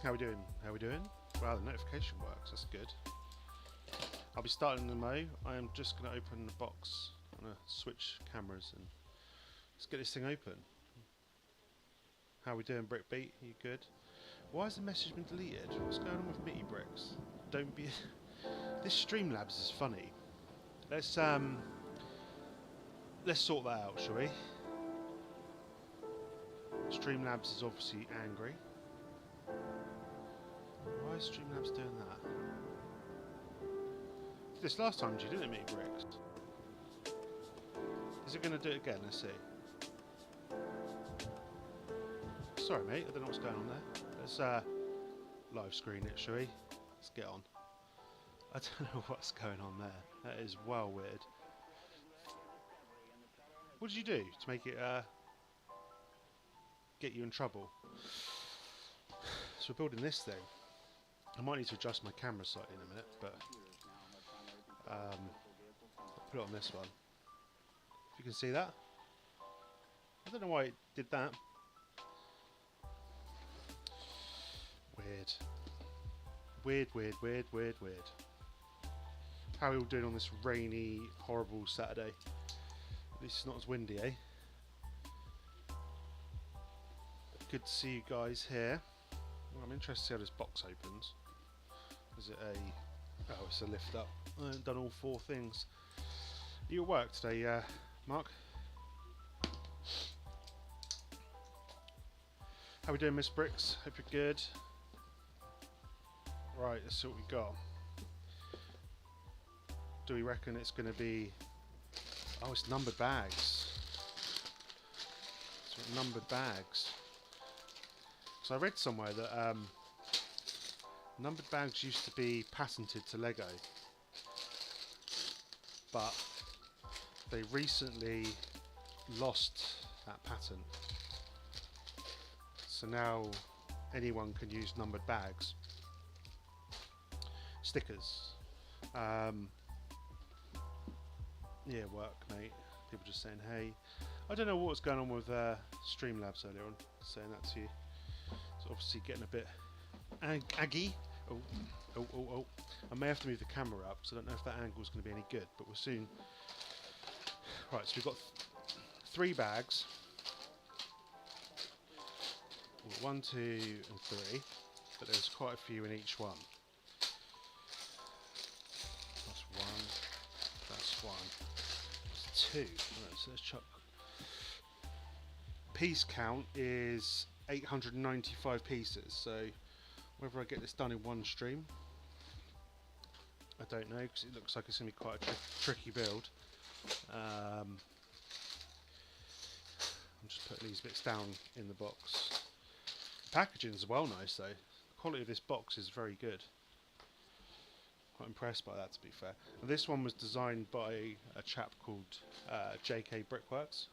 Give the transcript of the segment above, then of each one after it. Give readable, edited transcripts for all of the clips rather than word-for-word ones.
How we doing? How we doing? Wow, the notification works. That's good. I'll be starting the mow. I am just going to open the box. I'm going to switch cameras and let's get this thing open. How we doing, Brickbeat? You good? Why has the message been deleted? What's going on with Mitty Bricks? Don't be. This Streamlabs is funny. Let's sort that out, shall we? Streamlabs is obviously angry. Why is Streamlabs doing that? Did this last time, didn't it, Mitty Bricks? Is it going to do it again? Let's see. Sorry, mate. I don't know what's going on there. Let's live screen it, shall we? Let's get on. I don't know what's going on there. That is well weird. What did you do to make it get you in trouble? So we're building this thing. I might need to adjust my camera slightly in a minute, but I'll put it on this one. If you can see that. I don't know why it did that. Weird. Weird, weird, weird, weird, weird. How are we all doing on this rainy, horrible Saturday? At least it's not as windy, eh? Good to see you guys here. Well, I'm interested to see how this box opens. Is it a... Oh, it's a lift up. I haven't done all four things. Are you at work today, Mark? How we doing, Miss Bricks? Hope you're good. Right, let's see what we got. Do we reckon it's going to be... Oh, it's numbered bags. So numbered bags. So I read somewhere that numbered bags used to be patented to Lego, but they recently lost that patent. So now anyone can use numbered bags. Stickers. Yeah, work, mate. People just saying, hey. I don't know what was going on with Streamlabs earlier on, saying that to you. It's obviously getting a bit aggy. Oh, oh, oh, oh. I may have to move the camera up, so I don't know if that angle is going to be any good, but we'll soon. Right, so we've got 3 bags. We've got 1, 2, and 3, but there's quite a few in each one. That's 1. That's 1. That's 2. Right, so let's chuck. Piece count is 895 pieces, so whether I get this done in one stream, I don't know, because it looks like it's going to be quite a tricky build. I'm just putting these bits down in the box. The packaging is well nice though. The quality of this box is very good. Quite impressed by that, to be fair. And this one was designed by a chap called JK Brickworks.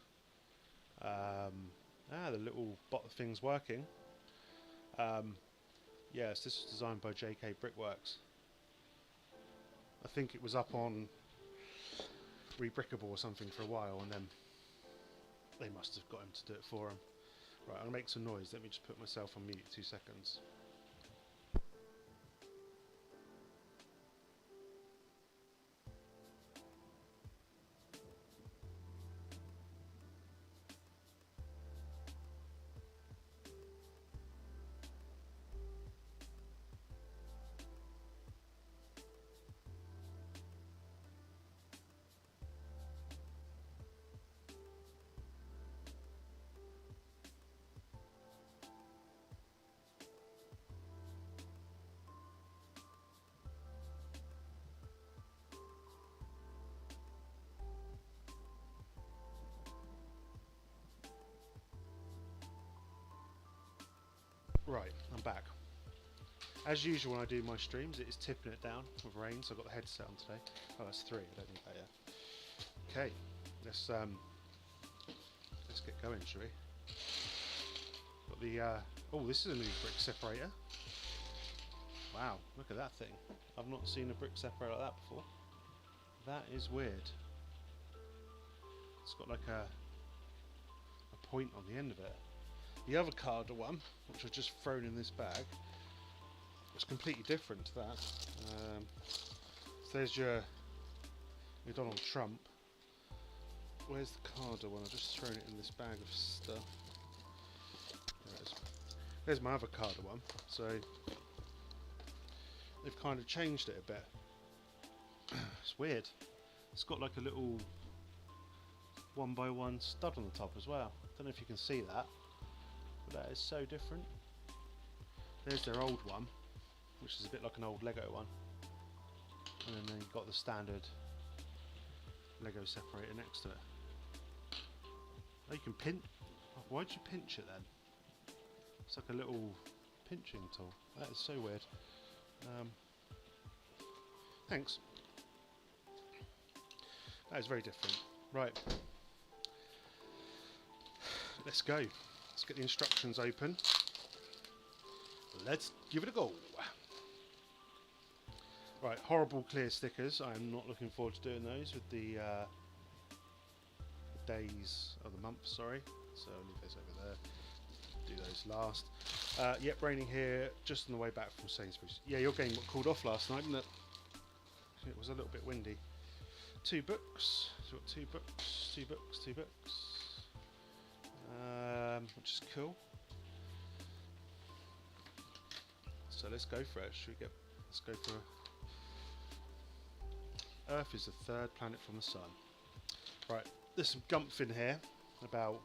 The little bot thing's working. Yes, this was designed by JK Brickworks. I think it was up on Rebrickable or something for a while, and then they must have got him to do it for him. Right, I'll make some noise. Let me just put myself on mute 2 seconds. Right, I'm back. As usual when I do my streams, it is tipping it down with rain, so I've got the headset on today. Oh, that's 3, I don't need that yet. Okay, let's get going, shall we? Got the, oh, this is a new brick separator. Wow, look at that thing. I've not seen a brick separator like that before. That is weird. It's got like a point on the end of it. The other CADA one, which I've just thrown in this bag, It's completely different to that. So there's your Donald Trump. Where's the CADA one? I've just thrown it in this bag of stuff. There's my other CADA one. So they've kind of changed it a bit. It's weird. It's got like a little 1x1 stud on the top as well. Don't know if you can see that, but that is so different. There's their old one, which is a bit like an old Lego one, and then you've got the standard Lego separator next to it. Oh, you can pinch. Why'd you pinch it then? It's like a little pinching tool. That is so weird. Thanks. That is very different. Right. Let's go. Let's get the instructions open. Let's give it a go. Right, horrible clear stickers. I am not looking forward to doing those with the days of the month, sorry. So I'll leave those over there. Do those last. Yep, raining here just on the way back from Sainsbury's. Yeah, your game got called off last night, didn't it? It was a little bit windy. 2 books. So we've got 2 books, 2 books, 2 books. Which is cool. So let's go for it. Let's go for Earth is the 3rd planet from the Sun. Right, there's some gumph in here about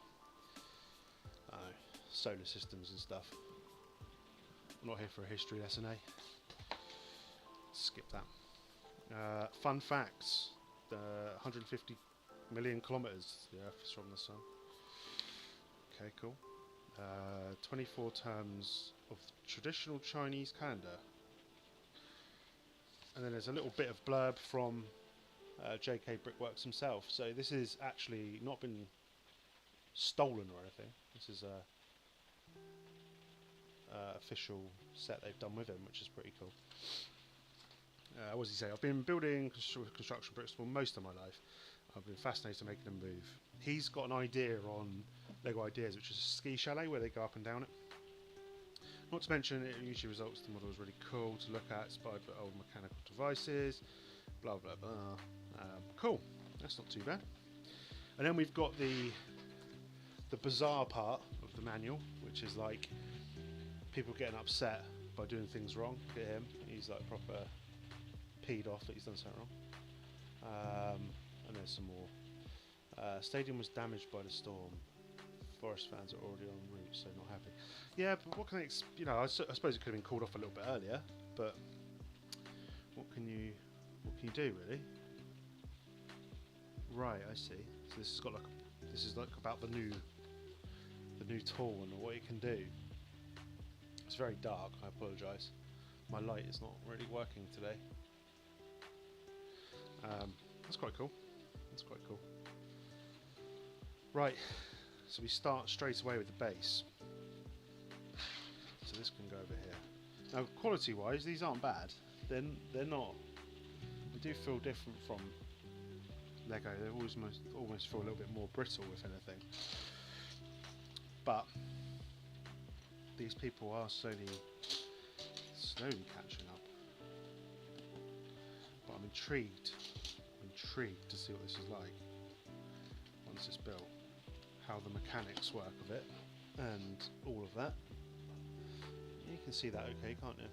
solar systems and stuff. I'm not here for a history lesson, eh? Skip that. Fun facts. 150 million kilometers the Earth is from the Sun. Okay, cool. 24 terms of traditional Chinese calendar. And then there's a little bit of blurb from J.K. Brickworks himself. So this has actually not been stolen or anything. This is a official set they've done with him, which is pretty cool. What does he say? I've been building construction bricks for most of my life. I've been fascinated making them move. He's got an idea on Lego Ideas, which is a ski chalet where they go up and down it. Not to mention, it usually results the model is really cool to look at, inspired by old mechanical devices, blah blah blah. Cool, that's not too bad. And then we've got the bizarre part of the manual, which is like people getting upset by doing things wrong. Look at him, he's like proper peed off that he's done something wrong. And there's some more. Stadium was damaged by the storm. Forest fans are already en route, so not happy. Yeah, but what can I, I suppose it could have been called off a little bit earlier, but what can you do really? Right, I see. So this has got like this is like about the new tool and what it can do. It's very dark. I apologise. My light is not really working today. That's quite cool. That's quite cool. Right. So we start straight away with the base. So this can go over here. Now, quality-wise, these aren't bad. They're not. They do feel different from Lego. They almost feel a little bit more brittle, if anything. But these people are slowly catching up. But I'm intrigued. To see what this is like once it's built. How the mechanics work of it and all of that. You can see that okay, can't you?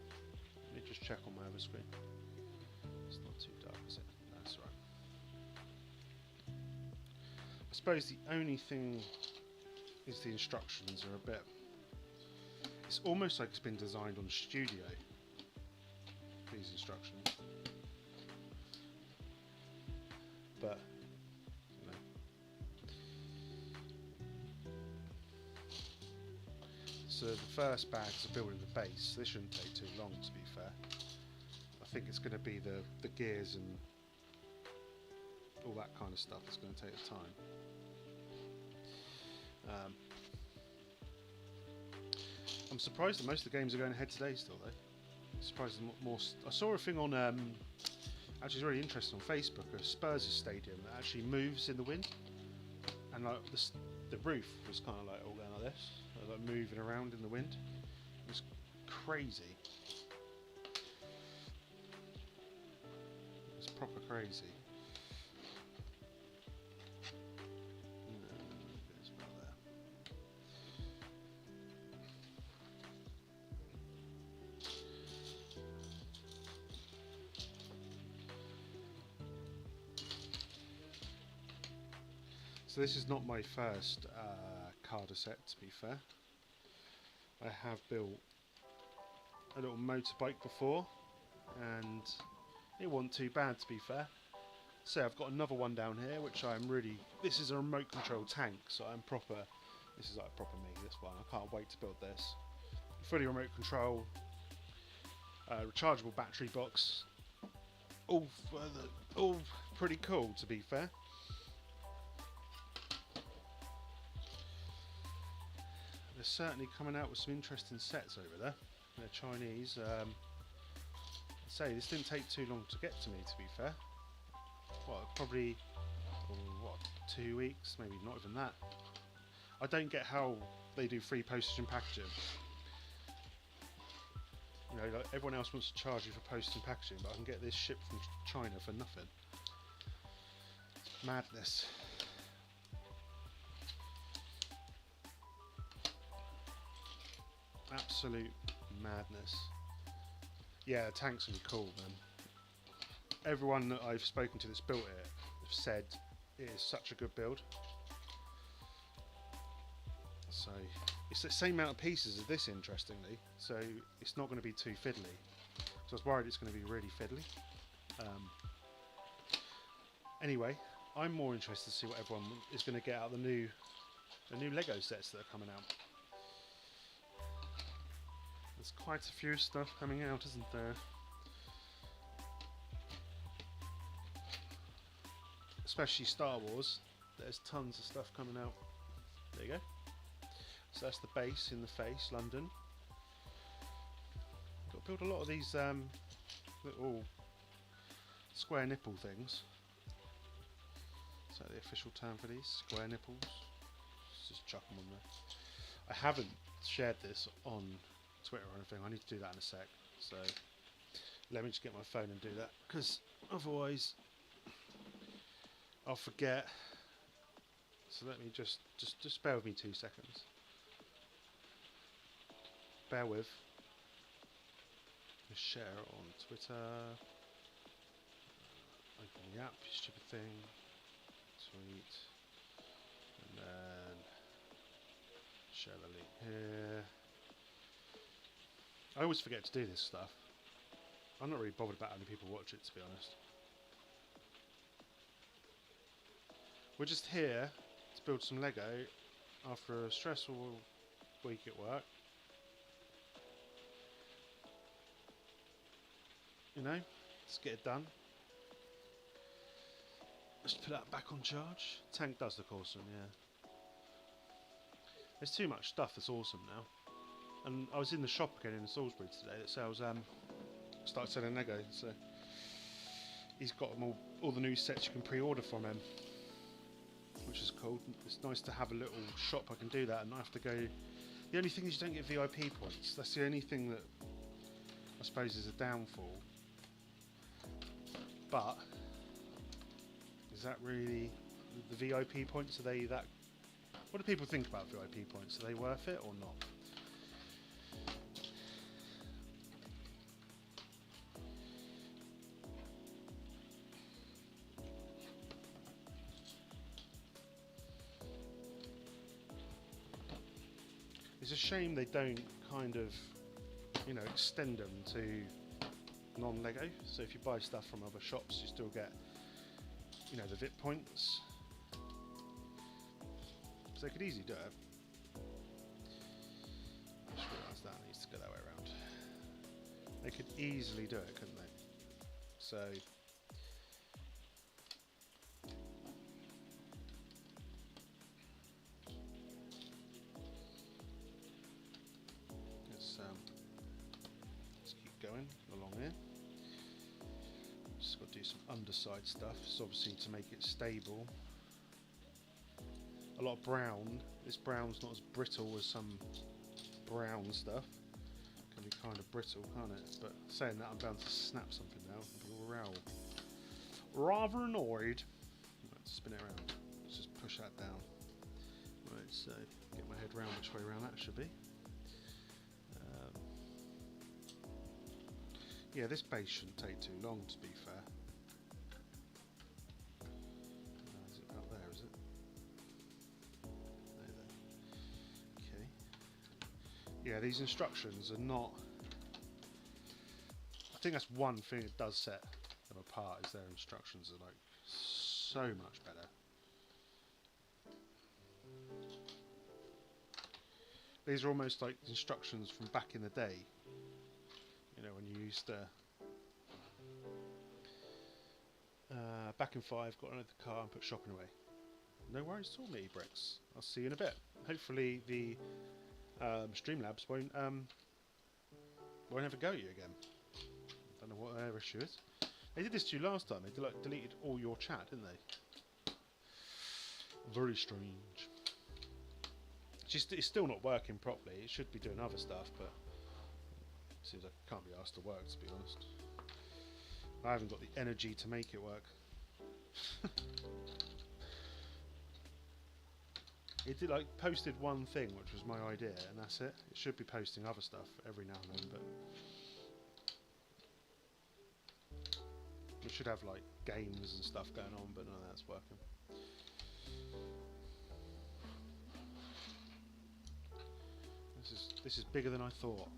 Let me just check on my other screen. It's not too dark, is it? That's right. I suppose the only thing is the instructions are a bit... It's almost like it's been designed on Studio, these instructions. But so the first bags are building the base. This shouldn't take too long, to be fair. I think it's going to be the gears and all that kind of stuff that's going to take the time. I'm surprised that most of the games are going ahead today still, though. I'm surprised more. I saw a thing on actually it's really interesting on Facebook, a Spurs stadium that actually moves in the wind, and like the roof was kind of like all going like this, like moving around in the wind. It was crazy. proper crazy. There's about there. So this is not my first CADA set, to be fair. I have built a little motorbike before, and it wasn't too bad, to be fair. So I've got another one down here, which I'm really... This is a remote control tank, so I'm proper... This is like proper me, this one. I can't wait to build this. Fully remote control, rechargeable battery box. All pretty cool, to be fair. They're certainly coming out with some interesting sets over there. They're Chinese. I'd say this didn't take too long to get to me, to be fair. What, probably 2 weeks, maybe not even that. I don't get how they do free postage and packaging. You know, like everyone else wants to charge you for postage and packaging, but I can get this shipped from China for nothing. It's madness. Absolute madness. Yeah, the tanks will be cool, man. Everyone that I've spoken to that's built it have said it is such a good build. So it's the same amount of pieces as this, interestingly, so it's not going to be too fiddly. So I was worried it's going to be really fiddly. Anyway, I'm more interested to see what everyone is going to get out of the new Lego sets that are coming out. There's quite a few stuff coming out, isn't there? Especially Star Wars. There's tons of stuff coming out. There you go. So that's the base in the face, London. Got to build a lot of these little square nipple things. Is that the official term for these? Square nipples? Let's just chuck them on there. I haven't shared this on Twitter or anything. I need to do that in a sec. So let me just get my phone and do that, because otherwise I'll forget. So let me just bear with me 2 seconds. Bear with. Just share it on Twitter. Open the app, you stupid thing. Tweet. And then share the link here. I always forget to do this stuff. I'm not really bothered about how many people watch it, to be honest. We're just here to build some Lego after a stressful week at work. You know, let's get it done. Let's put that back on charge. Tank does look awesome, yeah. There's too much stuff that's awesome now. And I was in the shop again in Salisbury today that sells, started selling Lego, so he's got them all the new sets you can pre-order from him, which is cool. It's nice to have a little shop I can do that and not have to go. The only thing is you don't get VIP points. That's the only thing that I suppose is a downfall. But is that really the VIP points? Are they that? What do people think about VIP points? Are they worth it or not? It's a shame they don't kind of, you know, extend them to non-Lego. So if you buy stuff from other shops, you still get, you know, the VIP points. So they could easily do it. I just realised that needs to go that way around. They could easily do it, couldn't they? So let's keep going along here. Just got to do some underside stuff, so obviously to make it stable. A lot of brown. This brown's not as brittle as some brown stuff. It can be kind of brittle, can't it? But saying that, I'm bound to snap something now. Row. Rather annoyed. Let's spin it around. Let's just push that down. Right, so get my head round which way around that should be. Yeah, this base shouldn't take too long, to be fair. Is it out there, is it? There. Okay. Yeah, these instructions are not... I think that's one thing that does set them apart, is their instructions are like so much better. These are almost like instructions from back in the day. You know, when you used to... back in 5, got another car and put shopping away. No worries at all, meaty bricks. I'll see you in a bit. Hopefully the Streamlabs won't ever go at you again. Don't know what their issue is. They did this to you last time. They deleted all your chat, didn't they? Very strange. It's still not working properly. It should be doing other stuff, but it seems like it can't be asked to work, to be honest. I haven't got the energy to make it work. It did, like, posted one thing, which was my idea, and that's it. It should be posting other stuff every now and then, but we should have like games and stuff going on, but none of that's working. This is bigger than I thought.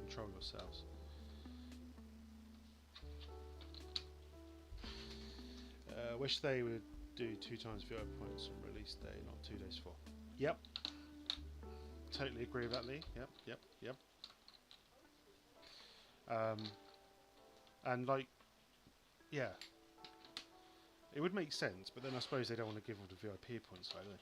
Control yourselves. Wish they would do 2 times VO points on release day, not 2 days before. Yep. Totally agree with that, Lee. Yep. And like, yeah, it would make sense, but then I suppose they don't want to give all the VIP points, do they?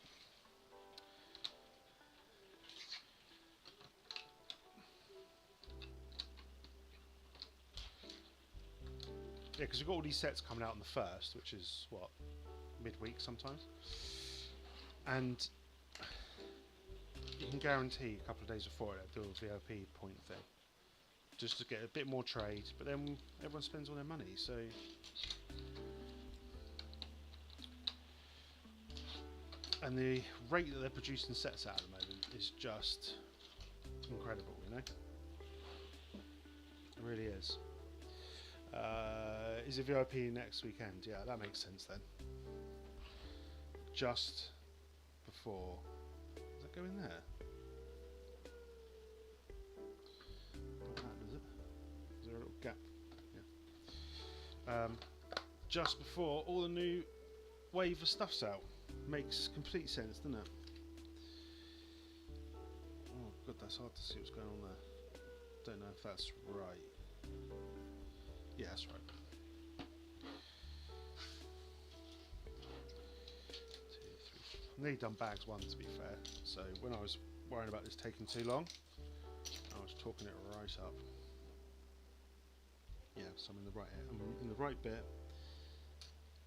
Yeah, because we've got all these sets coming out on the 1st, which is, what, midweek sometimes? And you can guarantee a couple of days before it they'll do a VIP point thing. Just to get a bit more trade, but then everyone spends all their money, so... And the rate that they're producing sets at the moment is just incredible, you know? It really is. Is it VIP next weekend? Yeah, that makes sense then. Just before... Does that go in there? Like that, does it? Is there a little gap? Yeah. Just before all the new wave of stuff's out. Makes complete sense, doesn't it? Oh god, that's hard to see what's going on there. Don't know if that's right. Yeah, that's right. 2, 3. Nearly done bags 1, to be fair. So when I was worrying about this taking too long, I was talking it right up. Yeah, so I'm in the right here. I'm in the right bit.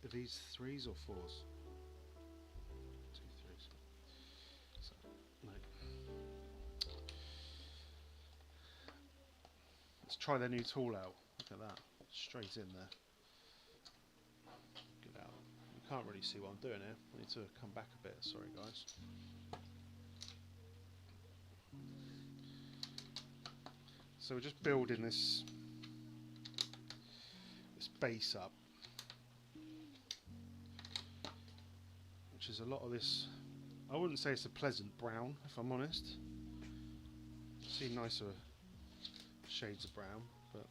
Are these 3s or 4s? 2 3s. So, no. Let's try their new tool out. Look at that. Straight in there. Get out. You can't really see what I'm doing here. I need to come back a bit. Sorry, guys. So we're just building this base up, which is a lot of this. I wouldn't say it's a pleasant brown, if I'm honest. I've seen nicer shades of brown, but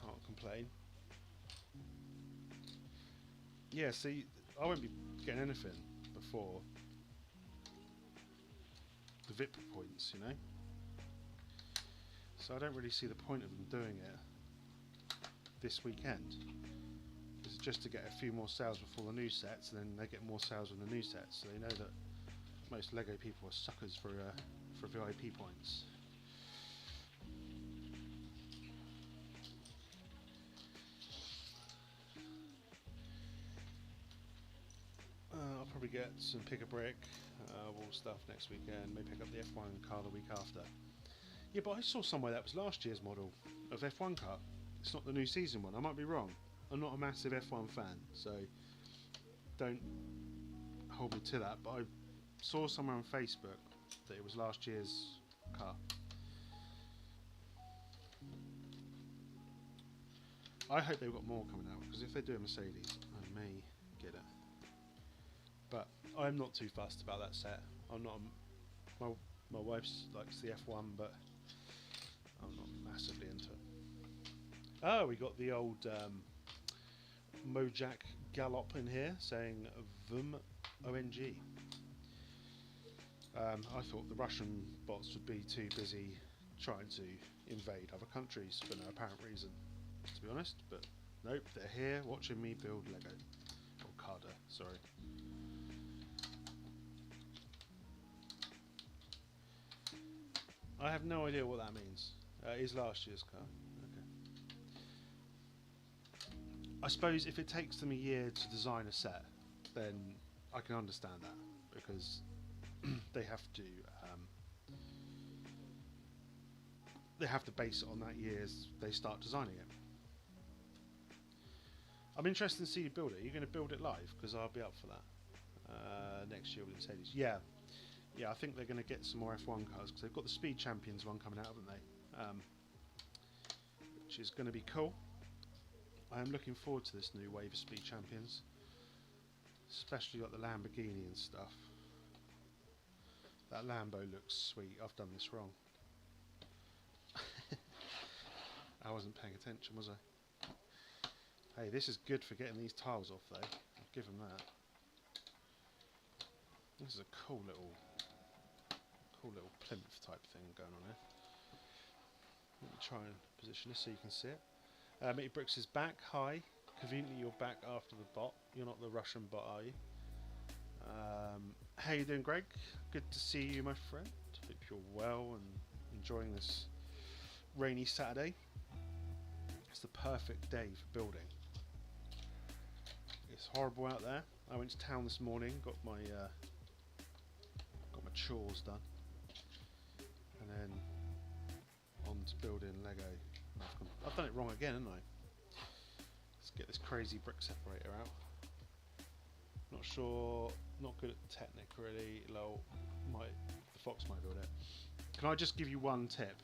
can't complain. Yeah, see, I won't be getting anything before the VIP points, you know. So I don't really see the point of them doing it this weekend. It's just to get a few more sales before the new sets, and then they get more sales with the new sets. So they know that most Lego people are suckers for VIP points. I'll probably get some pick-a-brick wall stuff next weekend. Maybe pick up the F1 car the week after. Yeah, but I saw somewhere that was last year's model of F1 car. it's not the new season one. I might be wrong. I'm not a massive F1 fan, so don't hold me to that. But I saw somewhere on Facebook that it was last year's car. I hope they've got more coming out, because if they do a Mercedes, I may get it. But I'm not too fussed about that set. I'm not. My wife likes the F1, but I'm not massively into it. Oh, we got the old Mojak Gallop in here saying VUM ONG. I thought the Russian bots would be too busy trying to invade other countries for no apparent reason, to be honest, but nope, they're here watching me build Lego. Or CADA, sorry. I have no idea what that means. It is last year's car. Okay. I suppose if it takes them a year to design a set, then I can understand that, because they have to base it on that year as they start designing it. I'm interested to see you build it. Are you going to build it live? Because I'll be up for that next year with Mercedes. Yeah, I think they're going to get some more F1 cars, because they've got the Speed Champions one coming out, haven't they? Which is going to be cool. I am looking forward to this new wave of Speed Champions, especially like the Lamborghini and stuff. That Lambo looks sweet. I've done this wrong. I wasn't paying attention, was I? Hey, this is good for getting these tiles off, though. I'll give them that. This is a cool little plinth type thing going on here. Let me try and position this so you can see it. Mitty Bricks is back. Hi. Conveniently, you're back after the bot. You're not the Russian bot, are you? How you doing, Greg? Good to see you, my friend. Hope you're well and enjoying this rainy Saturday. It's the perfect day for building. It's horrible out there. I went to town this morning, got my chores done, and then on to building Lego. I've done it wrong again, haven't I? Let's get this crazy brick separator out. Not sure, not good at Technic really. Lol, the Fox might build it. Can I just give you one tip?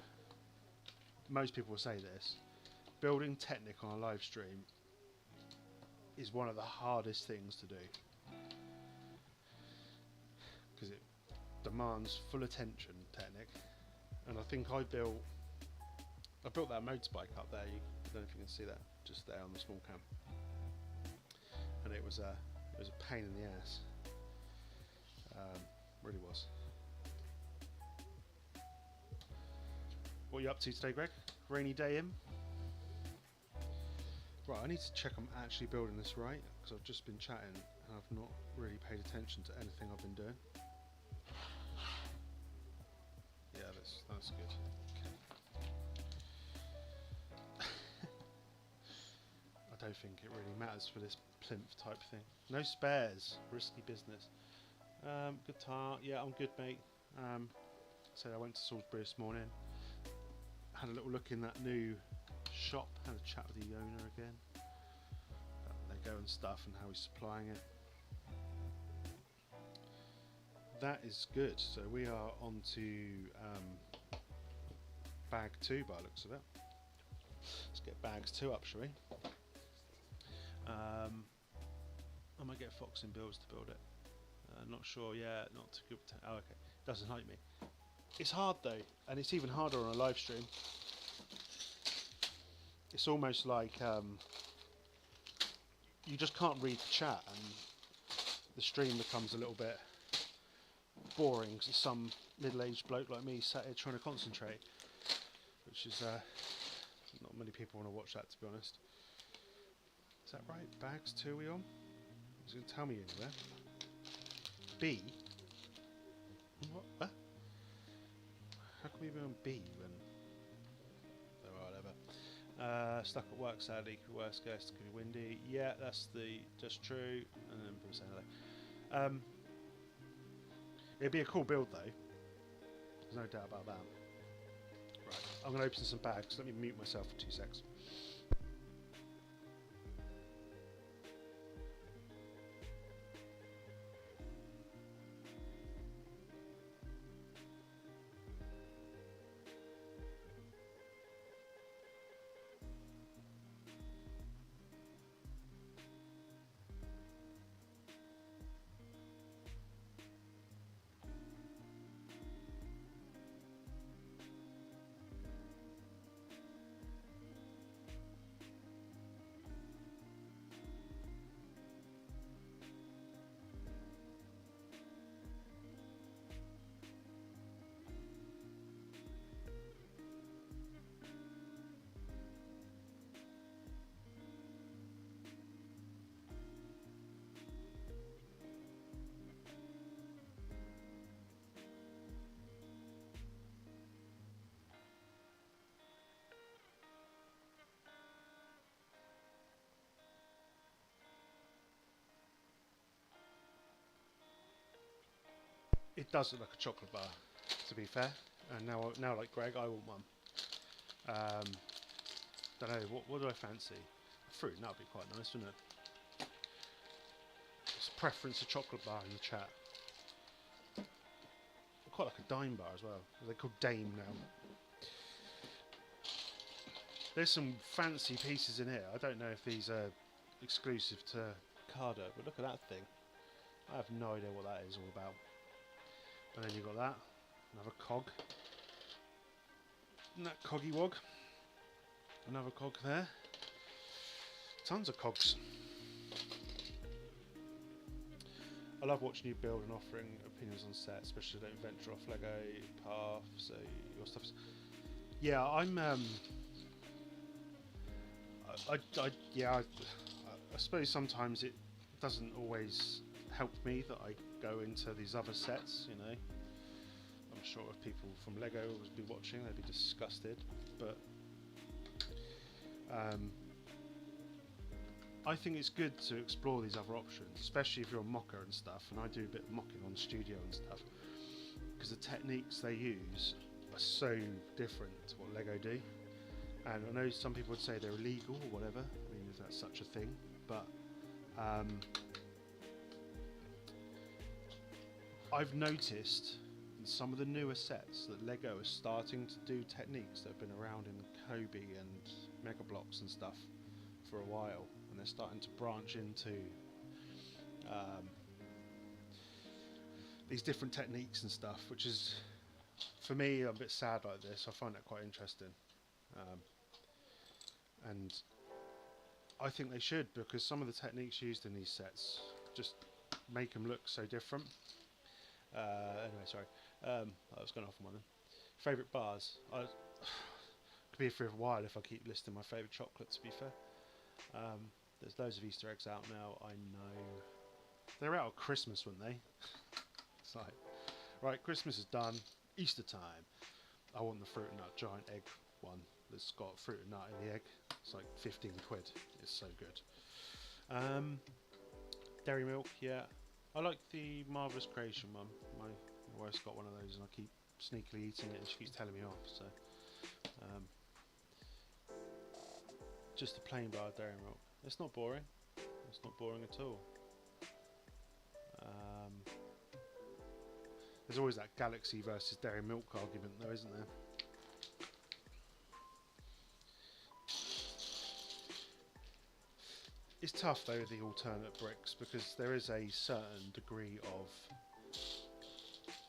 Most people will say this. Building Technic on a live stream is one of the hardest things to do, because it demands full attention, Technic. And I think I built that motorbike up there. I don't know if you can see that, just there on the small cam. And it was a pain in the ass. Really was. What are you up to today, Greg? Rainy day in? Right, I need to check I'm actually building this right, because I've just been chatting and I've not really paid attention to anything I've been doing. Yeah, that's good. Okay. I don't think it really matters for this plinth type thing. No spares, risky business. Guitar, yeah, I'm good, mate. So I went to Salisbury this morning, had a little look in that new shop, had a chat with the owner again, Lego and stuff, and how he's supplying it. That is good. So we are on to bag 2 by the looks of it. Let's get bags 2 up, shall we? I might get Fox in builds to build it. Not sure, yeah, not too good. Oh, okay. Doesn't like me. It's hard though, and it's even harder on a live stream. It's almost like you just can't read the chat, and the stream becomes a little bit boring because it's some middle-aged bloke like me sat here trying to concentrate, which is not many people want to watch that, to be honest. Is that right? Bags 2 we on? Is it going to tell me anywhere? B? What? How can we be on B when... Oh, whatever. Stuck at work sadly, worst guess, could be windy. Yeah, that's just true. And then people say hello. It'd be a cool build though. There's no doubt about that. Right, I'm going to open some bags. Let me mute myself for 2 secs. It does look like a chocolate bar, to be fair. And now like Greg, I want one. Don't know, what do I fancy? Fruit, that would be quite nice, wouldn't it? It's preference a chocolate bar in the chat. Quite like a dime bar as well. They're called Dame now. There's some fancy pieces in here. I don't know if these are exclusive to CADA, but look at that thing. I have no idea what that is all about. And then you've got that, another cog. And that coggy wog. Another cog there. Tons of cogs. I love watching you build and offering opinions on set, especially don't venture off Lego path, so your stuff's... Yeah, I'm I suppose sometimes it doesn't always help me that I go into these other sets, you know. I'm sure if people from Lego would be watching, they'd be disgusted, but I think it's good to explore these other options, especially if you're a mocker and stuff, and I do a bit of mocking on studio and stuff, because the techniques they use are so different to what Lego do. And I know some people would say they're illegal or whatever, I mean, if that's such a thing, but I've noticed in some of the newer sets that Lego is starting to do techniques that have been around in Kobe and Mega Bloks and stuff for a while, and they're starting to branch into these different techniques and stuff, which is, for me, I'm a bit sad like this. I find that quite interesting, and I think they should, because some of the techniques used in these sets just make them look so different. Anyway, sorry, I was going off on one then. Favourite bars? I could be here for a while if I keep listing my favourite chocolate, to be fair. There's loads of Easter eggs out now, I know. They're out at Christmas, weren't they? It's like, right, Christmas is done, Easter time. I want the fruit and nut giant egg one that's got fruit and nut in the egg. It's like 15 quid, it's so good. Dairy milk, yeah. I like the Marvellous Creation one. My wife's got one of those and I keep sneakily eating it and she keeps telling me off, so. Just a plain bar of dairy milk. It's not boring. It's not boring at all. There's always that Galaxy versus dairy milk argument though, isn't there? It's tough though with the alternate bricks, because there is a certain degree of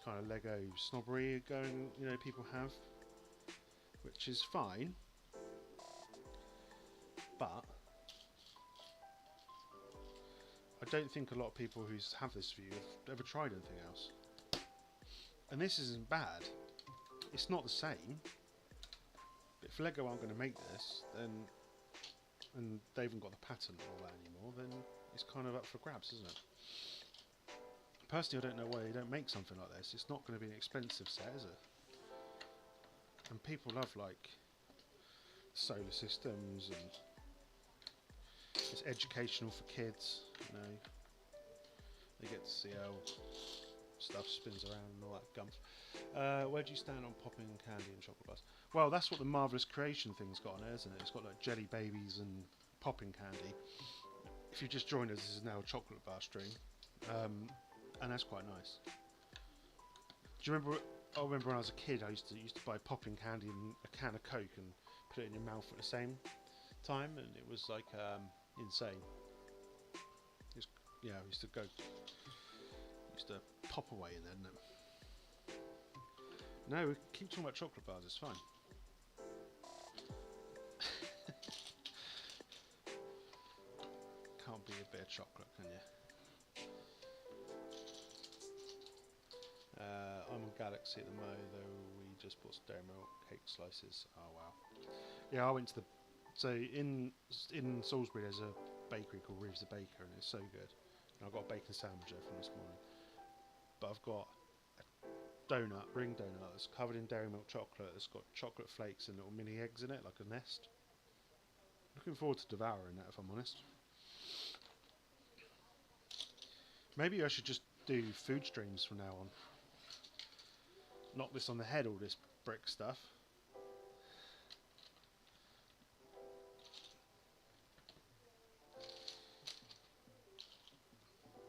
kind of Lego snobbery going, you know, people have, which is fine, but I don't think a lot of people who have this view have ever tried anything else. And this isn't bad. It's not the same. But if Lego aren't going to make this, then, and they haven't got the patent and all that anymore, then it's kind of up for grabs, isn't it? Personally, I don't know why they don't make something like this. It's not going to be an expensive set, is it? And people love, like, solar systems, and it's educational for kids, you know. They get to see how stuff spins around and all that gumph. Where do you stand on popping candy and chocolate bars? Well, that's what the Marvellous Creation thing's got on there, isn't it? It's got like jelly babies and popping candy. If you just joined us, this is now a chocolate bar stream, and that's quite nice. Do you remember? I remember when I was a kid, I used to buy popping candy and a can of Coke and put it in your mouth at the same time, and it was like insane. Yeah, I used to pop away in there, didn't it? No, we keep talking about chocolate bars, it's fine. Can't be a bit of chocolate, can you? I'm on Galaxy at the moment, though we just bought some dairy milk cake slices. Oh wow. Yeah, I went to the... So in Salisbury there's a bakery called Reeves the Baker, and it's so good. And I've got a bacon sandwich there from this morning. But I've got a donut, ring donut, that's covered in dairy milk chocolate. It's got chocolate flakes and little mini eggs in it, like a nest. Looking forward to devouring that, if I'm honest. Maybe I should just do food streams from now on. knock this on the head, all this brick stuff.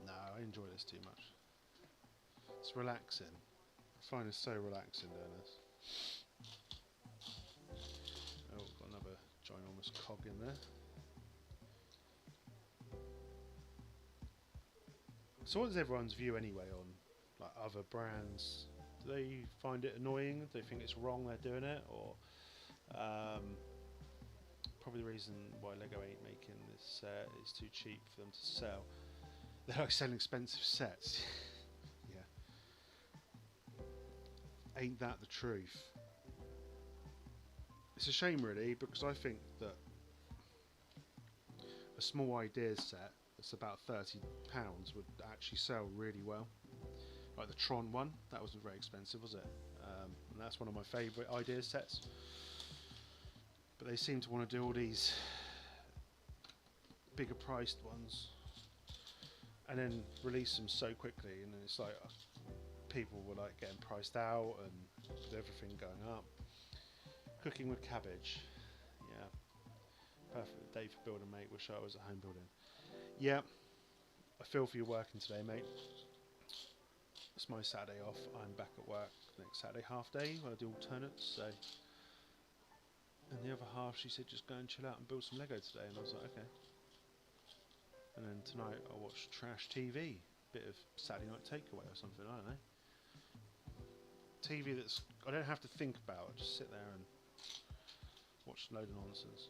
No, I enjoy this too much. It's relaxing. I find it so relaxing doing this. Oh, got another ginormous cog in there. So what is everyone's view anyway on like other brands? Do they find it annoying? Do they think it's wrong they're doing it? Or probably the reason why Lego ain't making this set is too cheap for them to sell. They're like selling expensive sets. Yeah. Ain't that the truth? It's a shame really, because I think that a small ideas set that's about £30 would actually sell really well. Like the Tron one, that wasn't very expensive, was it? And that's one of my favourite ideas sets. But they seem to want to do all these bigger priced ones and then release them so quickly, and then it's like people were like getting priced out and with everything going up. Cooking with Cabbage, yeah, perfect day for building, mate. Wish I was at home building. Yeah, I feel for you working today, mate. It's my Saturday off. I'm back at work next Saturday, half day. I do alternates, so. And the other half, she said, just go and chill out and build some Lego today, and I was like, okay. And then tonight I'll watch trash TV, bit of Saturday night takeaway or something. I don't know. TV that's I don't have to think about. I just sit there and watch a load of nonsense.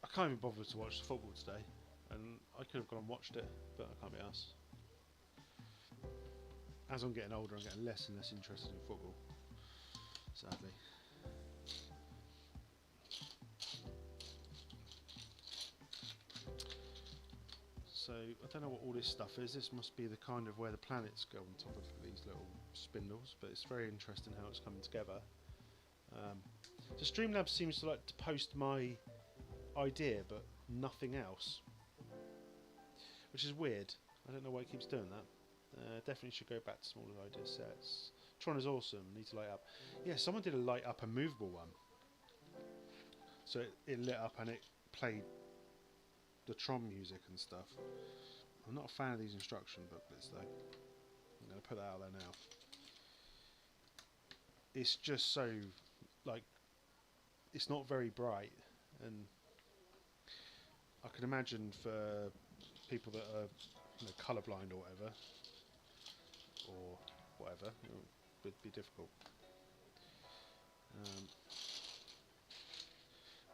I can't even bother to watch the football today, and I could have gone and watched it, but I can't be arsed. As I'm getting older, I'm getting less and less interested in football, sadly. So I don't know what all this stuff is. This must be the kind of where the planets go on top of these little spindles, but it's very interesting how it's coming together. So Streamlabs seems to like to post my idea but nothing else, which is weird. I don't know why it keeps doing that. Definitely should go back to smaller idea sets. Tron is awesome, need to light up. Yeah, someone did a light up a movable one. So it lit up and it played the Tron music and stuff. I'm not a fan of these instruction booklets though. I'm going to put that out there now. It's just so, like, it's not very bright, and I can imagine for people that are, you know, colourblind or whatever, it would be difficult.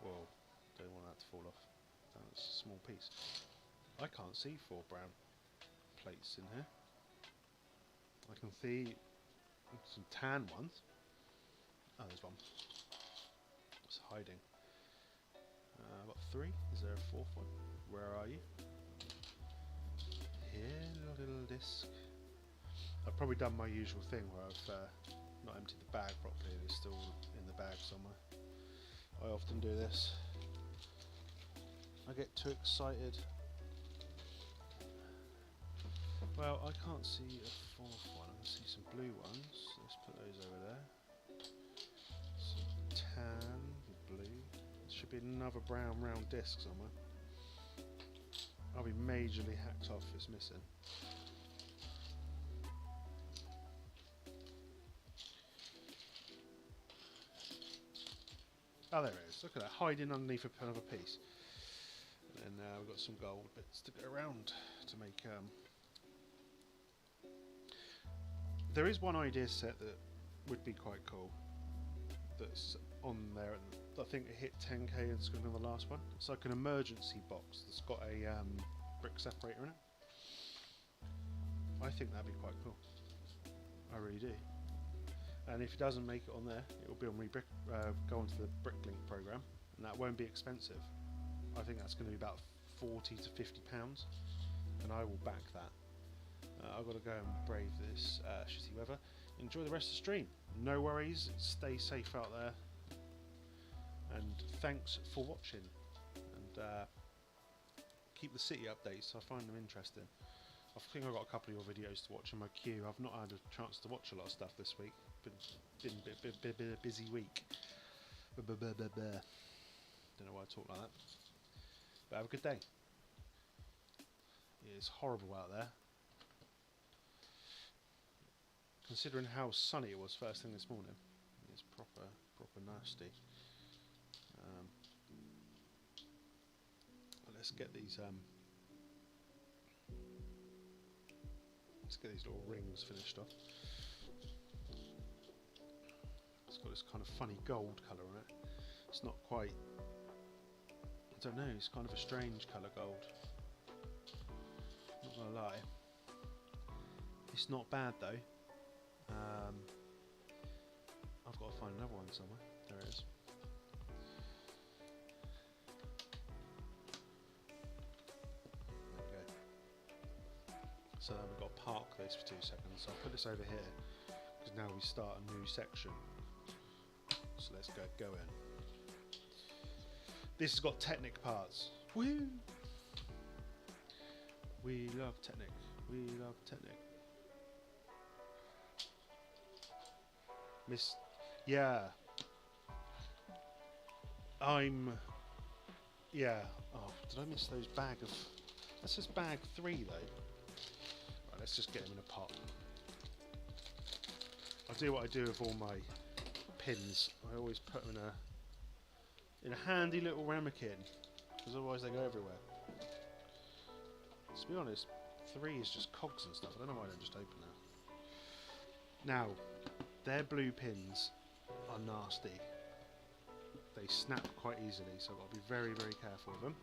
Well, don't want that to fall off. That's a small piece. I can't see 4 brown plates in here. I can see some tan ones. Oh, there's one. It's hiding. I've got 3. Is there a 4th one? Where are you? Here, little disc. I've probably done my usual thing where I've not emptied the bag properly and it's still in the bag somewhere. I often do this. I get too excited. Well, I can't see a 4th one. I can see some blue ones. Let's put those over there. Some tan, blue. There should be another brown round disc somewhere. I'll be majorly hacked off if it's missing. Oh, there it is. Look at that, hiding underneath another piece. And then we've got some gold bits to go around to make. There is one idea set that would be quite cool. That's on there. I think it hit 10k and it's going to be the last one. It's like an emergency box that's got a brick separator in it. I think that'd be quite cool. I really do. And if it doesn't make it on there, it will be on go onto the Bricklink program, and that won't be expensive. I think that's going to be about £40 to £50, and I will back that. I've got to go and brave this shitty weather. Enjoy the rest of the stream. No worries. Stay safe out there, and thanks for watching. And keep the city updates. I find them interesting. I think I've got a couple of your videos to watch in my queue. I've not had a chance to watch a lot of stuff this week. Been a busy week. Don't know why I talk like that. But have a good day. It's horrible out there. Considering how sunny it was first thing this morning. It's proper nasty. Let's get these little rings finished off. It's got this kind of funny gold colour on it. It's not quite, I don't know, it's kind of a strange colour gold. Not gonna lie. It's not bad though. I've got to find another one somewhere. There it is. There we go. So now we've got to park this for 2 seconds. So I'll put this over here because now we start a new section. So let's go in. This has got Technic parts. Woo! We love Technic. We love Technic. Yeah. Yeah. Oh, did I miss those bag of... That's just bag 3 though. Right, let's just get them in a pot. I'll do what I do with all my pins. I always put them in a handy little ramekin, because otherwise they go everywhere. To be honest, 3 is just cogs and stuff. I don't know why I don't just open that. Now, their blue pins are nasty. They snap quite easily, so I've got to be very, very careful with them.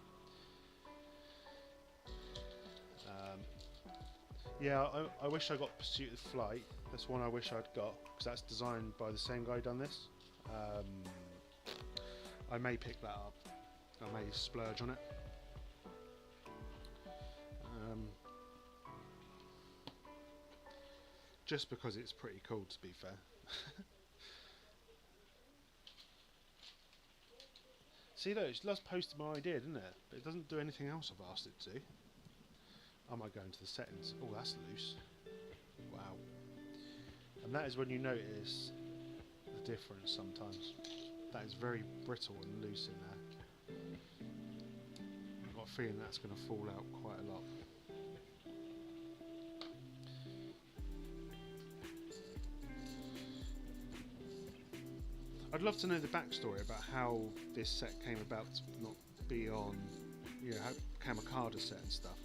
Yeah, I wish I got Pursuit of Flight. That's one I wish I'd got, because that's designed by the same guy who done this. I may pick that up. I may splurge on it. Just because it's pretty cool, to be fair. See, look, it loves posting my idea, didn't it? But it doesn't do anything else I've asked it to. I might go into the settings. Oh, that's loose. Wow. And that is when you notice the difference sometimes. That is very brittle and loose in there. I've got a feeling that's going to fall out quite a lot. I'd love to know the backstory about how this set came about to not be on, you know, how it became a CADA set and stuff.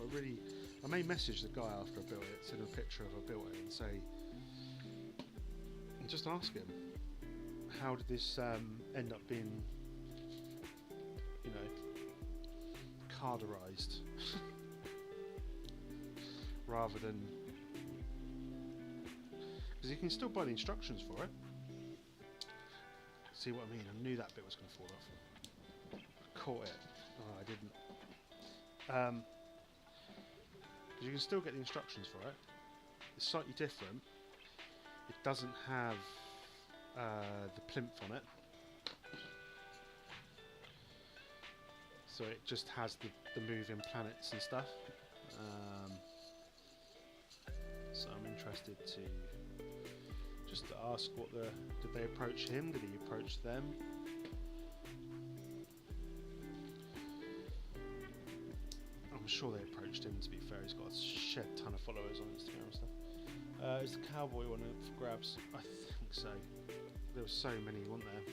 I may message the guy after I built it, send him a picture of I built it and say, and just ask him, how did this end up being, you know, CADAized rather than, because you can still buy the instructions for it. See what I mean? I knew that bit was going to fall off. I caught it. Oh, I didn't. Because you can still get the instructions for it. It's slightly different. It doesn't have the plinth on it. So it just has the moving planets and stuff. So I'm interested to just to ask did they approach him? Did he approach them? I'm sure they approached him, to be fair. He's got a shed ton of followers on Instagram and stuff. Is the cowboy one up for grabs? I think so. There were so many, weren't there?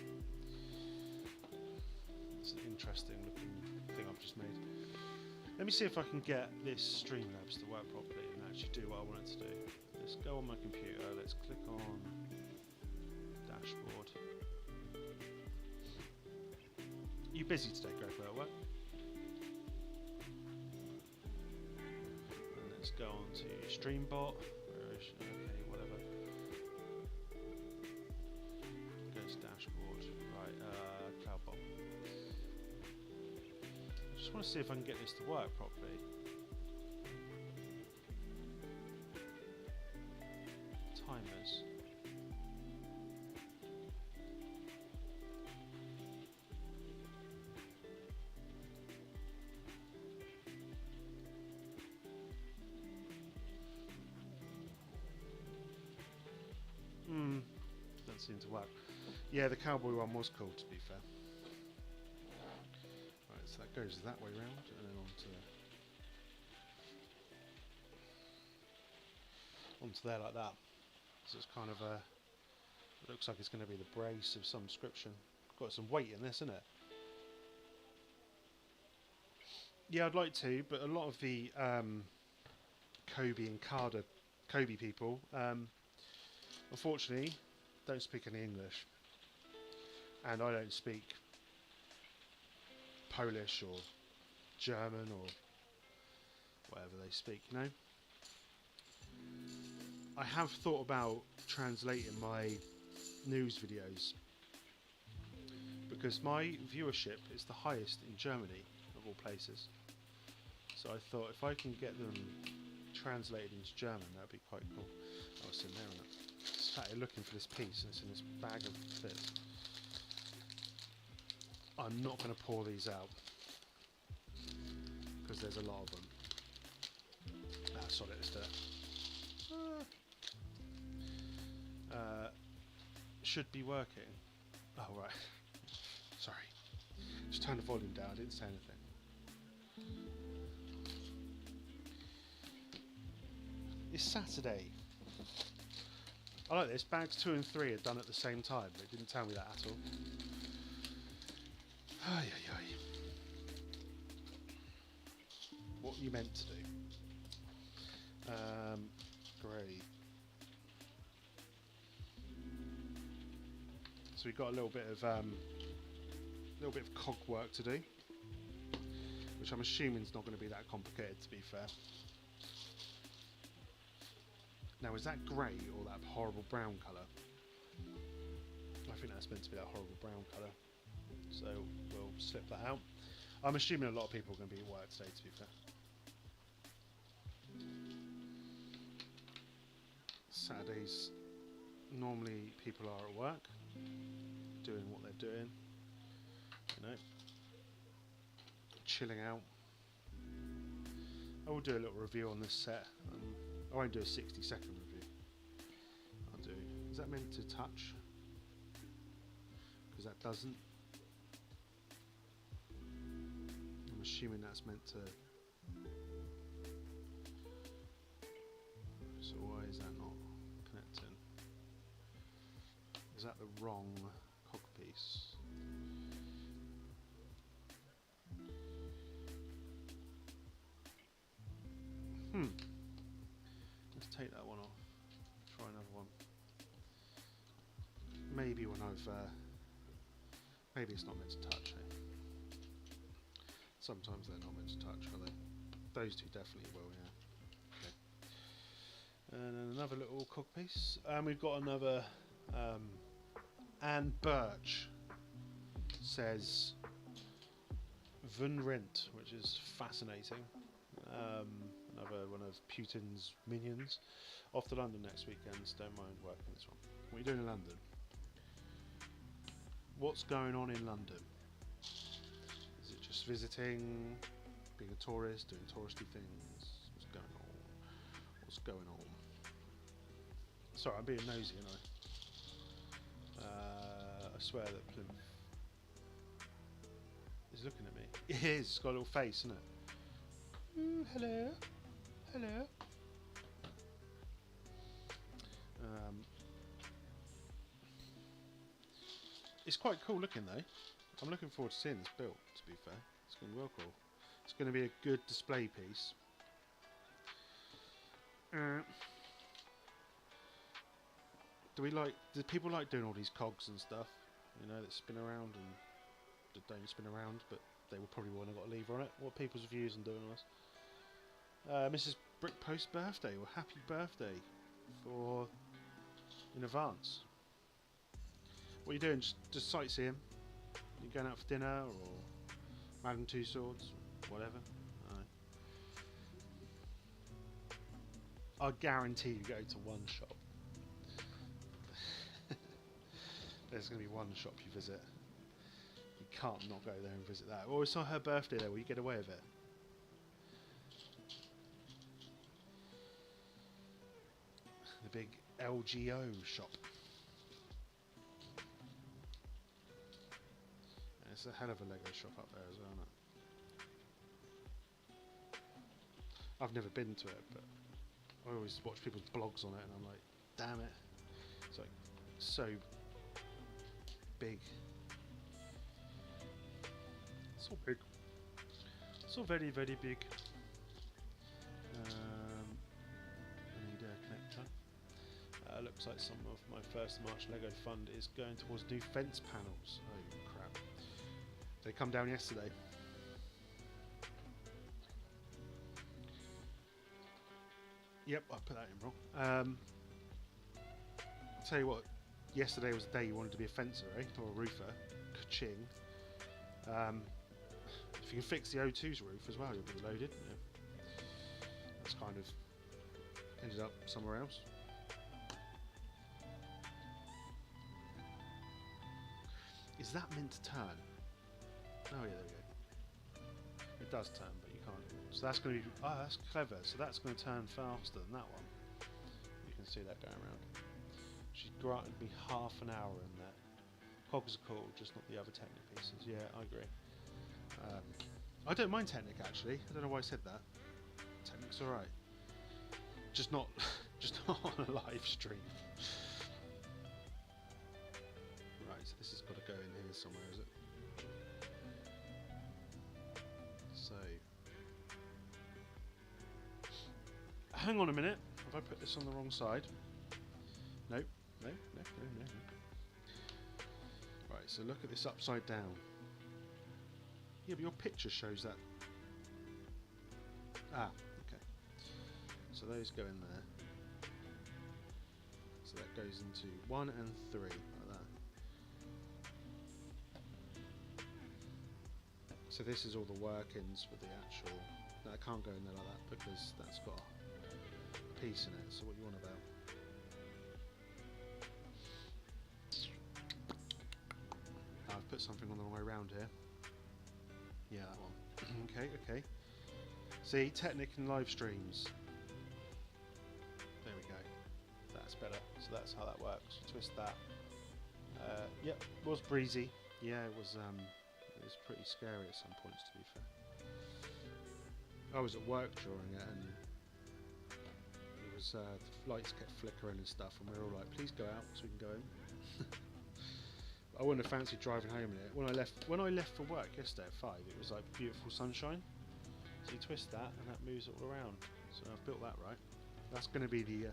It's an interesting looking thing I've just made. Let me see if I can get this Streamlabs to work properly and actually do what I want it to do. Let's go on my computer, let's click on dashboard. You busy today, Greg, at work? And let's go on to Streambot. Okay, whatever. Go to dashboard. Right, Cloudbot. Just want to see if I can get this to work properly. Timers. can't seem to work. Yeah, the cowboy one was cool, to be fair. Right, so that goes that way round, and then onto there like that. So it's kind of a... It looks like it's going to be the brace of some description. Got some weight in this, isn't it? Yeah, I'd like to, but a lot of the Kobe and CADA Kobe people, unfortunately, don't speak any English, and I don't speak Polish or German or whatever they speak. You know, I have thought about translating my news videos because my viewership is the highest in Germany of all places. So I thought if I can get them translated into German, that'd be quite cool. Oh, it's in there, isn't it? Sat here looking for this piece, and it's in this bag of bits. I'm not going to pour these out because there's a lot of them. Sod it, let's do it. Should be working. Oh right. Sorry. Just turn the volume down. I didn't say anything. It's Saturday. I like this. Bags 2 and 3 are done at the same time. They didn't tell me that at all. Ay, ay, ay. What you meant to do? Great. So we've got a little bit of cog work to do, which I'm assuming is not going to be that complicated. To be fair. Now, is that grey or that horrible brown colour? I think that's meant to be that horrible brown colour. So we'll slip that out. I'm assuming a lot of people are going to be at work today, to be fair. Saturdays, normally people are at work, doing what they're doing, you know, chilling out. I will do a little review on this set. I won't do a 60-second review. I'll do... Is that meant to touch? Because that doesn't. I'm assuming that's meant to... So why is that not connecting? Is that the wrong cog piece? Let's take that one off. Try another one. Maybe when I've... maybe it's not meant to touch. Eh? Sometimes they're not meant to touch, are they? Those two definitely will, yeah. Okay. And then another little cog piece. And we've got another... Anne Birch says Vunrent, which is fascinating. Another one of Putin's minions. Off to London next weekend, so don't mind working this one. What are you doing in London? What's going on in London? Is it just visiting, being a tourist, doing touristy things? What's going on? What's going on? Sorry, I'm being nosy, aren't I? I swear that Plymouth is looking at me. It is, it's got a little face, isn't it? Ooh, hello. Hello. It's quite cool looking though. I'm looking forward to seeing this built, to be fair. It's going to be well cool. It's going to be a good display piece. Do people like doing all these cogs and stuff? You know, that spin around and that don't spin around, but they will probably want to got a lever on it. What are people's views on doing this? Mrs. Brickpost's birthday, or happy birthday in advance. What are you doing? Just sightseeing? You going out for dinner or Madame Tussauds, whatever? I guarantee you go to one shop. There's going to be one shop you visit. You can't not go there and visit that. Oh, it's not her birthday there. Will you get away with it? The big LGO shop. There's a hell of a Lego shop up there as well, isn't it? I've never been to it, but I always watch people's blogs on it, and I'm like, damn it, it's like so big. So big. So very, very big. I need a connector. Looks like some of my first March Lego fund is going towards new fence panels. Oh crap. They come down yesterday. Yep, I put that in wrong. I'll tell you what, yesterday was the day you wanted to be a fencer, eh? Or a roofer. Ka-ching. If you can fix the O2's roof as well, you'll be loaded. Yeah. That's kind of ended up somewhere else. Is that meant to turn? Oh yeah, there we go. It does turn, but you can't. So that's going to be... Oh, that's clever. So that's going to turn faster than that one. You can see that going around. She granted me half an hour in that. Cogs are cool, just not the other Technic pieces. Yeah, I agree. I don't mind Technic actually. I don't know why I said that. Technic's alright. Just not on a live stream. Right, so this has got to go in here somewhere, is it? So, hang on a minute. Have I put this on the wrong side? No. Right, so look at this upside down. Yeah, but your picture shows that. Ah, okay. So those go in there. So that goes into 1 and 3, like that. So this is all the workings for the actual... No, I can't go in there like that because that's got a piece in it. So what you want about? I've put something on the wrong way around here. Yeah, that one. Okay. See, Technic and live streams. There we go. That's better. So that's how that works. Twist that. Yep, it was breezy. Yeah, it was pretty scary at some points, to be fair. I was at work during it, and it was the lights kept flickering and stuff, and we were all like, "Please go out so we can go in." I wouldn't have fancied driving home in it. When I left for work yesterday at 5, it was like beautiful sunshine. So you twist that and that moves it all around. So I've built that right. That's going to be the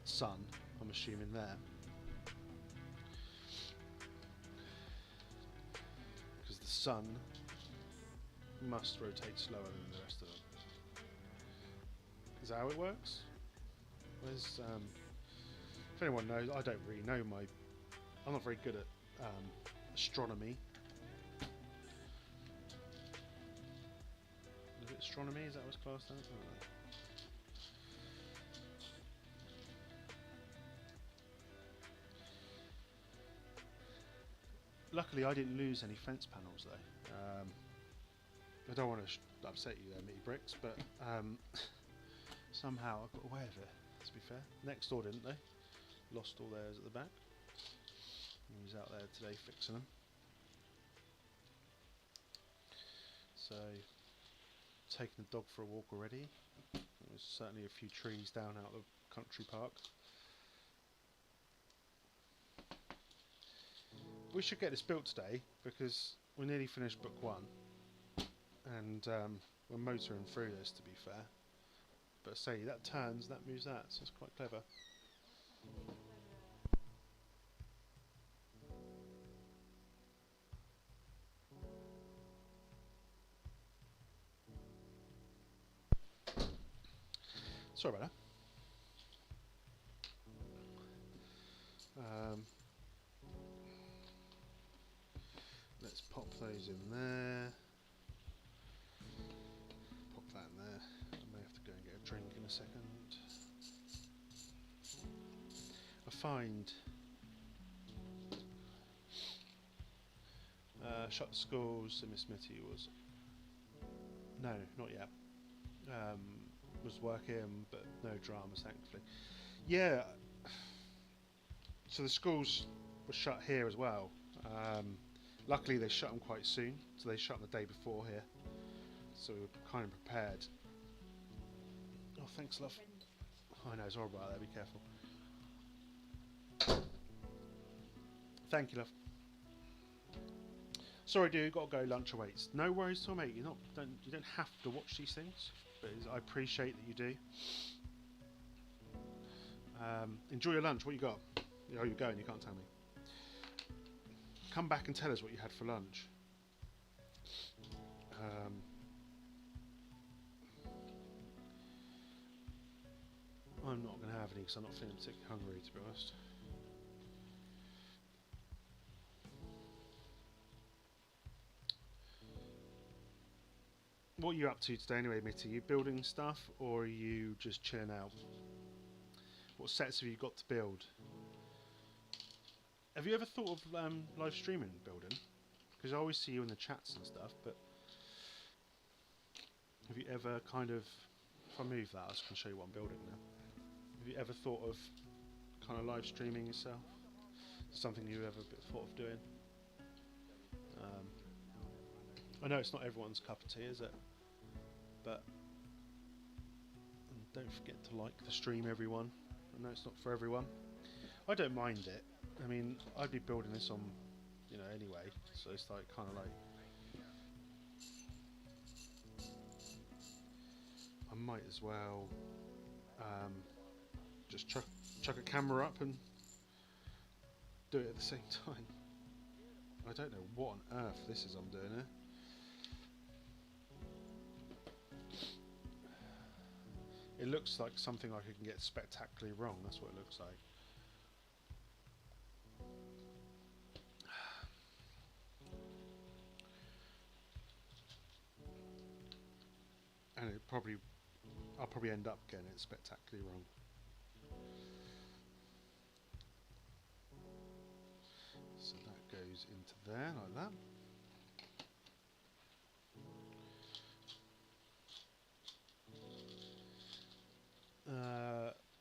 sun, I'm assuming there. Because the sun must rotate slower than the rest of them. Is that how it works? Where's, if anyone knows, I don't really know I'm not very good at astronomy. Is it astronomy? Is that what's classed as? Oh. Luckily, I didn't lose any fence panels though. I don't want to upset you there, Mitty Bricks, but somehow I got away with it. To be fair, next door didn't they? Lost all theirs at the back. He was out there today fixing them. So, taking the dog for a walk already. There's certainly a few trees down out of the country park. We should get this built today because we're nearly finished book 1, and we're motoring through this, to be fair. But say that turns, that moves that, so it's quite clever. Sorry about that. Let's pop those in there. Pop that in there. I may have to go and get a drink in a second. I find shut the schools. Miss Mitty was no, not yet. Was working, but no dramas, thankfully. Yeah. So the schools were shut here as well. Luckily they shut them quite soon, so they shut them the day before here, so we were kind of prepared. Oh, thanks, love. I know, it's horrible out there, be careful. Thank you, love. Sorry, dude, got to go. Lunch awaits. No worries, at all, mate. You don't have to watch these things, but I appreciate that you do. Enjoy your lunch. What you got? Oh, you're going. You can't tell me. Come back and tell us what you had for lunch. I'm not going to have any because I'm not feeling particularly hungry, to be honest. What are you up to today anyway, Mitty? Are you building stuff or are you just chilling out? What sets have you got to build? Have you ever thought of live streaming building? Because I always see you in the chats and stuff, but have you ever kind of... If I move that, I can show you what I'm building now. Have you ever thought of kind of live streaming yourself? Something you ever thought of doing? I know it's not everyone's cup of tea, is it? But don't forget to like the stream, everyone. I know it's not for everyone. I don't mind it. I mean, I'd be building this on, you know, anyway. So it's like kind of like I might as well just chuck a camera up and do it at the same time. I don't know what on earth this is I'm doing here. It looks like something I can get spectacularly wrong. That's what it looks like. And I'll probably end up getting it spectacularly wrong. So that goes into there like that.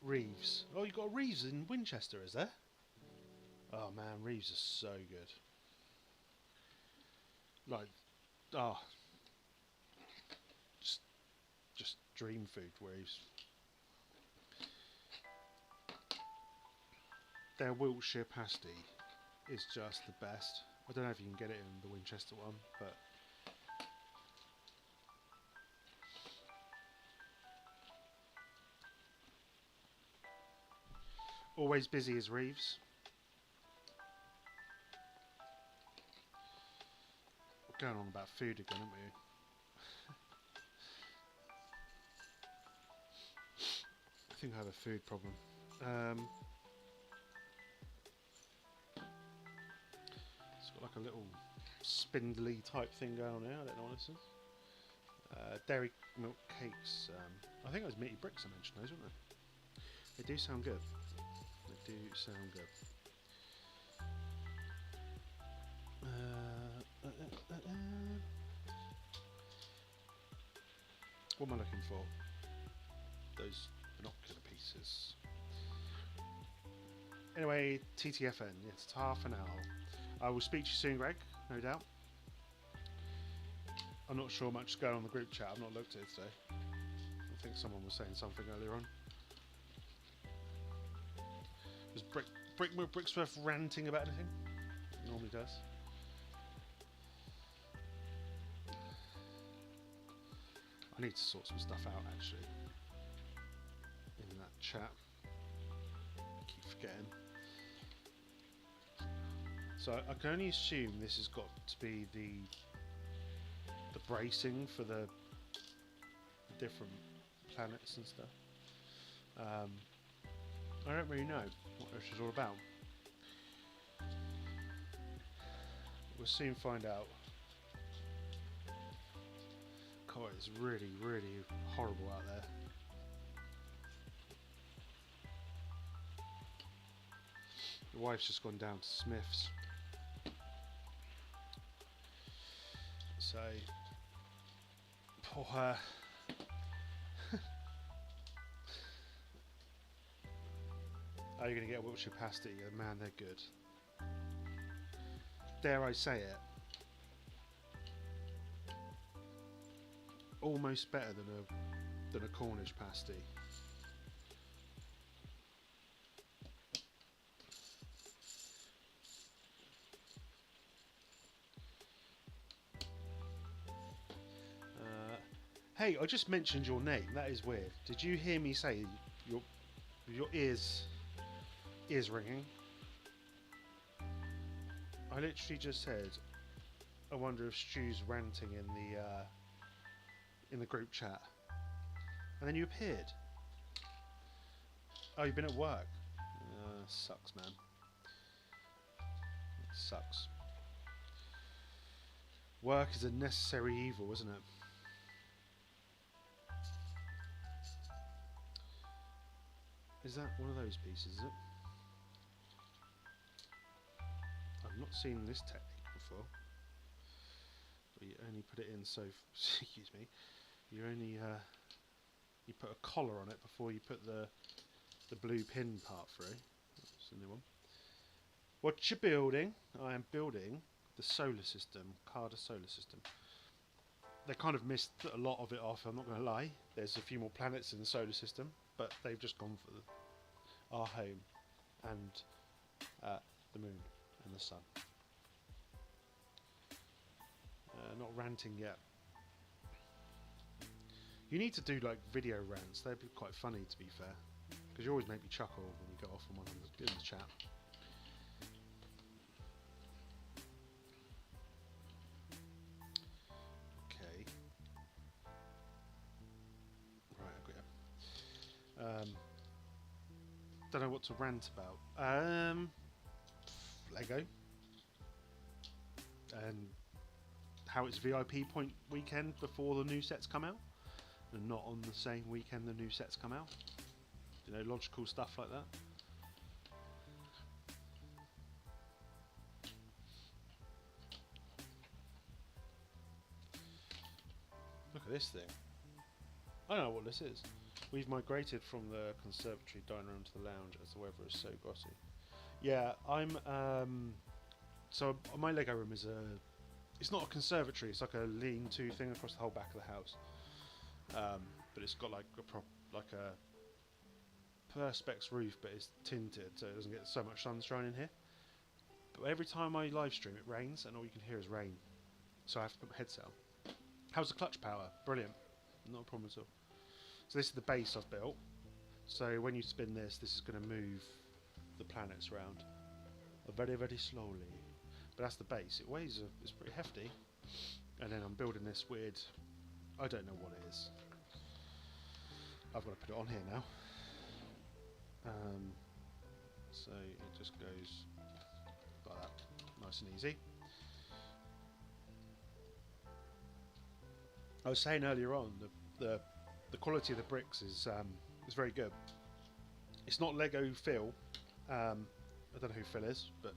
Reeves. Oh, you got Reeves in Winchester, is there? Oh man, Reeves is so good. Like, just dream food, Reeves. Their Wiltshire pasty is just the best. I don't know if you can get it in the Winchester one, but always busy as Reeves. We're going on about food again, aren't we? I think I have a food problem. It's got like a little spindly type thing going on here. I don't know what this is. Dairy milk cakes. I think it was Mitty Bricks I mentioned those, weren't they? They do sound good. They do sound good. What am I looking for? Those binocular pieces. Anyway, TTFN. Yes, it's half an hour. I will speak to you soon, Greg, no doubt. I'm not sure much is going on in the group chat. I've not looked at it today. I think someone was saying something earlier on. Was Bricksworth ranting about anything? It normally does. I need to sort some stuff out actually in that chat. I keep forgetting. So I can only assume this has got to be the bracing for the different planets and stuff. I don't really know what this is all about. We'll soon find out. God, it's really, really horrible out there. The wife's just gone down to Smith's. So, poor her. Are you going to get a Wiltshire pasty? Man, they're good. Dare I say it, almost better than a Cornish pasty. Hey, I just mentioned your name. That is weird. Did you hear me say your ears ringing? I literally just said, I wonder if Stu's ranting in the group chat, and then you appeared. Oh, you've been at work. Sucks, man. It sucks. Work is a necessary evil, isn't it? Is that one of those pieces, is it? I've not seen this technique before. But you only put it in so... excuse me. You only... you put a collar on it before you put the blue pin part through. That's a new one. What you building? I am building the solar system. CADA solar system. They kind of missed a lot of it off, I'm not going to lie. There's a few more planets in the solar system, but they've just gone for our home and the moon and the sun. Not ranting yet. You need to do like video rants, they'd be quite funny to be fair, because you always make me chuckle when you go off on one in the chat. Don't know what to rant about. Lego. And how it's VIP point weekend before the new sets come out, and not on the same weekend the new sets come out. You know, logical stuff like that. Look at this thing. I don't know what this is. We've migrated from the conservatory dining room to the lounge as the weather is so grotty. Yeah, so my Lego room is it's not a conservatory, it's like a lean-to thing across the whole back of the house. But it's got like a perspex roof, but it's tinted so it doesn't get so much sunshine in here. But every time I live stream it rains and all you can hear is rain. So I have to put my headset on. How's the clutch power? Brilliant. Not a problem at all. So this is the base I've built. So when you spin this, this is going to move the planets around very, very slowly. But that's the base. It weighs, it's pretty hefty. And then I'm building this weird, I don't know what it is. I've got to put it on here now. So it just goes like that, nice and easy. I was saying earlier on, the quality of the bricks is very good. It's not Lego Phil. I don't know who Phil is, but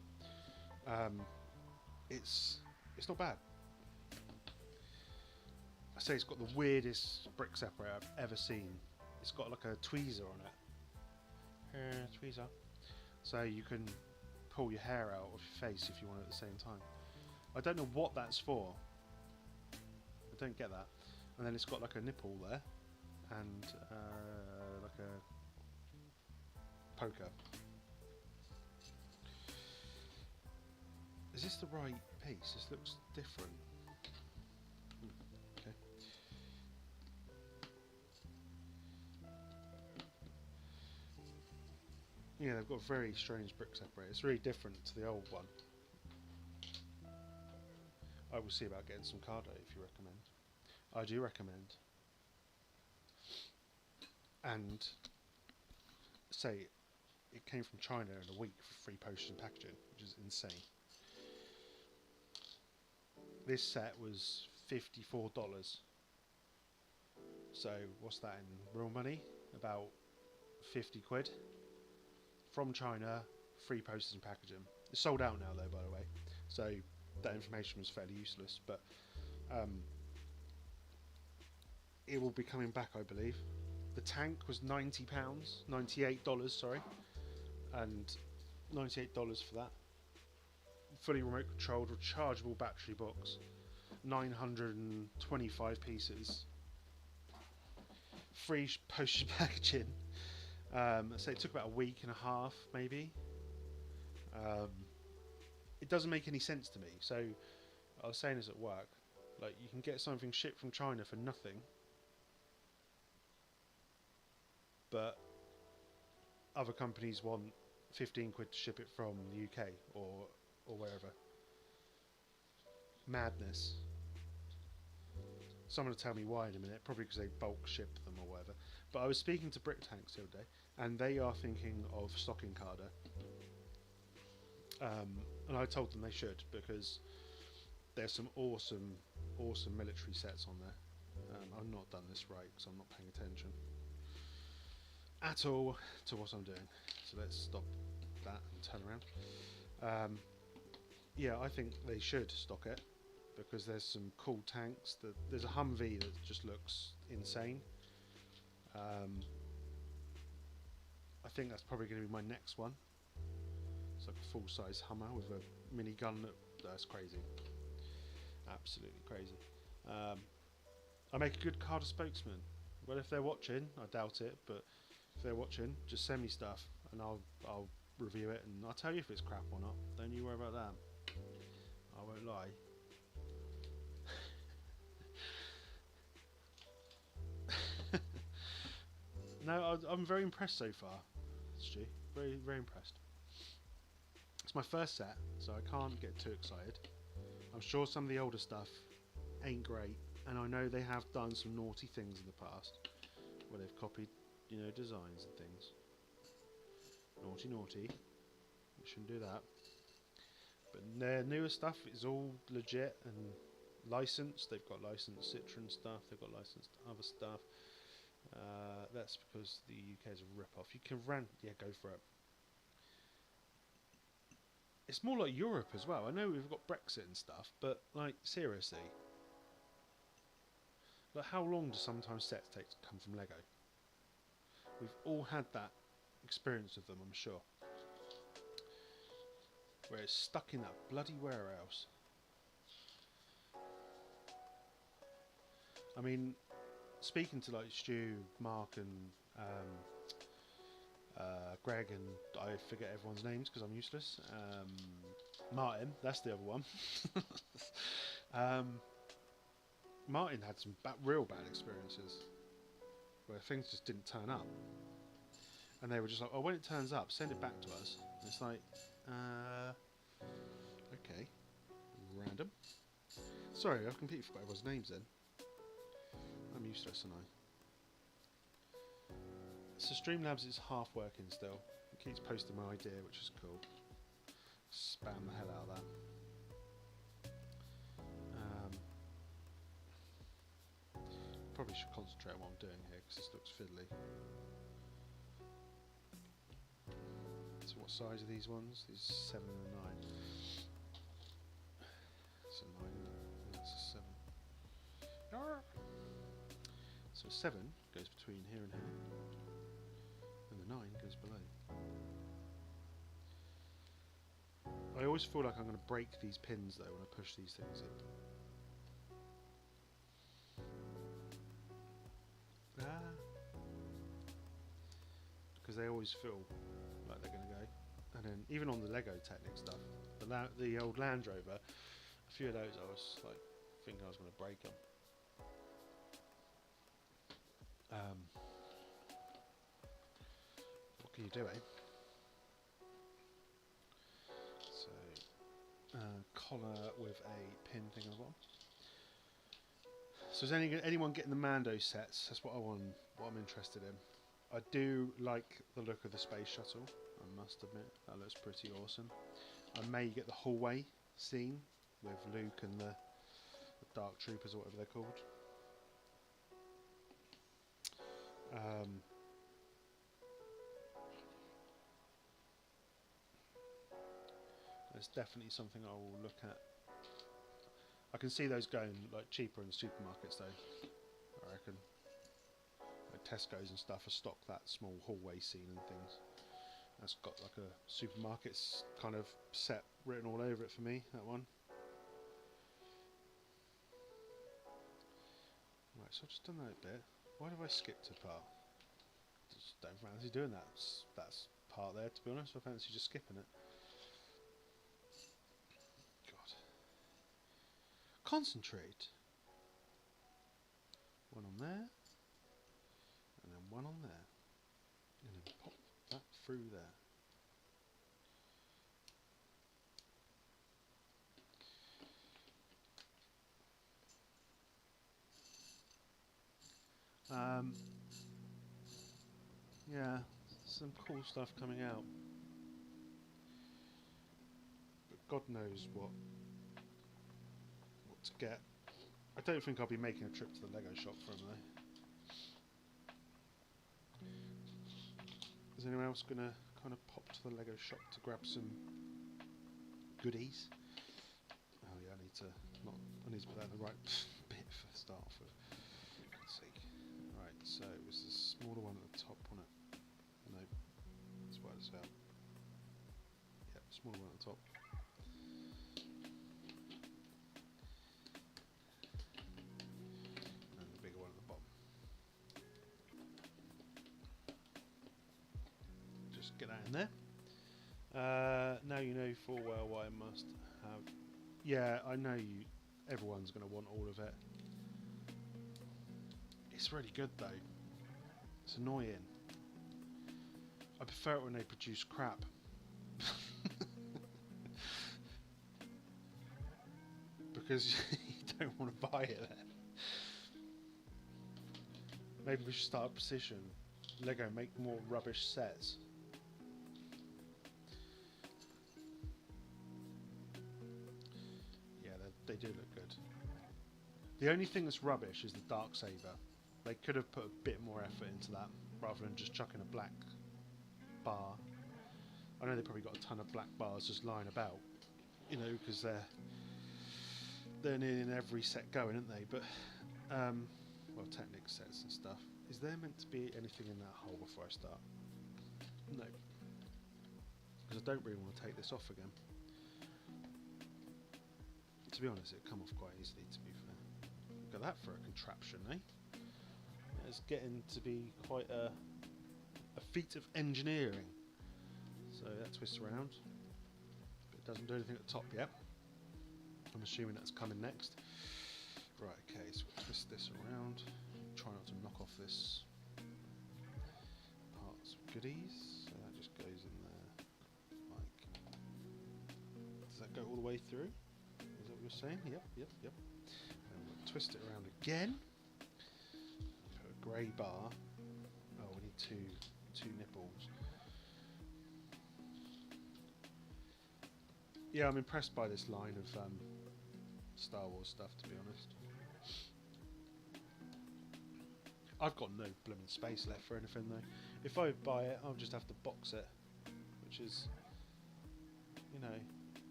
it's not bad. I say it's got the weirdest brick separator I've ever seen. It's got like a tweezer on it. Tweezer. So you can pull your hair out of your face if you want at the same time. I don't know what that's for. I don't get that. And then it's got like a nipple there. And like a poker. Is this the right piece? This looks different. Okay. Yeah, they've got a very strange brick separator. It's really different to the old one. I will see about getting some CADA if you recommend. I do recommend. And say it came from China in a week for free postage and packaging, which is insane. This set was $54. So what's that in real money? About 50 quid. From China, free postage and packaging. It's sold out now though, by the way. So that information was fairly useless, but it will be coming back, I believe. The tank was £90, $98, sorry, and $98 for that. Fully remote controlled, rechargeable battery box, 925 pieces, free postage packaging. So it took about a week and a half, maybe. It doesn't make any sense to me. So I was saying this at work, like you can get something shipped from China for nothing, but other companies want 15 quid to ship it from the UK or wherever. Madness. Someone will tell me why in a minute, probably because they bulk ship them or whatever. But I was speaking to Brick Tanks the other day, and they are thinking of stocking CADA. And I told them they should, because there's some awesome military sets on there. I've not done this right because I'm not paying attention at all to what I'm doing. So let's stop that and turn around. Yeah, I think they should stock it, because there's some cool tanks. There's a Humvee that just looks insane. I think that's probably going to be my next one. It's like a full-size Hummer with a mini gun. That's crazy. Absolutely crazy. I make a good CADA spokesman. Well, if they're watching, I doubt it, but if they're watching, just send me stuff and I'll review it and I'll tell you if it's crap or not. Don't you worry about that. I won't lie. No, I'm very impressed so far, Stu. Very, very impressed. It's my first set, so I can't get too excited. I'm sure some of the older stuff ain't great, and I know they have done some naughty things in the past, where they've copied, designs and things. Naughty, naughty. We shouldn't do that. But their newer stuff is all legit and licensed. They've got licensed Citroen stuff. They've got licensed other stuff. That's because the UK is a rip-off. You can rant, yeah, go for it. It's more like Europe as well. I know we've got Brexit and stuff, but like seriously, like how long do sometimes sets take to come from Lego? We've all had that experience with them, I'm sure, where it's stuck in that bloody warehouse. I mean, speaking to like Stu, Mark, and Greg, and I forget everyone's names because I'm useless. Martin, that's the other one. Martin had some real bad experiences where things just didn't turn up, and they were just like, "Oh, when it turns up, send it back to us." And it's like, okay, random. Sorry, I've completely forgot everyone's names then. I'm useless, and So Streamlabs is half working still. It keeps posting my idea, which is cool. Spam the hell out of that. Probably should concentrate on what I'm doing here because this looks fiddly. So what size are these ones? These 7 and a 9. It's a 9, that's a 7. So 7 goes between here and here, and the 9 goes below. I always feel like I'm going to break these pins though when I push these things in. Because they always feel like they're going to go. And then even on the Lego Technic stuff, the old Land Rover, a few of those I was like thinking I was going to break them. What can you do, eh? So, collar with a pin thing on the bottom. So is anyone getting the Mando sets? That's what I'm interested in. I do like the look of the space shuttle, I must admit. That looks pretty awesome. I may get the hallway scene with Luke and the Dark Troopers or whatever they're called. There's definitely something I will look at. I can see those going like cheaper in supermarkets though, I reckon. Like Tesco's and stuff have stocked that small hallway scene and things. That's got like a supermarket's kind of set written all over it for me, that one. Right, so I've just done that bit. Why have I skipped a part? Just don't fancy doing that. That's part there, to be honest. I fancy just skipping it. God. Concentrate. One on there. And then one on there. And then pop that through there. Yeah, some cool stuff coming out. But God knows what to get. I don't think I'll be making a trip to the Lego shop for them though. Is anyone else going to kind of pop to the Lego shop to grab some goodies? Oh yeah, I need to put that in the right bit for the start off with. For God's sake. Right, so it was the smaller one at the top, wasn't it? No, let's work this out. Yep, smaller one at the top. And the bigger one at the bottom. Just get that in there. Now you know full well what I must have. Yeah, I know everyone's going to want all of it. It's really good though. It's annoying. I prefer it when they produce crap. Because you don't want to buy it then. Maybe we should start a petition. Lego, make more rubbish sets. Yeah, they do look good. The only thing that's rubbish is the Darksaber. They could have put a bit more effort into that, rather than just chucking a black bar. I know they probably got a ton of black bars just lying about, you know, because they're nearly in every set going, aren't they? But well, Technic sets and stuff. Is there meant to be anything in that hole before I start? No, because I don't really want to take this off again. To be honest, it'll come off quite easily. To be fair, look at that for a contraption, eh? It's getting to be quite a feat of engineering. So that twists around, but it doesn't do anything at the top yet. I'm assuming that's coming next. Right, okay, so we'll twist this around. Try not to knock off this parts goodies. So that just goes in there. Like, does that go all the way through? Is that what you're saying? Yep. And we'll twist it around again. Put a grey bar. Oh, we need two nipples. Yeah, I'm impressed by this line of Star Wars stuff, to be honest. I've got no blooming space left for anything though. If I buy it, I'll just have to box it, which is, you know,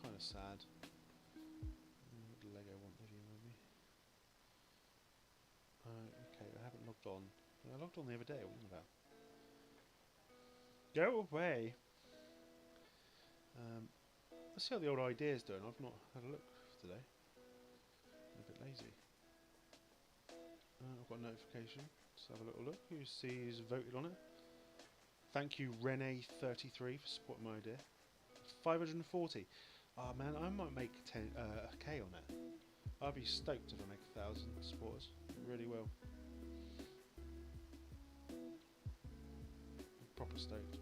kind of sad. What do Lego want of you, maybe? Okay, I haven't logged on. I logged on the other day. What are you about? Go away. Let's see how the old idea's doing. I've not had a look today. I'm a bit lazy. I've got a notification. Let's have a little look. You see who's voted on it. Thank you, Rene33, for supporting my idea. 540. Oh man, I might make a K on it. I'll be stoked if I make 1,000 supporters. Really will. Proper stoked.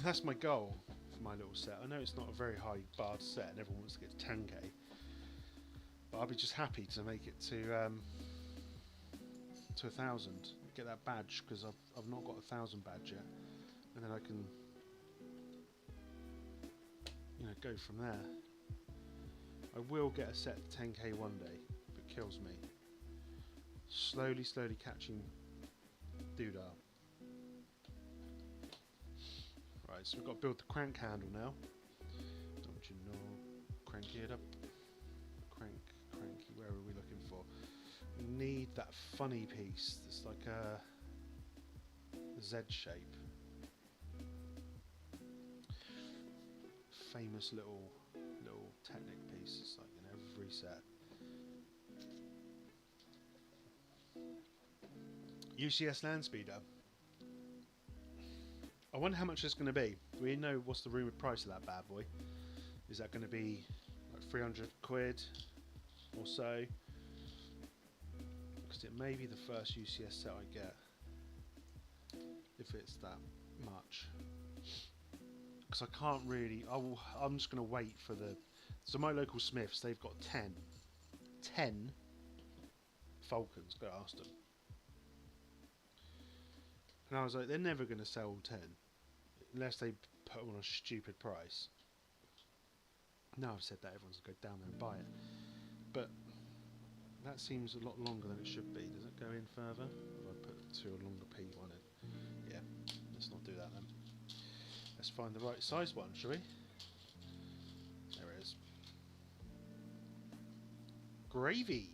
That's my goal for my little set. I know it's not a very high barred set and everyone wants to get to 10k, but I'll be just happy to make it to 1,000. Get that badge, because I've not got 1,000 badge yet, and then I can, you know, go from there. I will get a set to 10k one day, if it kills me. Slowly catching doodah. Right, so we've got to build the crank handle now. Don't you know? Cranky it up. Cranky, where are we looking for? We need that funny piece that's like a Z shape. Famous little Technic piece. It's like in every set. UCS land speeder. I wonder how much it's going to be. Do we know what's the rumoured price of that bad boy? Is that going to be like 300 quid or so? Because it may be the first UCS set I get. If it's that much. Because I can't really... I'm just going to wait for the... So my local Smiths, they've got 10 Falcons. Go ask them. And I was like, they're never going to sell 10. Unless they put them on a stupid price. Now I've said that, everyone's going to go down there and buy it. But that seems a lot longer than it should be. Does it go in further? If I put a longer P on it. Yeah, let's not do that then. Let's find the right size one, shall we? There it is. Gravy!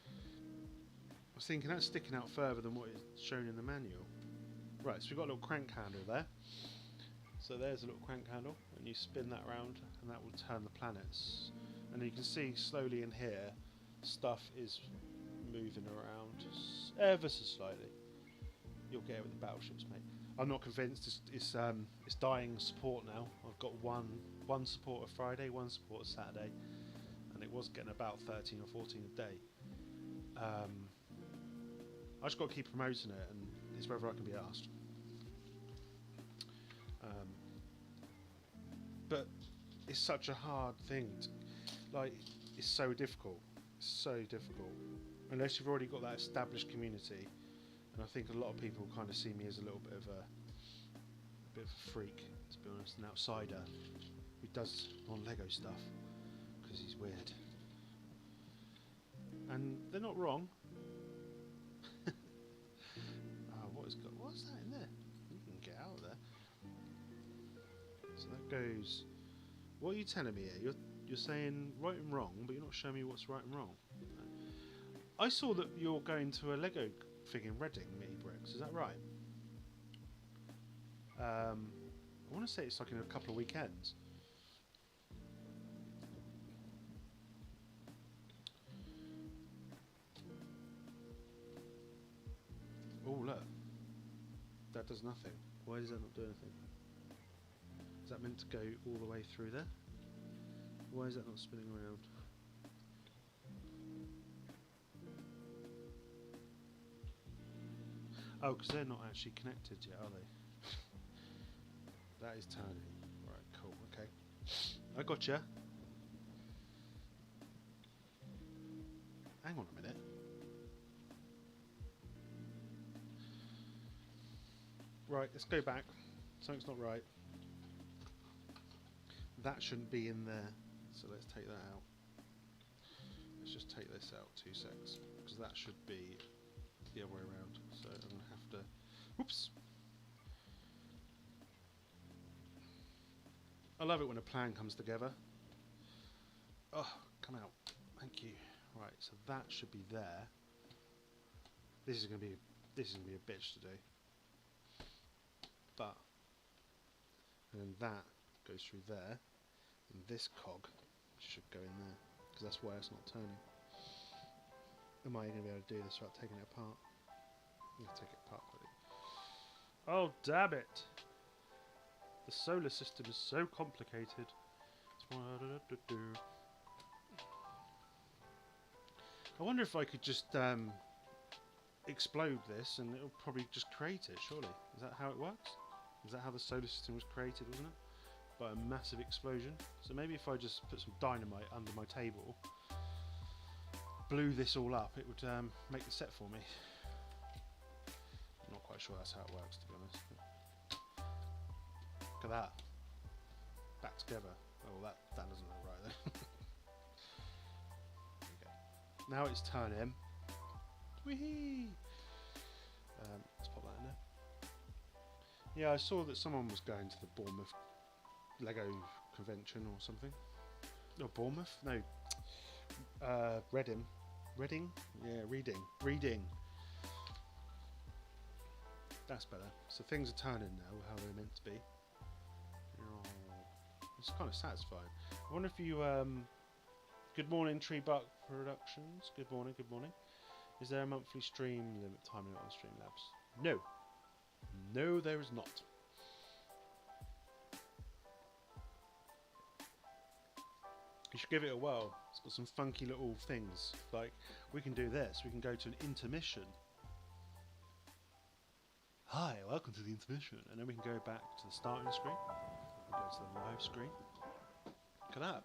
I was thinking that's sticking out further than what is shown in the manual. Right, so we've got a little crank handle there. So there's a little crank handle, and you spin that around, and that will turn the planets. And you can see slowly in here, stuff is moving around ever so slightly. You'll get it with the battleships, mate. I'm not convinced. It's dying support now. I've got one support a Friday, one support a Saturday, and it was getting about 13 or 14 a day. I just got to keep promoting it, and it's whether I can be asked. But it's such a hard thing. It's so difficult. It's so difficult. Unless you've already got that established community. And I think a lot of people kind of see me as a little bit of a freak, to be honest, an outsider who does non-Lego stuff because he's weird. And they're not wrong. What's that in there? You can get out of there. So that goes. What are you telling me here? You're saying right and wrong, but you're not showing me what's right and wrong. I saw that you're going to a Lego thing in Reading, Mini Bricks. Is that right? I want to say it's like in a couple of weekends. Oh look, that does nothing. Why does that not do anything? Is that meant to go all the way through there? Why is that not spinning around? Oh, because they're not actually connected yet, are they? That is turning. Right, cool, okay. I gotcha. Hang on a minute. Right, let's go back. Something's not right. That shouldn't be in there. So let's take that out. Let's just take this out 2 secs. Because that should be the other way around. So I'm going to have to... Whoops! I love it when a plan comes together. Oh, come out. Thank you. Right, so that should be there. This is going to be a bitch to do. But, and then that goes through there, and this cog should go in there, because that's why it's not turning. Am I going to be able to do this without taking it apart? I'm going to take it apart quickly. Oh, damn it! The solar system is so complicated. I wonder if I could just explode this and it'll probably just create it, surely. Is that how it works? Is that how the solar system was created, wasn't it? By a massive explosion. So maybe if I just put some dynamite under my table, blew this all up, it would make the set for me. I'm not quite sure that's how it works, to be honest. Look at that. Back together. Oh, that doesn't look right there. Okay. Now it's turning. Whee! Let's pop that in there. Yeah, I saw that someone was going to the Bournemouth Lego convention or something. No, Bournemouth? No. Reading. Reading? Yeah, Reading. That's better. So things are turning now, how they're meant to be. It's kind of satisfying. I wonder if you... good morning, Treebuck Productions. Good morning, good morning. Is there a monthly stream limit, time limit on Streamlabs? No. No, there is not. You should give it a whirl. It's got some funky little things. Like, we can do this. We can go to an intermission. Hi, welcome to the intermission. And then we can go back to the starting screen. We go to the live screen. Look at that.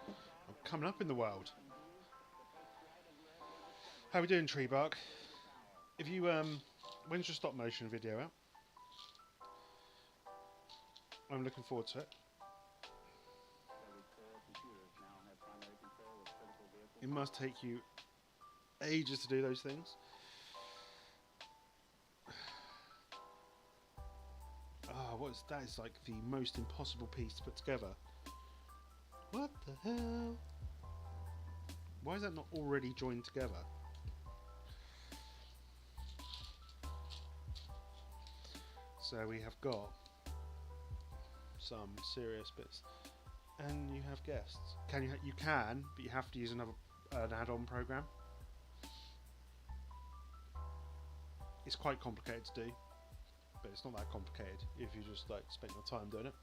I'm coming up in the world. How are we doing, Tree Bark? If you, when's your stop motion video out? I'm looking forward to it. It must take you ages to do those things. That is like the most impossible piece to put together. What the hell? Why is that not already joined together? So we have got some serious bits, and you have guests. You can, but you have to use an add-on program. It's quite complicated to do, but it's not that complicated if you just like spend your time doing it.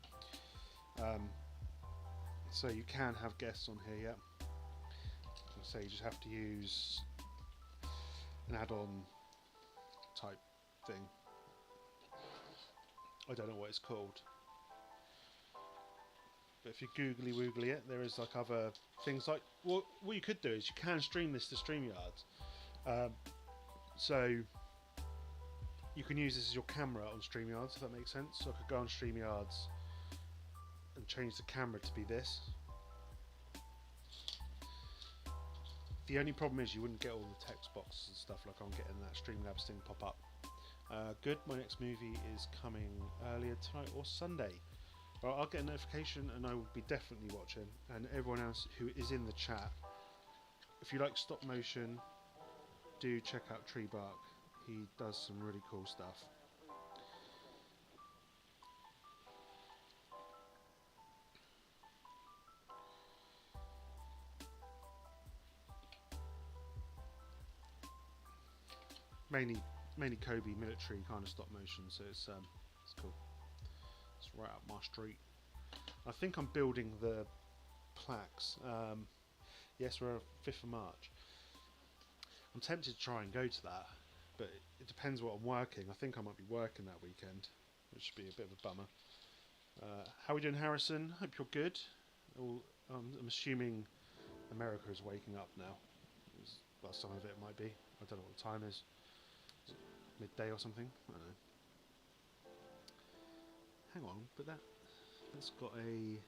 So you can have guests on here, yeah. So you just have to use an add-on type thing. I don't know what it's called, but if you googly woogly it, there is like other things. Like what you could do is you can stream this to StreamYard, so you can use this as your camera on StreamYards, if that makes sense. So I could go on StreamYards and change the camera to be this. The only problem is you wouldn't get all the text boxes and stuff like I'm getting that Streamlabs thing pop up. Good, my next movie is coming earlier tonight or Sunday. Well, I'll get a notification and I will be definitely watching. And everyone else who is in the chat, if you like stop motion, do check out Tree Bark. He does some really cool stuff. Mainly Kobe military kind of stop motion, so it's cool. It's right up my street. I think I'm building the plaques. Yes, we're 5th of March. I'm tempted to try and go to that, but it depends what I'm working. I think I might be working that weekend, which should be a bit of a bummer. How are we doing, Harrison? Hope you're good. I'm assuming America is waking up now. Well, some of it might be. I don't know what the time is. Midday or something? I don't know. Hang on, but that's got a...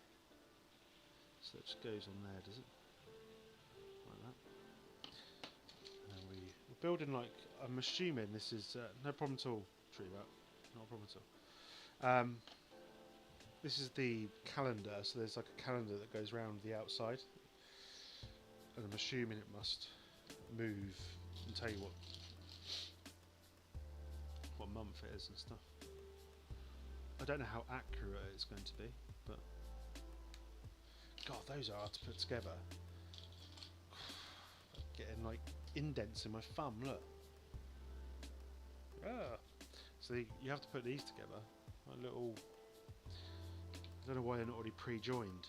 So it just goes on there, does it? Like that. And then we're building like... I'm assuming this is... no problem at all, Tree Bark. Not a problem at all. This is the calendar, so there's like a calendar that goes around the outside. And I'm assuming it must move and tell you what month it is and stuff. I don't know how accurate it's going to be, but God, those are hard to put together. Getting like indents in my thumb, look. So you have to put these together. Like little... I don't know why they're not already pre-joined.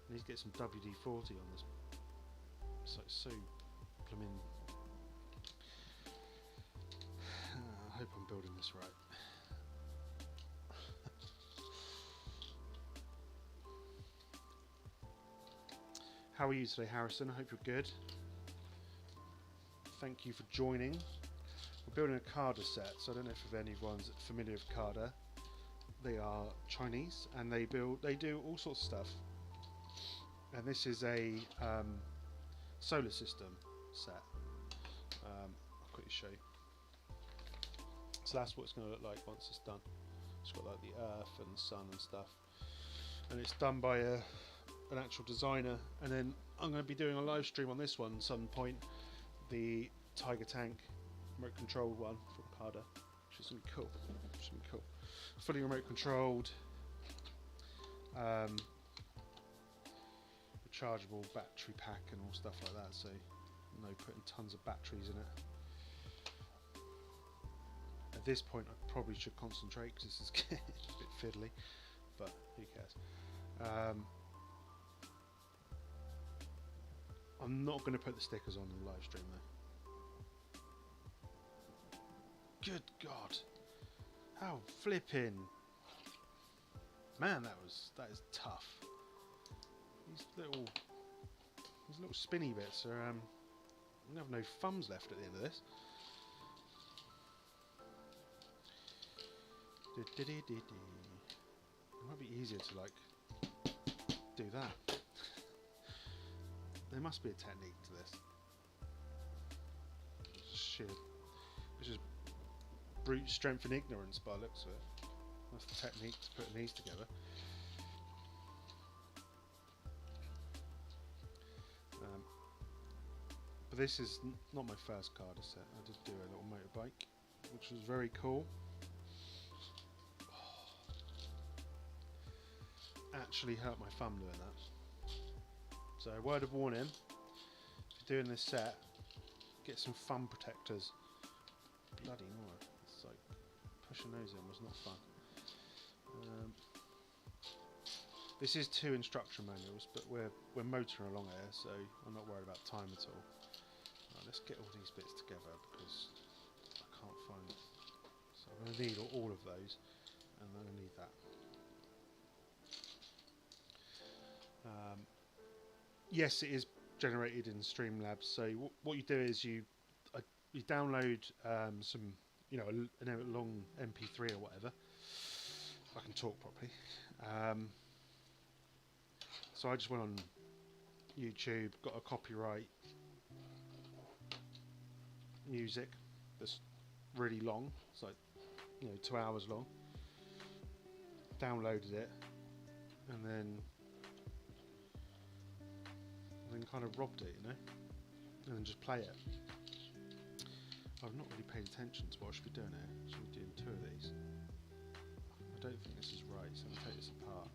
I need to get some WD-40 on this. It's like so blooming... I hope I'm building this right. How are you today, Harrison? I hope you're good. Thank you for joining. We're building a CADA set, so I don't know if anyone's familiar with CADA. They are Chinese, and they do all sorts of stuff. And this is a solar system set. I'll quickly show you. So that's what it's going to look like once it's done. It's got like the Earth and the Sun and stuff, and it's done by an actual designer. And then I'm going to be doing a live stream on this one at some point, the Tiger Tank remote controlled one from CADA, which is going to be cool. Which is going to be cool. Fully remote controlled, rechargeable battery pack and all stuff like that. So No putting tons of batteries in it. At this point I probably should concentrate because this is getting a bit fiddly, but who cares. I'm not going to put the stickers on the live stream though. Good God, how flipping, man, that is tough. These little spinny bits are I'm gonna have no thumbs left at the end of this. It might be easier to like do that. There must be a technique to this. It's just brute strength and ignorance by the looks of it. That's the technique to putting these together. But this is not my first CADA set. I did do a little motorbike, which was very cool. Actually hurt my thumb doing that. So word of warning, if you're doing this set, get some thumb protectors. Bloody no, it's like pushing those in was not fun. This is 2 instruction manuals, but we're motoring along here, so I'm not worried about time at all. Right, let's get all these bits together because I can't find it. So I'm going to need all of those, and I'm going to need that. Yes, it is generated in Streamlabs. So what you do is you download some, you know, a long MP3 or whatever. If I can talk properly. So I just went on YouTube, got a copyright music that's really long. It's like, you know, 2 hours long. Downloaded it, and then kind of robbed it, you know, and then just play it. I've not really paid attention to what I should be doing here. Should be doing 2 of these. I don't think this is right, so I'm going to take this apart.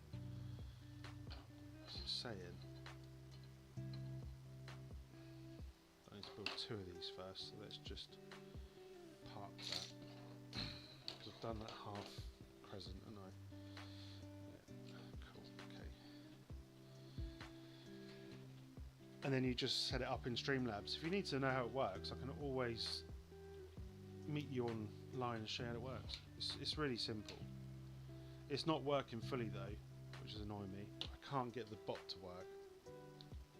It's saying I need to build 2 of these first, so let's just park that. Because I've done that half crescent, haven't I? And then you just set it up in Streamlabs. If you need to know how it works, I can always meet you online and show you how it works. It's really simple. It's not working fully though, which is annoying me. I can't get the bot to work.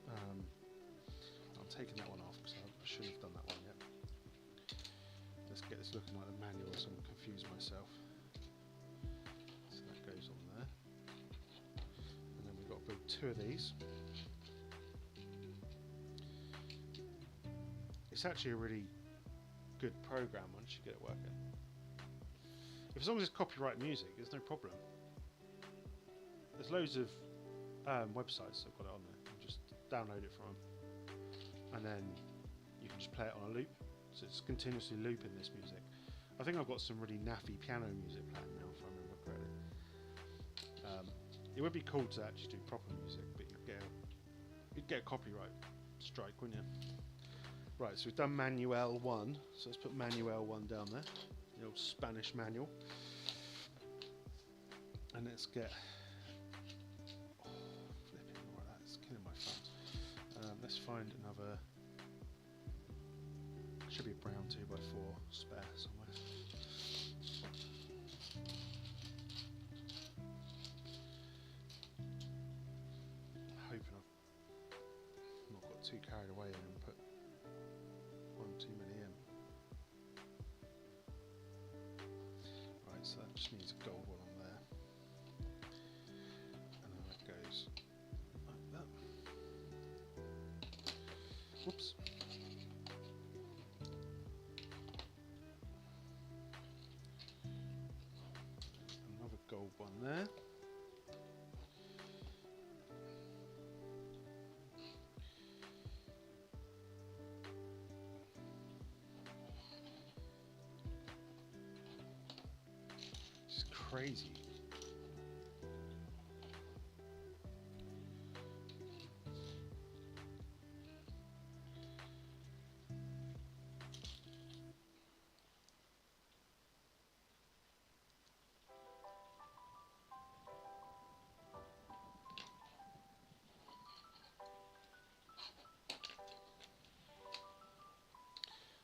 I'm taking that one off because I shouldn't have done that one yet. Let's get this looking like the manual so I'm confused myself. So that goes on there. And then we've got to build 2 of these. It's actually a really good program once you get it working. As long as it's copyright music, there's no problem. There's loads of websites that have got it on there. You just download it from them, and then you can just play it on a loop. So it's continuously looping this music. I think I've got some really naffy piano music playing now, if I remember correctly. It would be cool to actually do proper music, but you'd get a copyright strike, wouldn't you? Right, so we've done Manual 1, so let's put Manual 1 down there, the old Spanish manual. And let's get, flipping, all right, that's killing my thumbs. Let's find another, should be a brown 2x4 spare somewhere. I'm hoping I've not got too carried away and put too many in. Right, so that just needs a gold one on there. And then that goes like that. Whoops. Another gold one there. Crazy.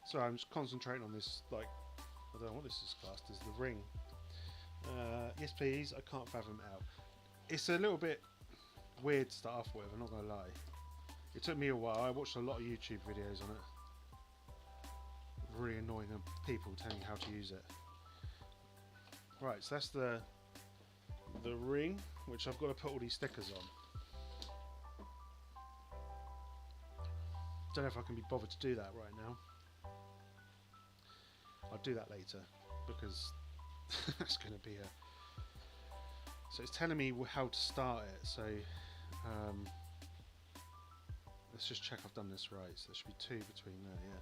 So I'm just concentrating on this, like, I don't know what this is classed as, the ring. Yes please, I can't fathom it out. It's a little bit weird to start off with, I'm not going to lie. It took me a while, I watched a lot of YouTube videos on it. Really annoying people telling you how to use it. Right, so that's the ring, which I've got to put all these stickers on. Don't know if I can be bothered to do that right now. I'll do that later, because that's going to be a... So it's telling me how to start it, so let's just check I've done this right. So there should be 2 between there, yeah.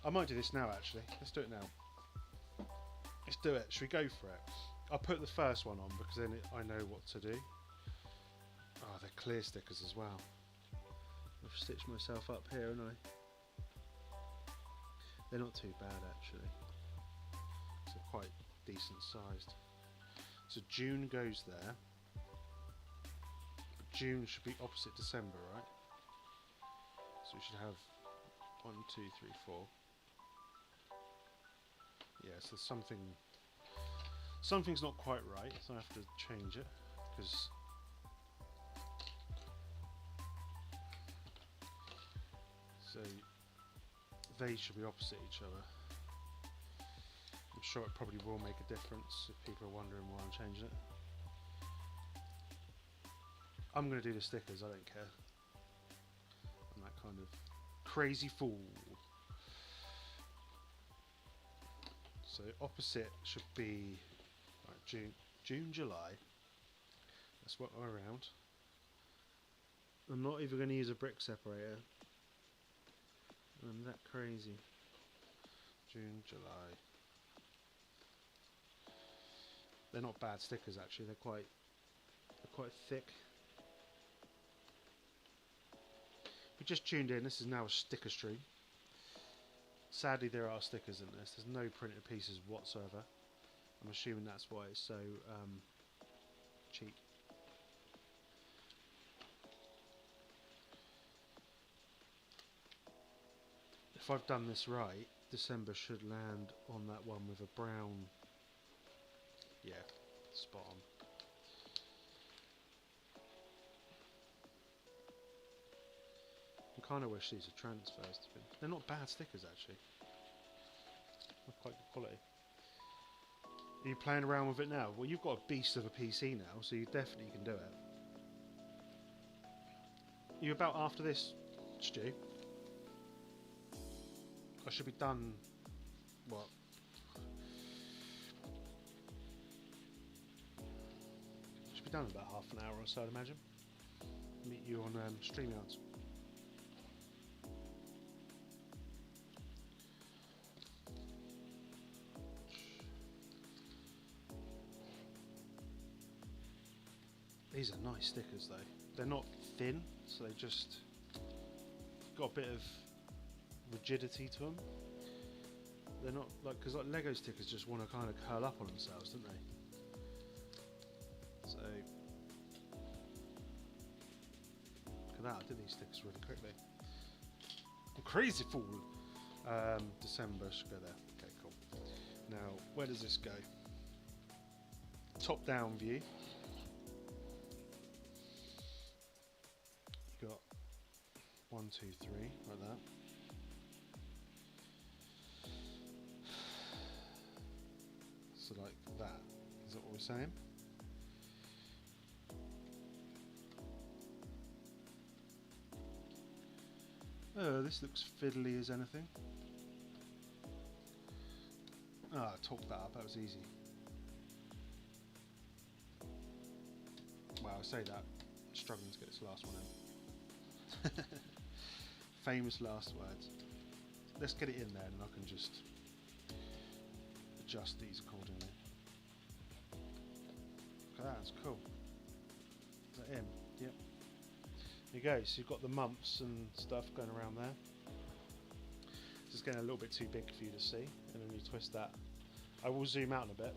I might do this now actually, let's do it now. Let's do it, should we go for it? I'll put the first one on because then I know what to do. Oh, they're clear stickers as well. I've stitched myself up here, haven't I? They're not too bad actually. So quite decent sized. So June goes there. But June should be opposite December, right? So we should have 1, 2, 3, 4. Yeah, so something's not quite right, so I have to change it because so they should be opposite each other. I'm sure it probably will make a difference if people are wondering why I'm changing it. I'm going to do the stickers, I don't care. I'm that kind of crazy fool. So opposite should be right, June, July. Let's work my way around. I'm not even going to use a brick separator. I'm that crazy. June, July. They're not bad stickers actually. They're quite thick. We just tuned in. This is now a sticker stream. Sadly, there are stickers in this. There's no printed pieces whatsoever. I'm assuming that's why it's so cheap. If I've done this right, December should land on that one with a brown. Yeah, spot on. I kind of wish these are transfers to be. They're not bad stickers actually. They're quite good quality. Are you playing around with it now? Well, you've got a beast of a PC now, so you definitely can do it. Are you about after this, Stu? I should be done. What? Should be done in about half an hour or so, I'd imagine. Meet you on StreamYards. These are nice stickers though. They're not thin, so they just got a bit of rigidity to them. They're not like, because like Lego stickers just want to kind of curl up on themselves, don't they? So look at that, I did these stickers really quickly. I'm crazy fool. December should go there. Okay, cool. Now where does this go? Top down view. You got 1, 2, 3 like that. So like that. Is that what we're saying? Oh, this looks fiddly as anything. Ah, I talked that up, that was easy. Wow, I say that, I'm struggling to get this last one in. Famous last words. Let's get it in there and I can just adjust these accordingly. Look at that, that's cool. Is that in? Yep. There you go, so you've got the mumps and stuff going around there. It's getting a little bit too big for you to see, and then you twist that. I will zoom out in a bit.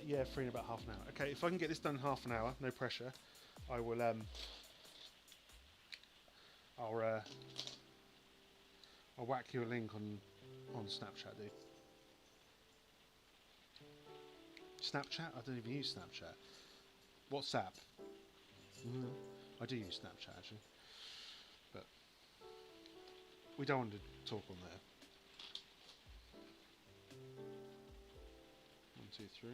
Yeah, free in about half an hour. Okay, if I can get this done in half an hour, no pressure, I will I'll whack you a link on on Snapchat, dude. Snapchat? I don't even use Snapchat. WhatsApp? I do use Snapchat actually, but we don't want to talk on there. 1, 2, 3.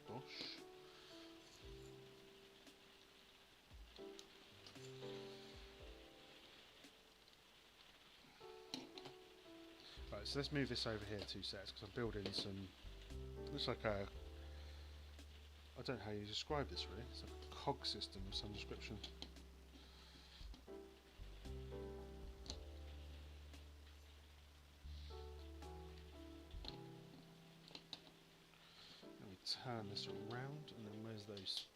Bosh. Right, so let's move this over here 2 seconds because I'm building some. Looks like a. I don't know how you describe this really. It's like a cog system of some description. Let me turn this around, and then where's those?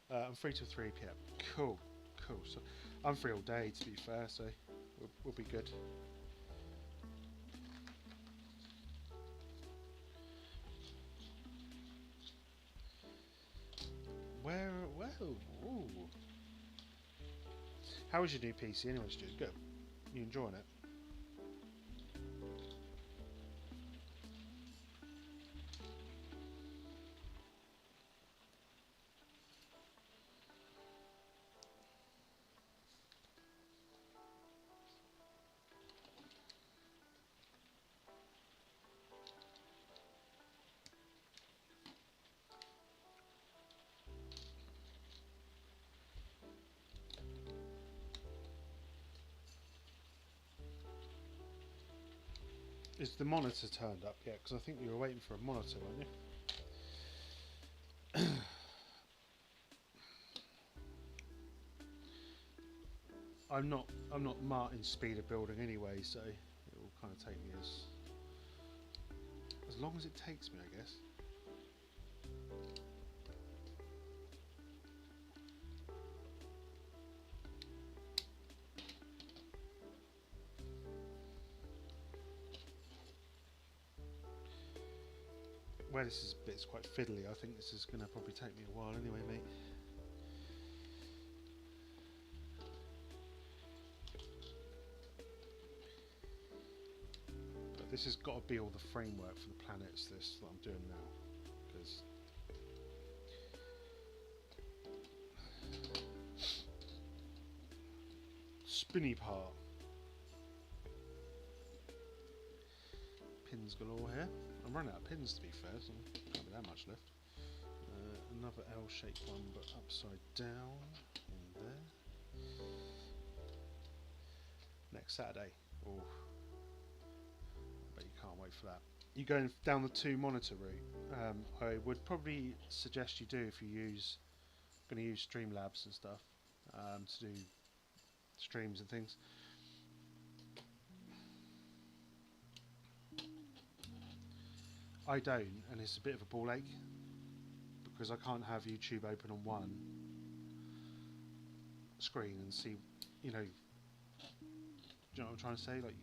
I'm free till 3 PM. Cool, cool. So I'm free all day to be fair, so we'll be good. Whoa, ooh. How is your new PC anyway, Stu? Good. You enjoying it? Is the monitor turned up yet? Because I think you were waiting for a monitor, weren't you? I'm not Martin's speed of building anyway, so it will kind of take me as long as it takes me, I guess. Where this bit's quite fiddly, I think this is going to probably take me a while anyway, mate. But this has got to be all the framework for the planets, this that I'm doing now, because spinny part. Pins galore here. I'm running out of pins to be fair, so can't be that much left. Another L-shaped one, but upside down in there. Next Saturday. Oh, but you can't wait for that. You going down the 2 monitor route? I would probably suggest you do if you going to use Streamlabs and stuff to do streams and things. I don't, and it's a bit of a ball ache because I can't have YouTube open on one screen and see, you know what I'm trying to say? Like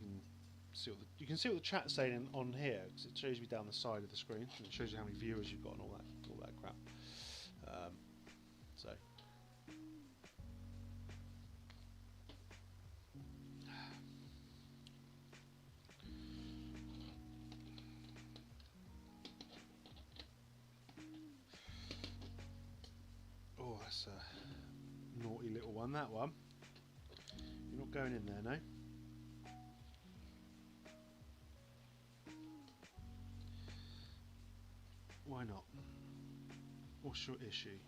you can see what the chat's saying on here because it shows me down the side of the screen and it shows you how many viewers you've got and all that crap. So. Oh, that's a naughty little one, that one. You're not going in there, no? Why not? What's your issue?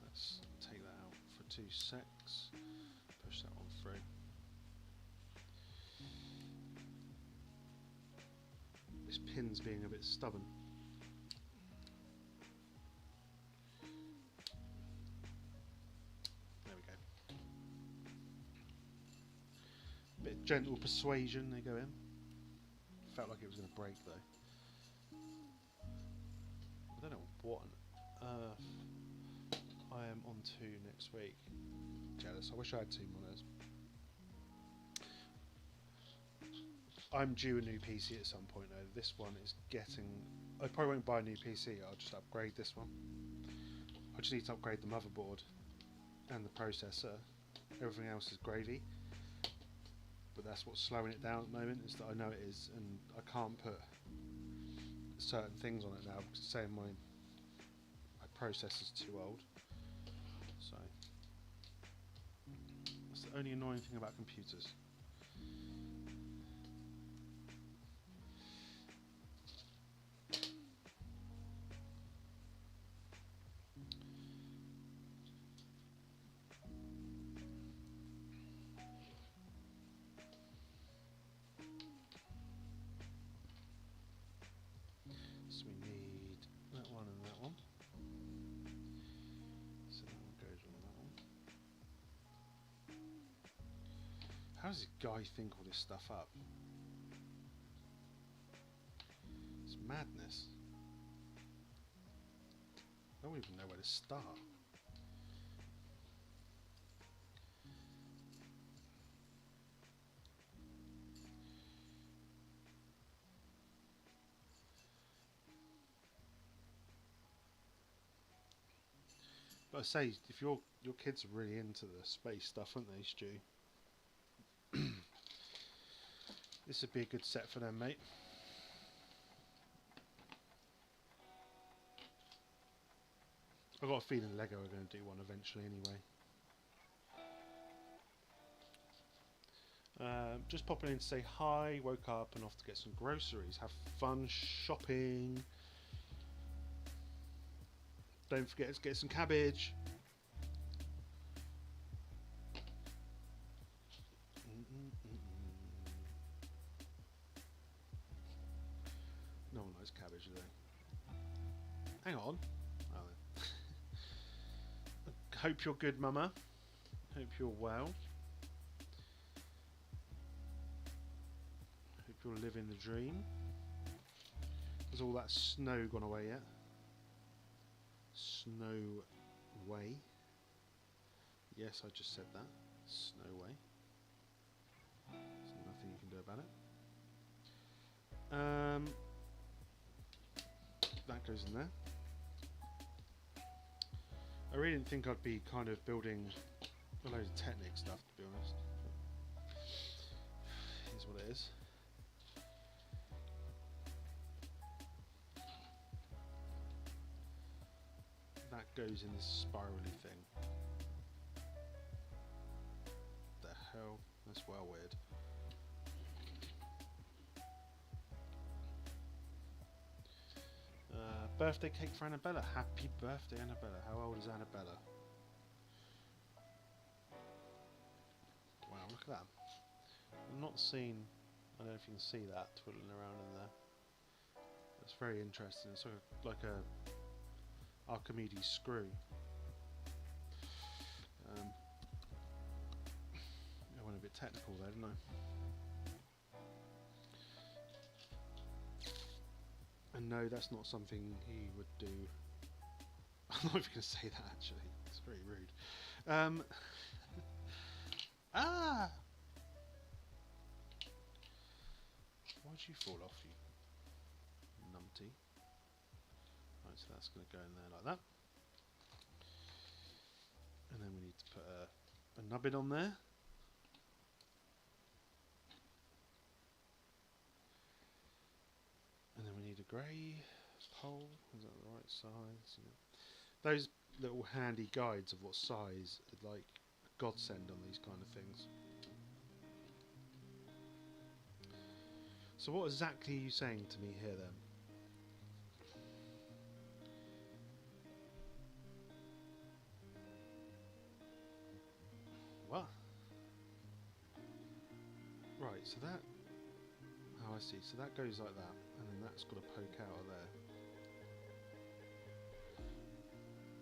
Let's take that out for 2 secs. Push that one through. This pin's being a bit stubborn. There we go. Bit of gentle persuasion, they go in. Felt like it was going to break though. I don't know what on earth I am on to next week. Jealous. I wish I had 2 monitors. I'm due a new PC at some point though. This one is getting... I probably won't buy a new PC, I'll just upgrade this one. I just need to upgrade the motherboard and the processor. Everything else is gravy. but that's what's slowing it down at the moment, is that I know it is, and I can't put certain things on it now because it's saying my processor's too old. So that's the only annoying thing about computers. So we need that one and that one. So that one goes on that one. How does this guy think all this stuff up? It's madness. I don't even know where to start. But I say, if your kids are really into the space stuff, aren't they, Stu? This would be a good set for them, mate. I've got a feeling Lego are going to do one eventually anyway. Just popping in to say hi, woke up and off to get some groceries. Have fun shopping. Don't forget to get some cabbage. No one likes cabbage, do they? Hang on. Oh, hope you're good, Mama. Hope you're well. Hope you're living the dream. Has all that snow gone away yet? Snow way. Yes, I just said that. Snow way. There's nothing you can do about it. That goes in there. I really didn't think I'd be kind of building a load of Technic stuff, to be honest. Here's what it is. That goes in this spirally thing. The hell? That's well weird. Birthday cake for Annabella. Happy birthday, Annabella. How old is Annabella? Wow, look at that. I've not seen, I don't know if you can see that twiddling around in there. It's very interesting. It's sort of like a Archimedes screw. I went a bit technical there, didn't I? And no, that's not something he would do. I'm not even going to say that, actually. It's very rude. Why'd you fall off, you numpty? Right, so that's going to go in there like that. And then we need to put a nubbin on there. And then we need a grey pole. Is that the right size? Yeah. Those little handy guides of what size are like a godsend on these kind of things. So what exactly are you saying to me here then? What? Right, so that... Oh, I see. So that goes like that, and then that's got to poke out of there.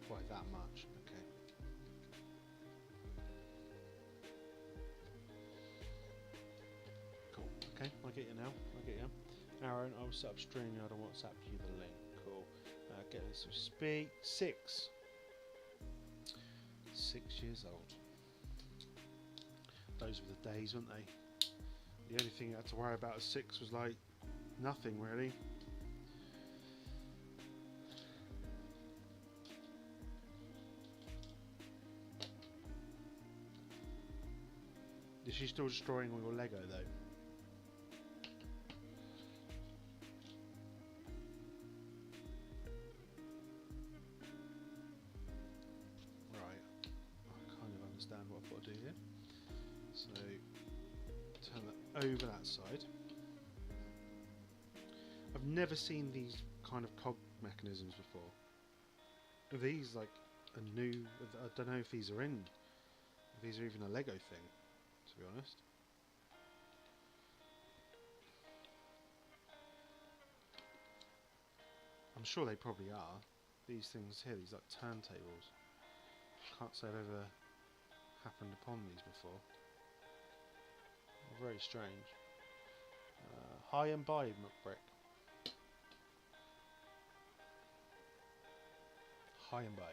By that much, okay. Cool. Okay, I get you now. I get you. Aaron, I will set up StreamYard and WhatsApp you the link. Cool. Get this to speak. 6 years old. Those were the days, weren't they? The only thing you had to worry about at 6 was like nothing really. This she still destroying all your Lego though? Right, I kind of understand what I've got to do here. So turn that over that side. I've never seen these kind of cog mechanisms before. Are these like a new? I don't know if these are in. If these are even a Lego thing, to be honest. I'm sure they probably are. These things here, these like turntables. Can't say I've ever happened upon these before. Very strange. Hi and bye, McBrick. Hi and bye.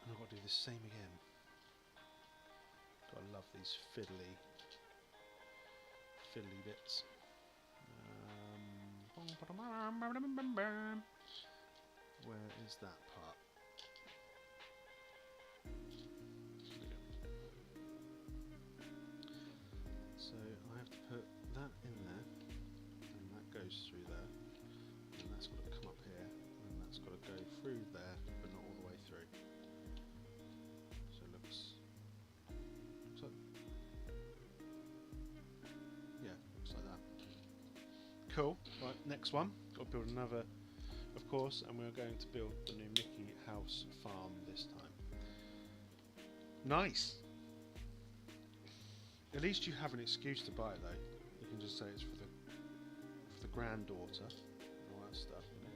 And I've got to do the same again. Gotta love these fiddly bits. Where is that part? So I have to put that in there, and that goes through there, and that's got to come up here, and that's got to go through there, but not all the way through. So it looks like, yeah, looks like that. Cool. Right, next one. Got to build another, of course, and we're going to build the new Mickey House farm this time. Nice. At least you have an excuse to buy it though. You can just say it's for the granddaughter and all that stuff, you know.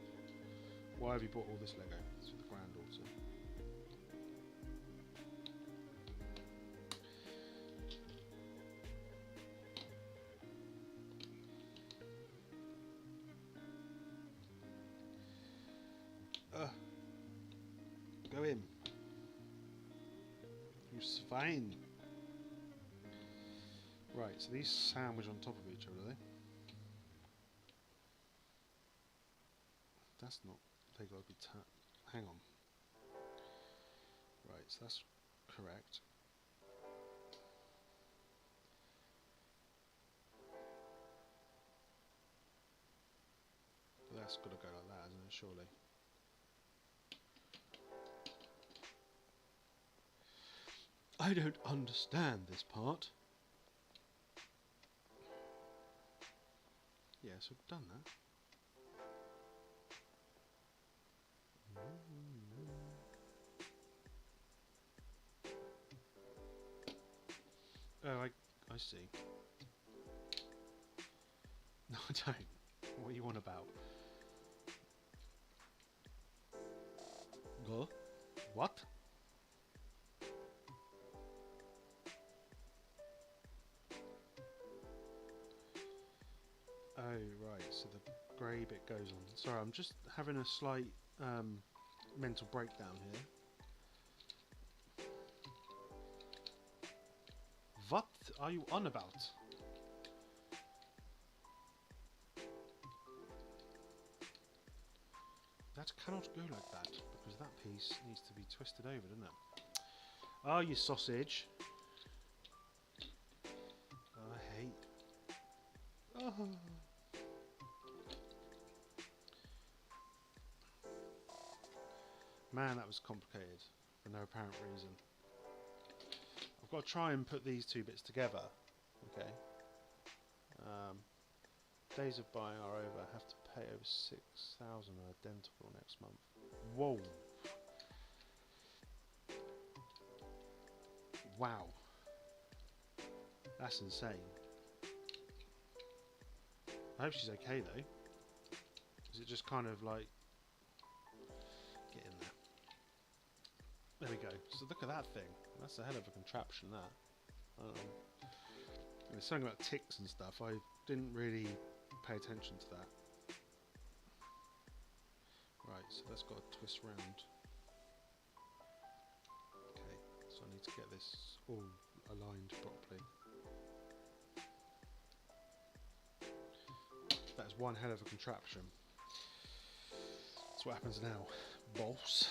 Why have you bought all this Lego? It's for the granddaughter. Go in. You're fine. Right, so these sandwich on top of each other, are they? That's not. They got to be. Hang on. Right, so that's correct. But that's got to go like that, isn't it? Surely. I don't understand this part. Yeah, so we've done that. Oh, I see. No, I don't. What are you on about? Go? What? Oh, right, so the grey bit goes on. Sorry, I'm just having a slight mental breakdown here. What are you on about? That cannot go like that, because that piece needs to be twisted over, doesn't it? Oh, you sausage. Oh, I hate... Oh. Man, that was complicated for no apparent reason. I've got to try and put these two bits together. Okay. Days of buying are over. I have to pay over 6,000 identical next month. Whoa. Wow. That's insane. I hope she's okay though. Is it just kind of like... Get in there. There we go. So look at that thing. That's a hell of a contraption, that. I don't know. There's something about ticks and stuff. I didn't really pay attention to that. Right, so that's got to twist round. Okay, so I need to get this all aligned properly. That's one hell of a contraption. That's what happens now, boss.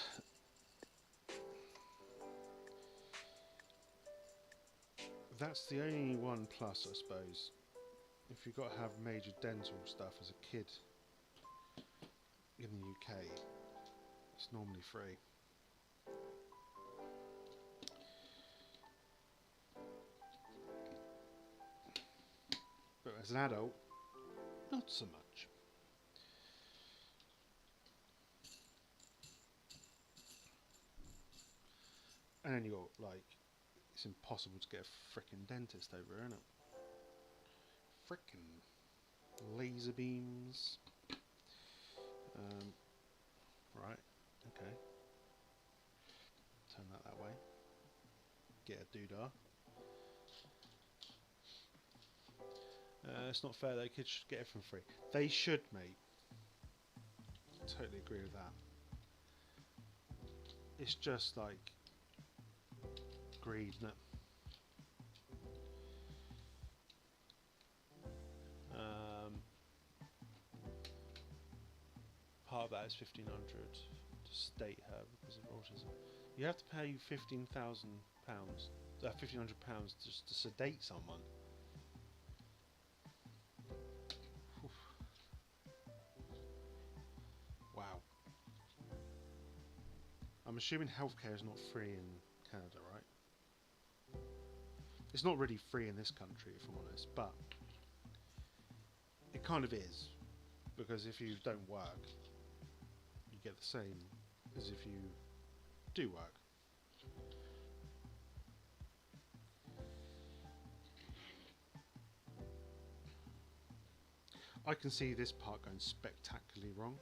That's the only one plus, I suppose. If you've got to have major dental stuff as a kid in the UK, it's normally free. But as an adult, not so much. And then you're like, it's impossible to get a frickin' dentist over here, isn't it? Frickin' laser beams. Right, okay. Turn that way. Get a doodah. It's not fair that kids should get it for free. They should, mate. Totally agree with that. It's just like greed, isn't it? Part of that is £1,500 to state her because of autism. You have to pay £1,500 just to sedate someone. Oof. Wow. I'm assuming healthcare is not free in Canada, right? It's not really free in this country, if I'm honest, but it kind of is, because if you don't work, you get the same as if you do work. I can see this part going spectacularly wrong.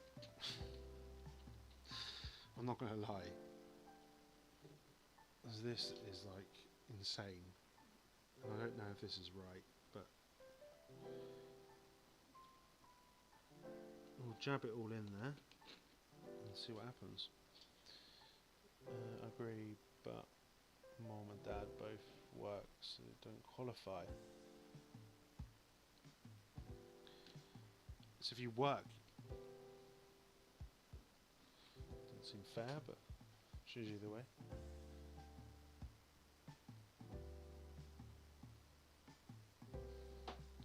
I'm not going to lie. As this is like insane. And I don't know if this is right, but we'll jab it all in there and see what happens. I agree, but mom and dad both work, so they don't qualify. So if you work, doesn't seem fair, but choose either way.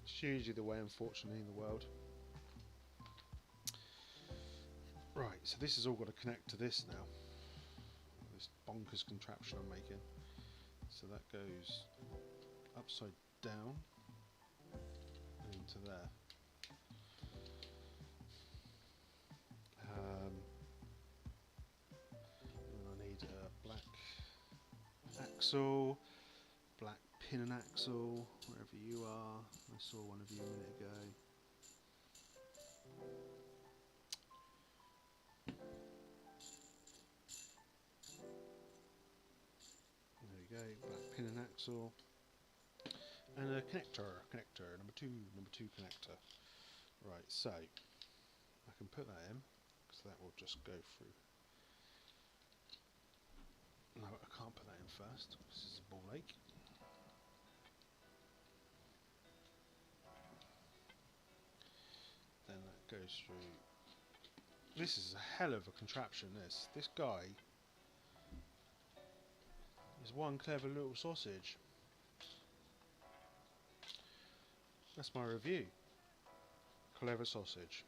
Choose either way, unfortunately, in the world. Right, so this has all got to connect to this now. This bonkers contraption I'm making. So that goes upside down and into there. And I need a black axle, black pin and axle, wherever you are. I saw one of you a minute ago. There we go, black pin and axle. And a connector, number two connector. Right, so I can put that in, because that will just go through. No, I can't put that in first. This is a ball ache. Then that goes through. This is a hell of a contraption, this guy is one clever little sausage. That's my review. Clever sausage.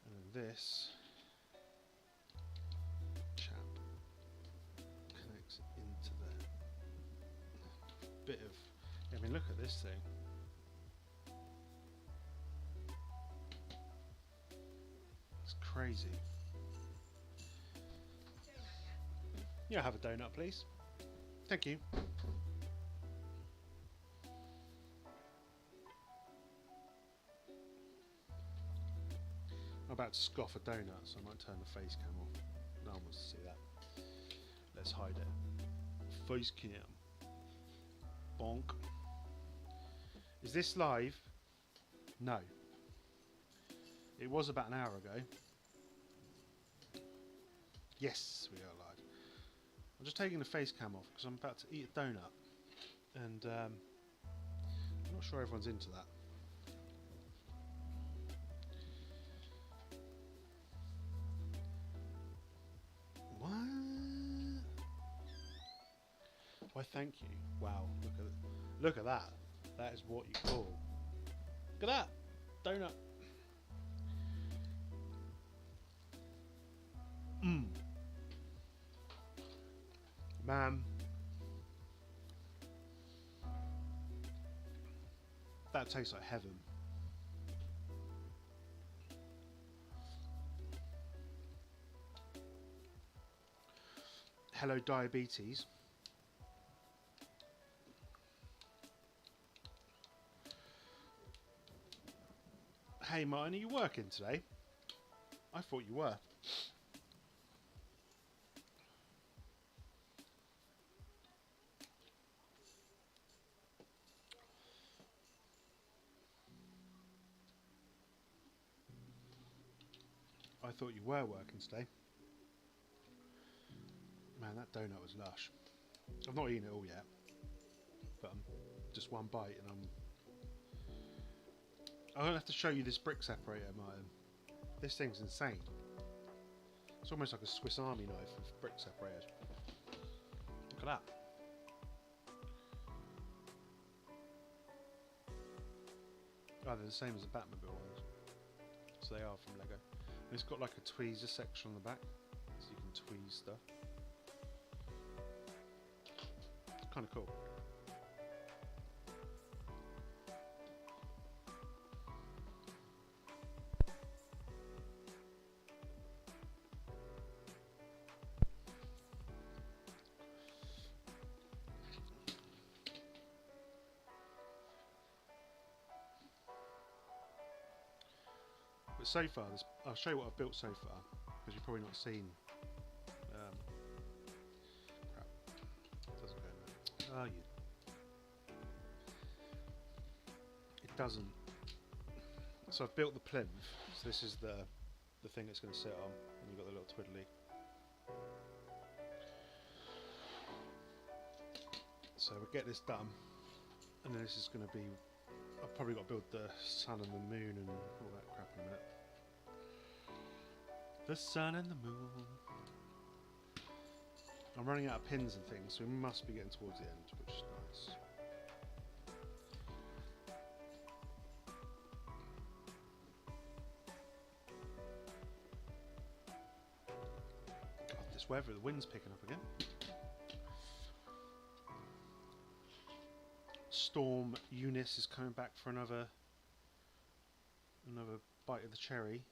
And this chap connects into there. Bit of, I mean, look at this thing. It's crazy. Yeah, have a donut, please. Thank you. I'm about to scoff a donut, so I might turn the face cam off. No one wants to see that. Let's hide it. Face cam. Bonk. Is this live? No. It was about an hour ago. Yes, we are live. I'm just taking the face cam off because I'm about to eat a donut. And I'm not sure everyone's into that. Why, thank you. Wow, look at that. That is what you call. Look at that donut. Man, that tastes like heaven. Hello, diabetes. Hey Martin, are you working today? I thought you were. I thought you were working today. Man, that donut was lush. I've not eaten it all yet, but just one bite and I'm gonna have to show you this brick separator, Martin. This thing's insane. It's almost like a Swiss Army knife with brick separators. Look at that. Oh, they're the same as the Batmobile ones. So they are from Lego. And it's got like a tweezer section on the back, so you can tweeze stuff. Kind of cool. But so far, I'll show you what I've built so far, because you've probably not seen. Crap, doesn't go in there. Oh, it doesn't. So I've built the plinth. So this is the thing it's going to sit on, and you've got the little twiddly. So we'll get this done, and then this is going to be. I've probably got to build the sun and the moon and all that crap in a minute. The sun and the moon. I'm running out of pins and things, so we must be getting towards the end, which is nice. God, this weather, the wind's picking up again. Storm Eunice is coming back for another bite of the cherry.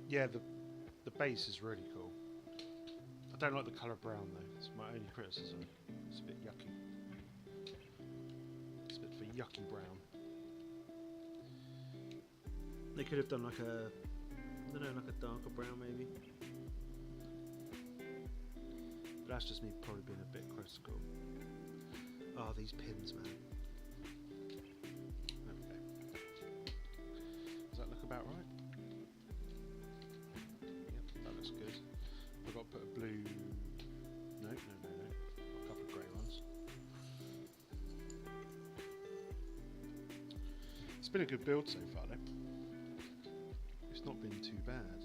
Yeah, the base is really cool. I don't like the colour brown though. It's my only criticism. It's a bit yucky. It's a bit for yucky brown. They could have done like a, I don't know, like a darker brown maybe. But that's just me probably being a bit critical. Oh, these pins, man. There we go. Does that look about right? Yep, that looks good. I've got to put a blue... No. A couple of grey ones. It's been a good build so far though. It's not been too bad.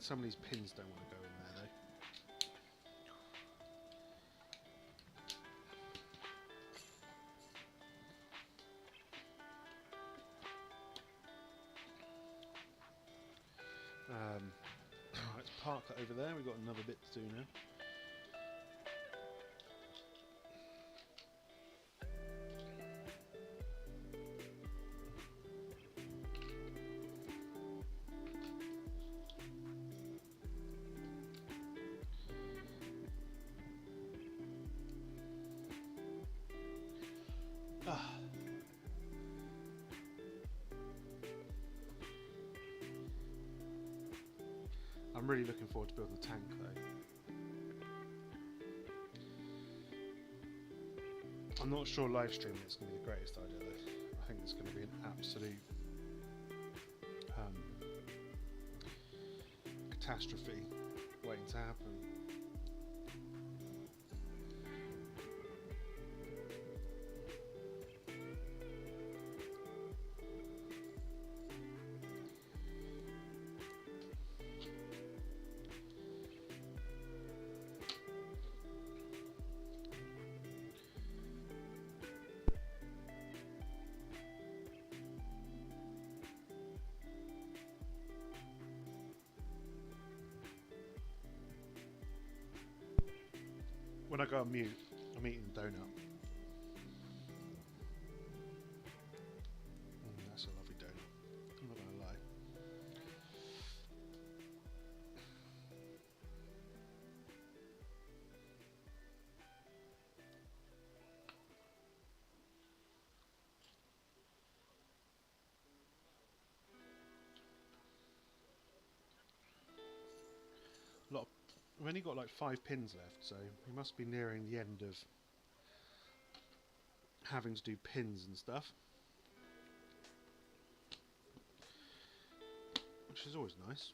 Some of these pins don't want to go in there though. Let's park that over there. We've got another bit to do now. I'm really looking forward to building the tank though. I'm not sure live streaming it's going to be the greatest idea though. I think it's going to be an absolute catastrophe waiting to happen. When I go on mute, I'm eating a donut. That's a lovely donut. I'm not going to lie. I've only got like 5 pins left, so we must be nearing the end of having to do pins and stuff, which is always nice.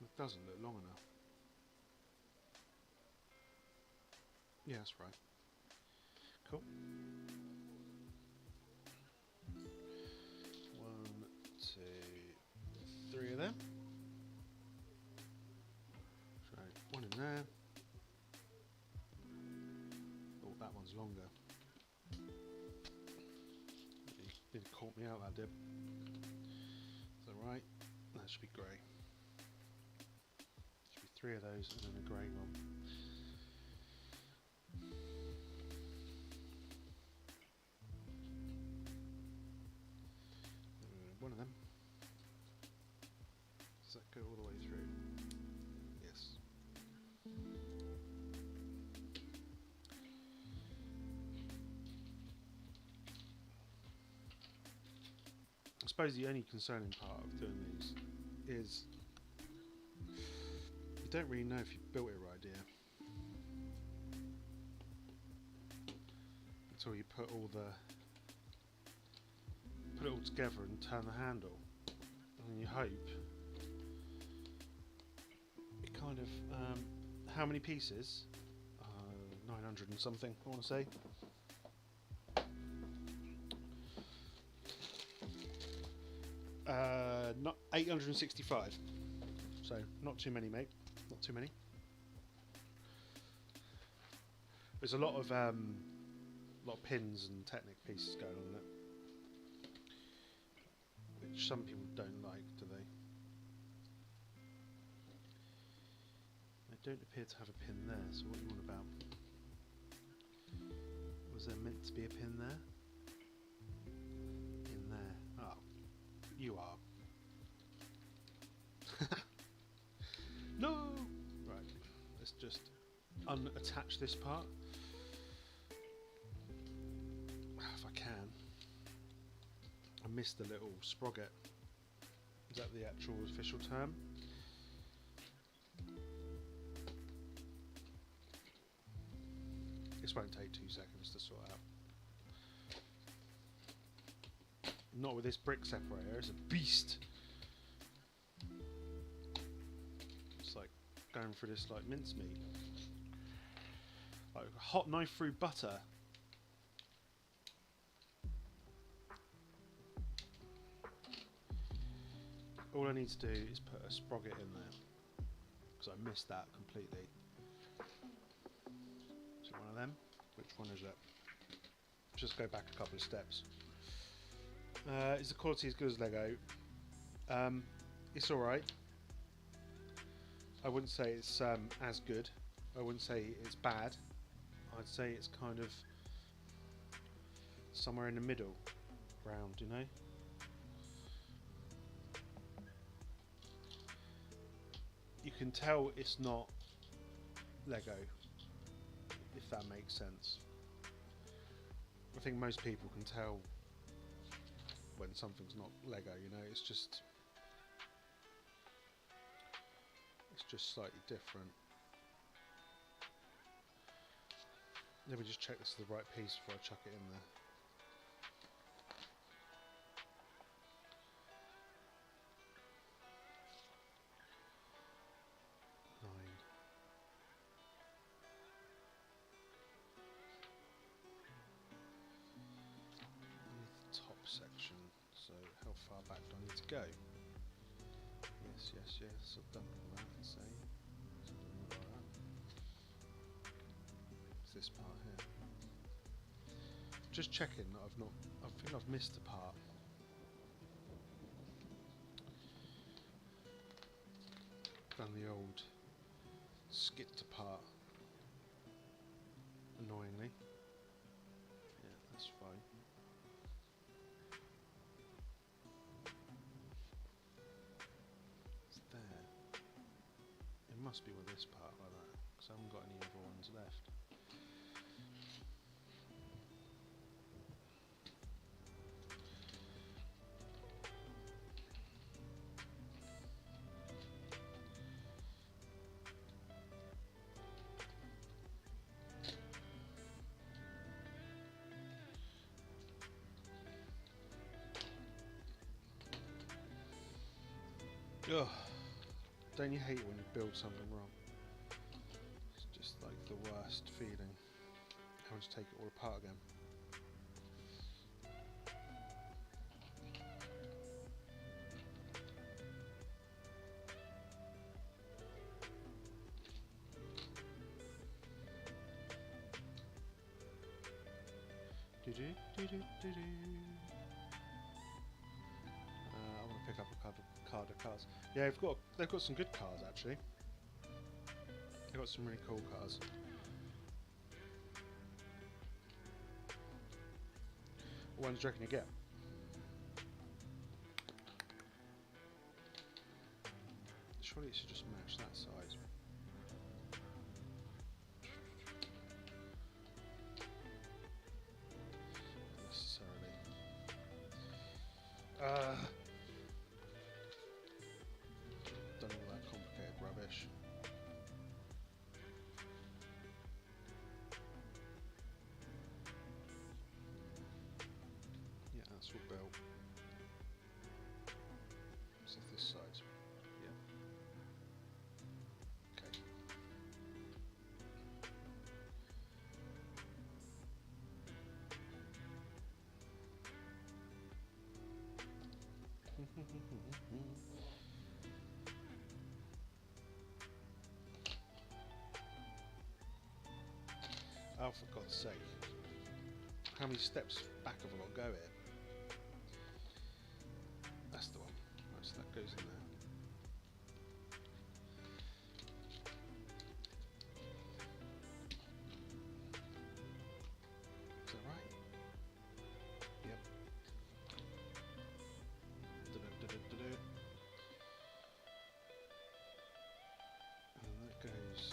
It doesn't look long enough. Yeah, that's right. Cool. 1, 2, 3 of them. So 1 in there. Oh, that one's longer. It caught me out, that did. Is that right? That should be grey. Should be 3 of those and then a grey one. One of them. Does that go all the way through? Yes. I suppose the only concerning part of doing these is you don't really know if you built it right, do you? Until you put it all together and turn the handle, and you hope it kind of how many pieces? 900 and something, I want to say. Not 865. So not too many, mate. Not too many. There's a lot of pins and Technic pieces going on in it, which some people don't like, do they? They don't appear to have a pin there. So what are you on about? Was there meant to be a pin there? In there. Oh, you are. No! Right, let's just unattach this part. If I can. I missed the little sprocket. Is that the actual official term? This won't take 2 seconds to sort out. Not with this brick separator, it's a beast. It's like going through this like mincemeat. Like a hot knife through butter. All I need to do is put a sprocket in there, because I missed that completely. Is it one of them? Which one is it? Just go back a couple of steps. Is the quality as good as Lego? It's alright. I wouldn't say it's as good. I wouldn't say it's bad. I'd say it's kind of somewhere in the middle ground, you know? You can tell it's not Lego, if that makes sense. I think most people can tell when something's not Lego, you know, it's just slightly different. Let me just check this is the right piece before I chuck it in there. Section, so how far back do I need to go? Yes, I've done all that, let's say. So like that. It's this part here. Just checking that I think I've missed a part. Done the old skip to part. annoyingly. Yeah, that's fine. It's there. It must be with this part like that, because I haven't got any other ones left. Ugh. Don't you hate it when you build something wrong? It's just like the worst feeling, having to take it all apart again. I want to pick up a CADA cars. Yeah, they've got some good cars actually. They've got some really cool cars. What ones do you reckon you get? Surely it should just match that size. Not necessarily. Done all that complicated rubbish. Yeah, that's all built. So this side. Yeah. Okay. Oh, for God's sake. How many steps back have I got to go here? That's the one. Right, so that goes in there. Is that right? Yep. Da-da-da-da-da-da. And that goes...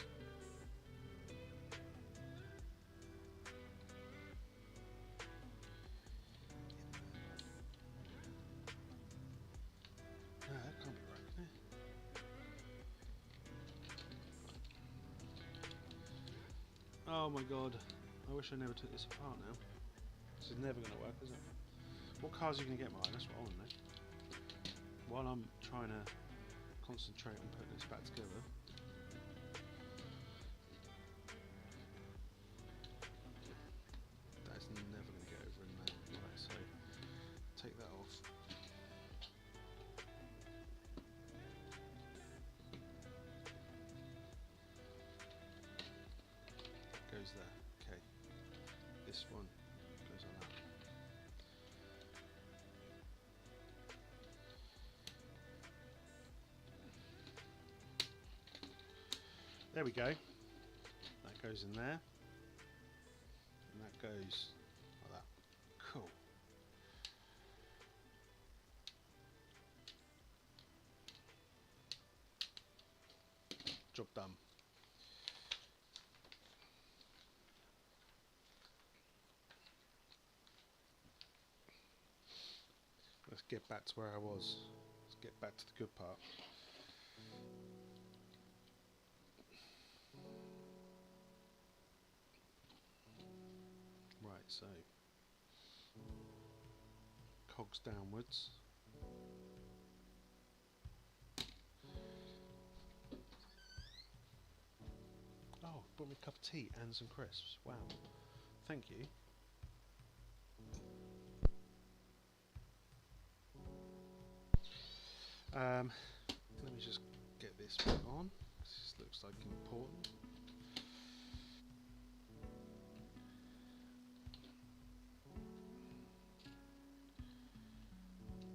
No, that can't be right, can it? Oh my god. I wish I never took this apart now. This is never going to work, is it? What cars are you going to get, Martin? That's what I want to know. While I'm trying to concentrate on putting this back together. That is never going to get over in there. Right, so take that off. Goes there. Okay. This one goes on that. There we go. That goes in there. And that goes like that. Cool. Job done. Let's get back to where I was. Let's get back to the good part. Right, so cogs downwards. Oh, brought me a cup of tea and some crisps. Wow. Thank you. Let me just get this bit on. This looks like important.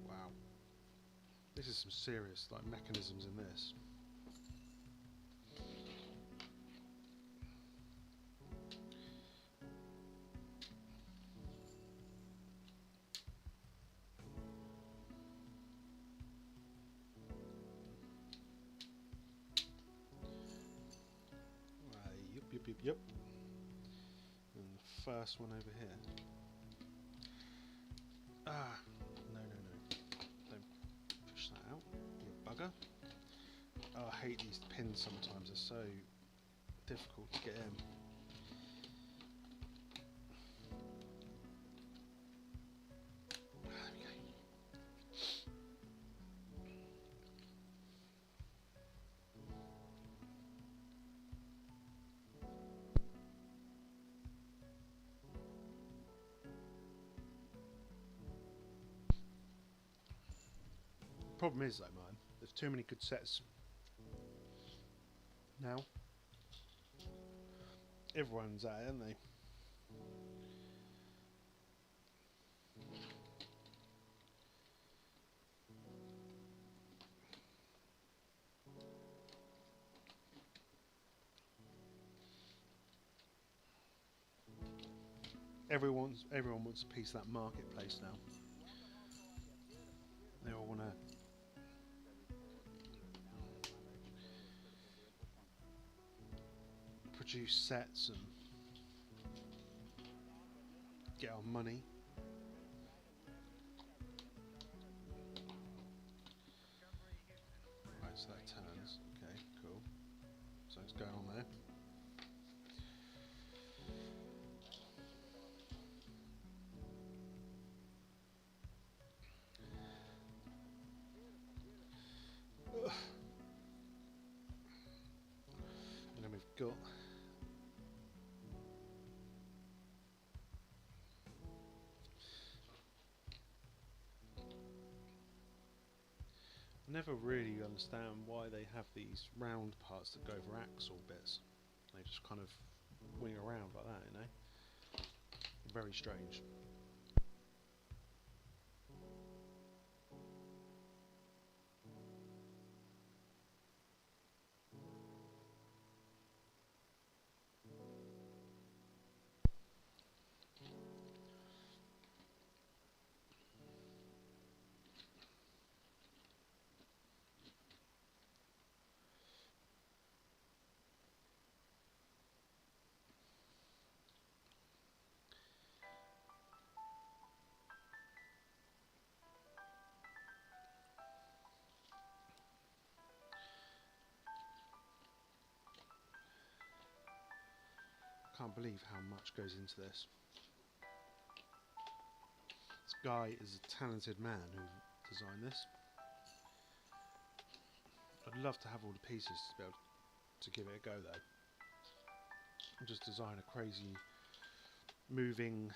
Wow. This is some serious like mechanisms in this. Yep. And the first one over here. Ah, no. Don't push that out, you bugger. Oh, I hate these pins sometimes, they're so difficult to get in. There we go. Problem is though, man, there's too many good sets now. Everyone's at it, aren't they? Everyone wants a piece of that marketplace now. They all want to produce sets and get our money. Right, so that turns. Okay, cool. So it's going on there. And then we've got I never really understand why they have these round parts that go over axle bits. They just kind of wing around like that, you know? Very strange. Can't believe how much goes into this. This guy is a talented man who designed this. I'd love to have all the pieces to be able to give it a go though. And just design a crazy moving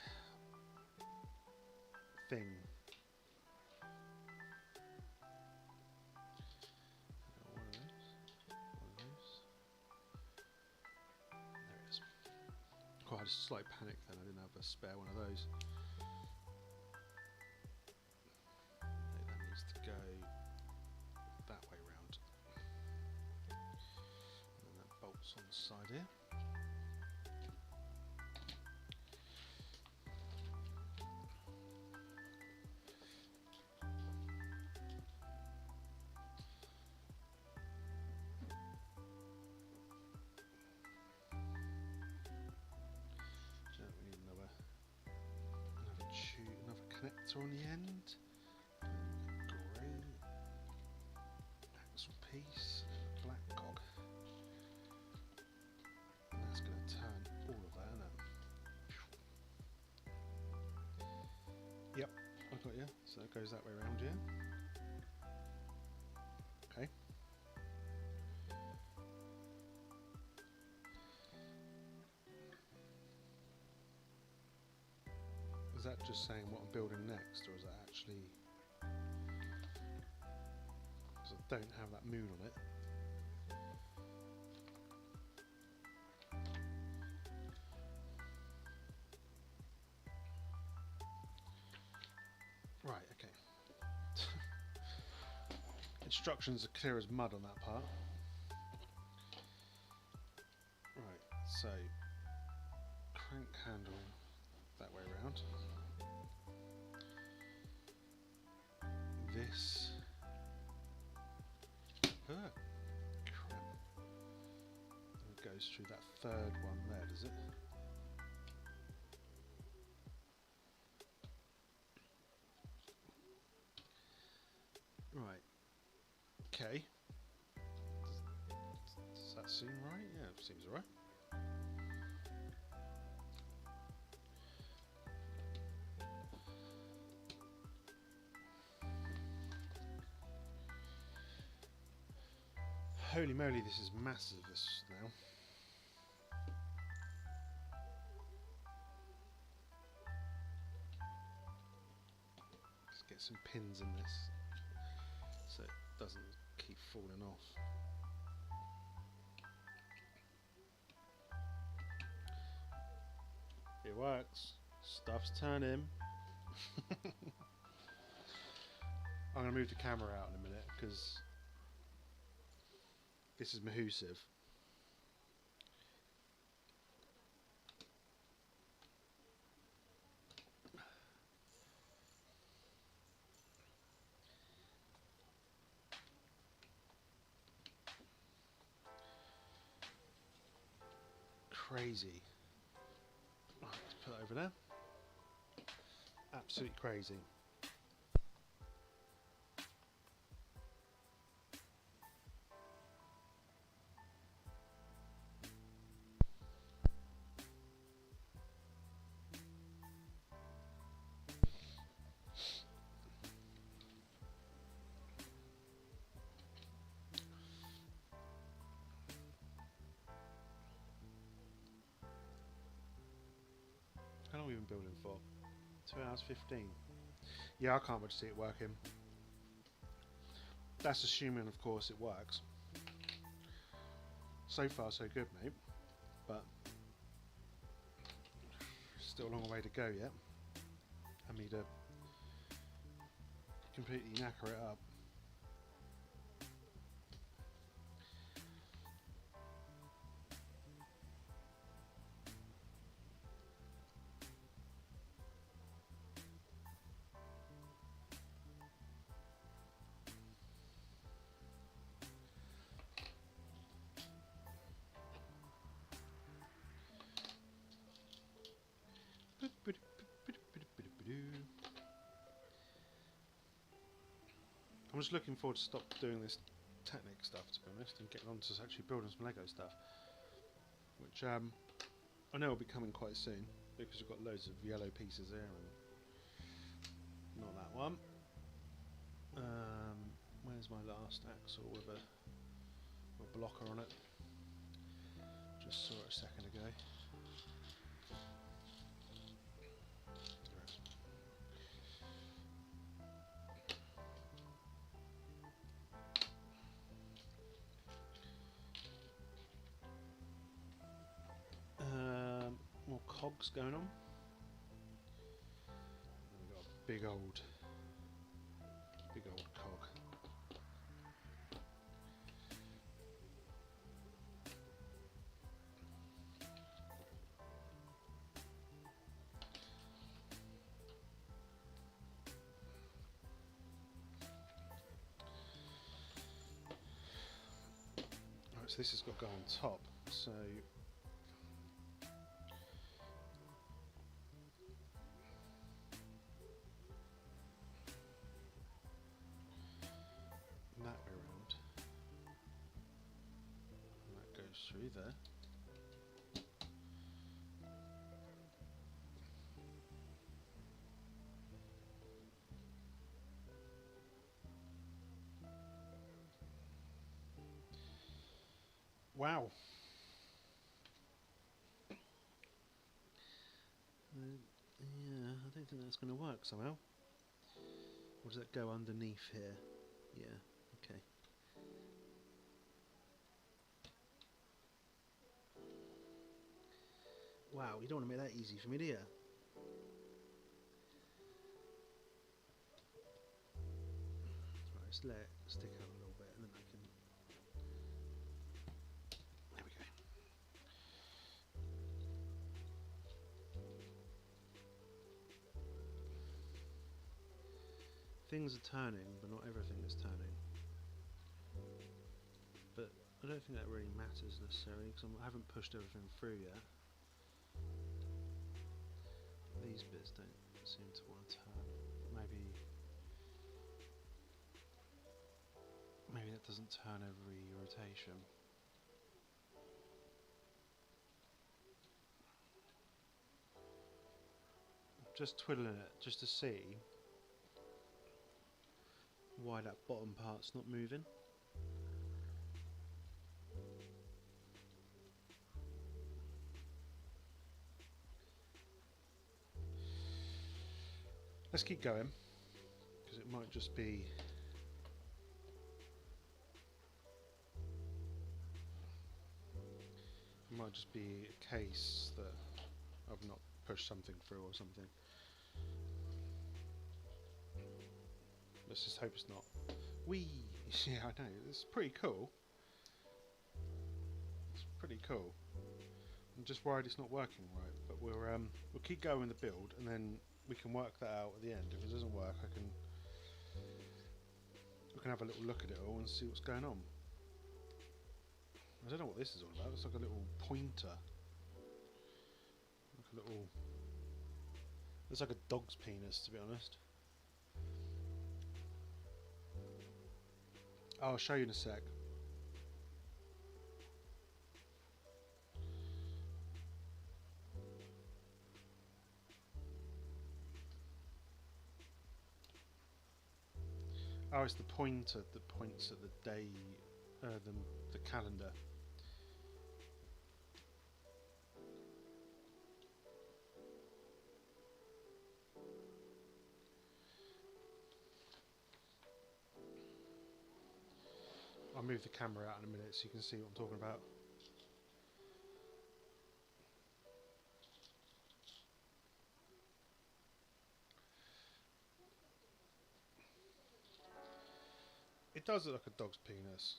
thing. One of those. There it is. Oh, I had a slight panic then, I didn't have a spare one of those. Okay, that needs to go that way round. And then that bolts on the side here. Connector on the end, grey axle piece, black cog, and that's going to turn all of that, isn't it? Yep, I got you. So it goes that way around, yeah. Okay. Is that just saying what I'm building next, or is that actually... because I don't have that moon on it. Right, okay. Instructions are clear as mud on that part. Right, so crank handle that way around. This. Crap. There we goes through that third one there, does it? Right. Okay. Does that seem right? Yeah, it seems alright. Holy moly, this is massive now. Let's get some pins in this so it doesn't keep falling off. It works. Stuff's turning. I'm going to move the camera out in a minute because this is mahoosive. Crazy. Right, let's put it over there. Absolutely crazy. How long have we been building for? 2 hours 15. Yeah, I can't wait to see it working. That's assuming, of course, it works. So far, so good, mate. But still a long way to go yet. I need to completely knacker it up. I'm just looking forward to stop doing this Technic stuff, to be honest, and getting on to actually building some Lego stuff, which I know will be coming quite soon because we've got loads of yellow pieces here and not that one. Where's my last axle with a blocker on it? Just saw it a second ago. More cogs going on. And we've got a big old cog. Right, so this has got to go on top. So that way around, and that goes through there. Wow. Yeah, I don't think that's going to work somehow. Or does it go underneath here? Yeah, okay. Wow, you don't want to make that easy for me, do you? Right, let's let it stick out a little bit and then I can... There we go. Things are turning, but not everything is turning. But I I don't think that really matters necessarily because I haven't pushed everything through yet. These bits don't seem to want to turn. Maybe that doesn't turn every rotation. Just twiddling it just to see why that bottom part's not moving. Let's keep going because it might just be a case that I've not pushed something through or something. Let's just hope it's not. Whee! Yeah, I know, it's pretty cool. It's pretty cool. I'm just worried it's not working right, but we'll keep going with the build and then we can work that out at the end. If it doesn't work, we can have a little look at it all and see what's going on. I don't know what this is all about. It's like a little pointer. It's like a dog's penis, to be honest. I'll show you in a sec. Oh, it's the pointer that points at the day, the calendar. I'll move the camera out in a minute so you can see what I'm talking about. It does look like a dog's penis.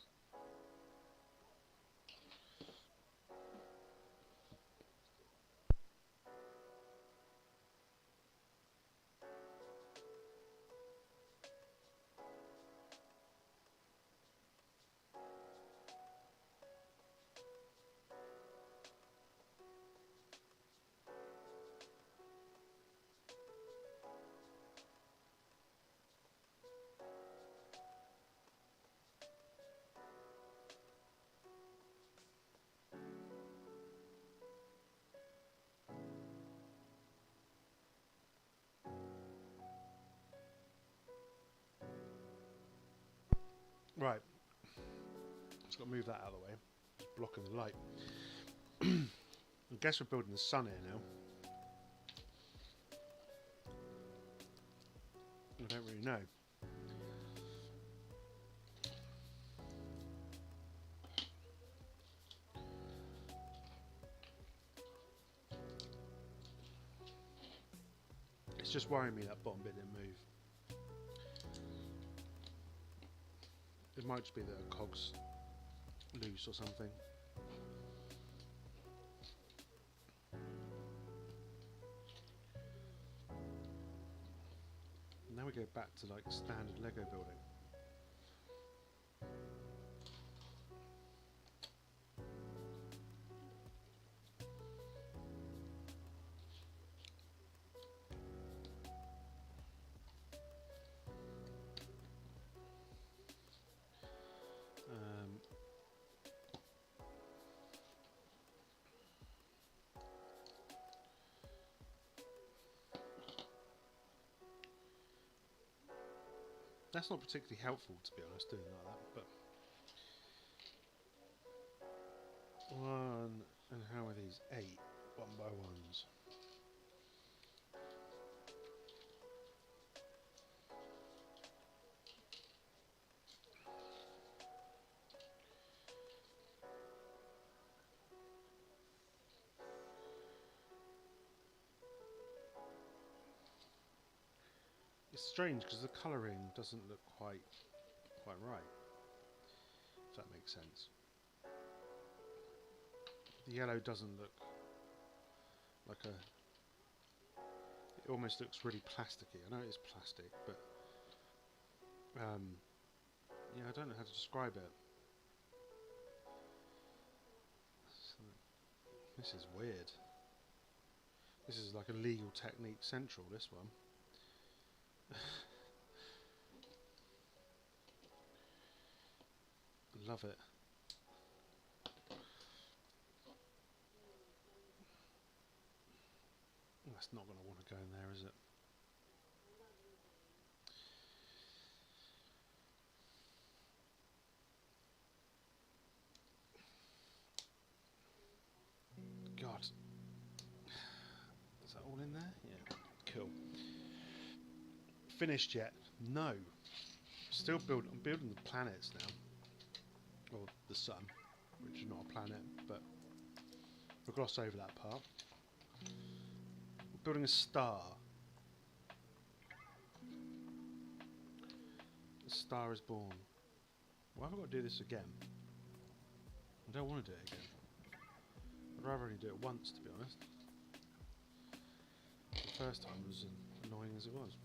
Right, just got to move that out of the way. It's blocking the light. I guess we're building the sun here now. I don't really know. It's just worrying me that bottom bit didn't move. It might just be that a cog's loose or something. Now we go back to like standard Lego building. That's not particularly helpful, to be honest, doing like that, but... One, and how are these? 8 one by ones. It's strange because the colouring doesn't look quite right, if that makes sense. The yellow doesn't look like a... It almost looks really plasticky. I know it is plastic, but... yeah, I don't know how to describe it. This is weird. This is like a legal technique central, this one. Love it. That's not going to want to go in there, is it? God. Is that all in there? Yeah. Cool. Finished yet? No. Still building. I'm building the planets now. Or the sun, which is not a planet, but we'll gloss over that part. We're building a star. The star is born. Why have I got to do this again? I don't want to do it again. I'd rather only do it once, to be honest. The first time was as annoying as it was.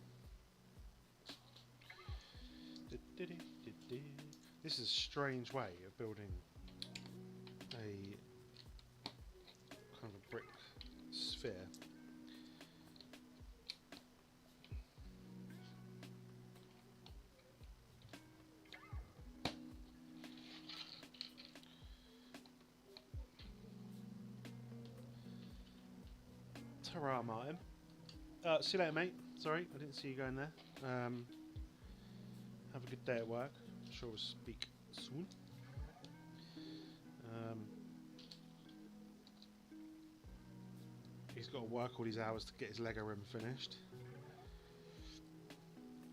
This is a strange way of building a kind of a brick sphere. Ta-ra, Martin. See you later, mate. Sorry, I didn't see you going there. Have a good day at work. I'm sure we'll speak soon. He's got to work all these hours to get his Lego room finished.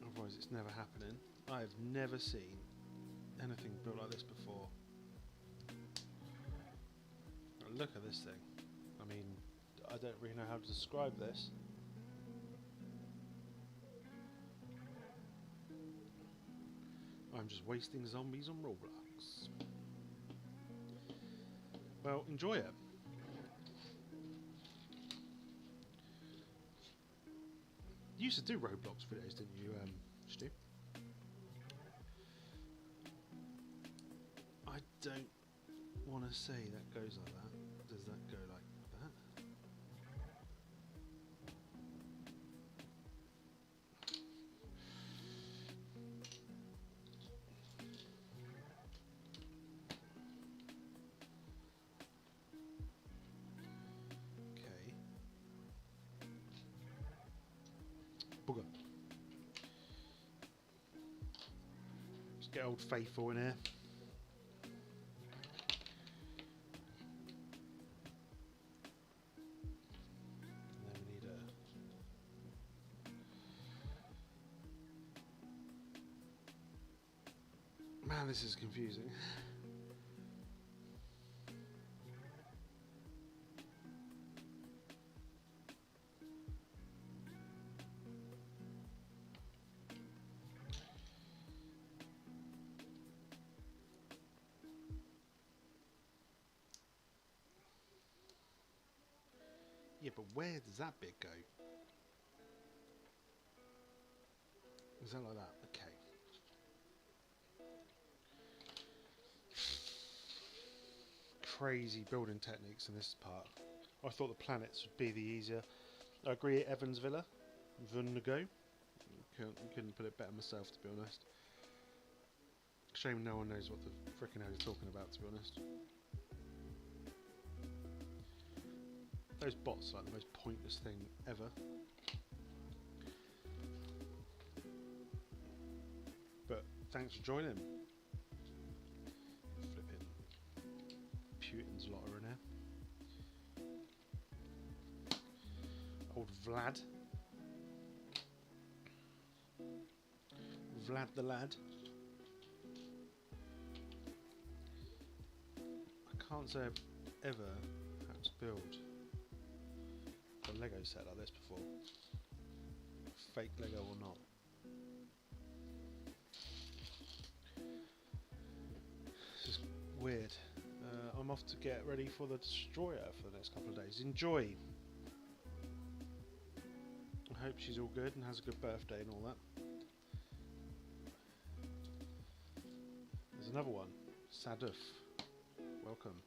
Otherwise it's never happening. I have never seen anything built like this before. Look at this thing. I mean, I don't really know how to describe this. I'm just wasting zombies on Roblox. Well, enjoy it. You used to do Roblox videos, didn't you, Stu? I don't want to say that goes like that. Does that go like that? Okay. Booger. Let's get old Faithful in here. Man, this is confusing. Yeah, but where does that bit go? Is that like that? Okay. Crazy building techniques in this part. I thought the planets would be the easier. I agree, Evans Villa. Vunnago. Couldn't put it better myself, to be honest. Shame no one knows what the frickin' hell you're talking about, to be honest. Those bots are like the most pointless thing ever. But thanks for joining. Flipping Putin's lot are in here. Old Vlad. Vlad the lad. I can't say I've ever had to build a Lego set like this before. Fake Lego or not. This is weird. I'm off to get ready for the destroyer for the next couple of days. Enjoy! I hope she's all good and has a good birthday and all that. There's another one. Saduf. Welcome.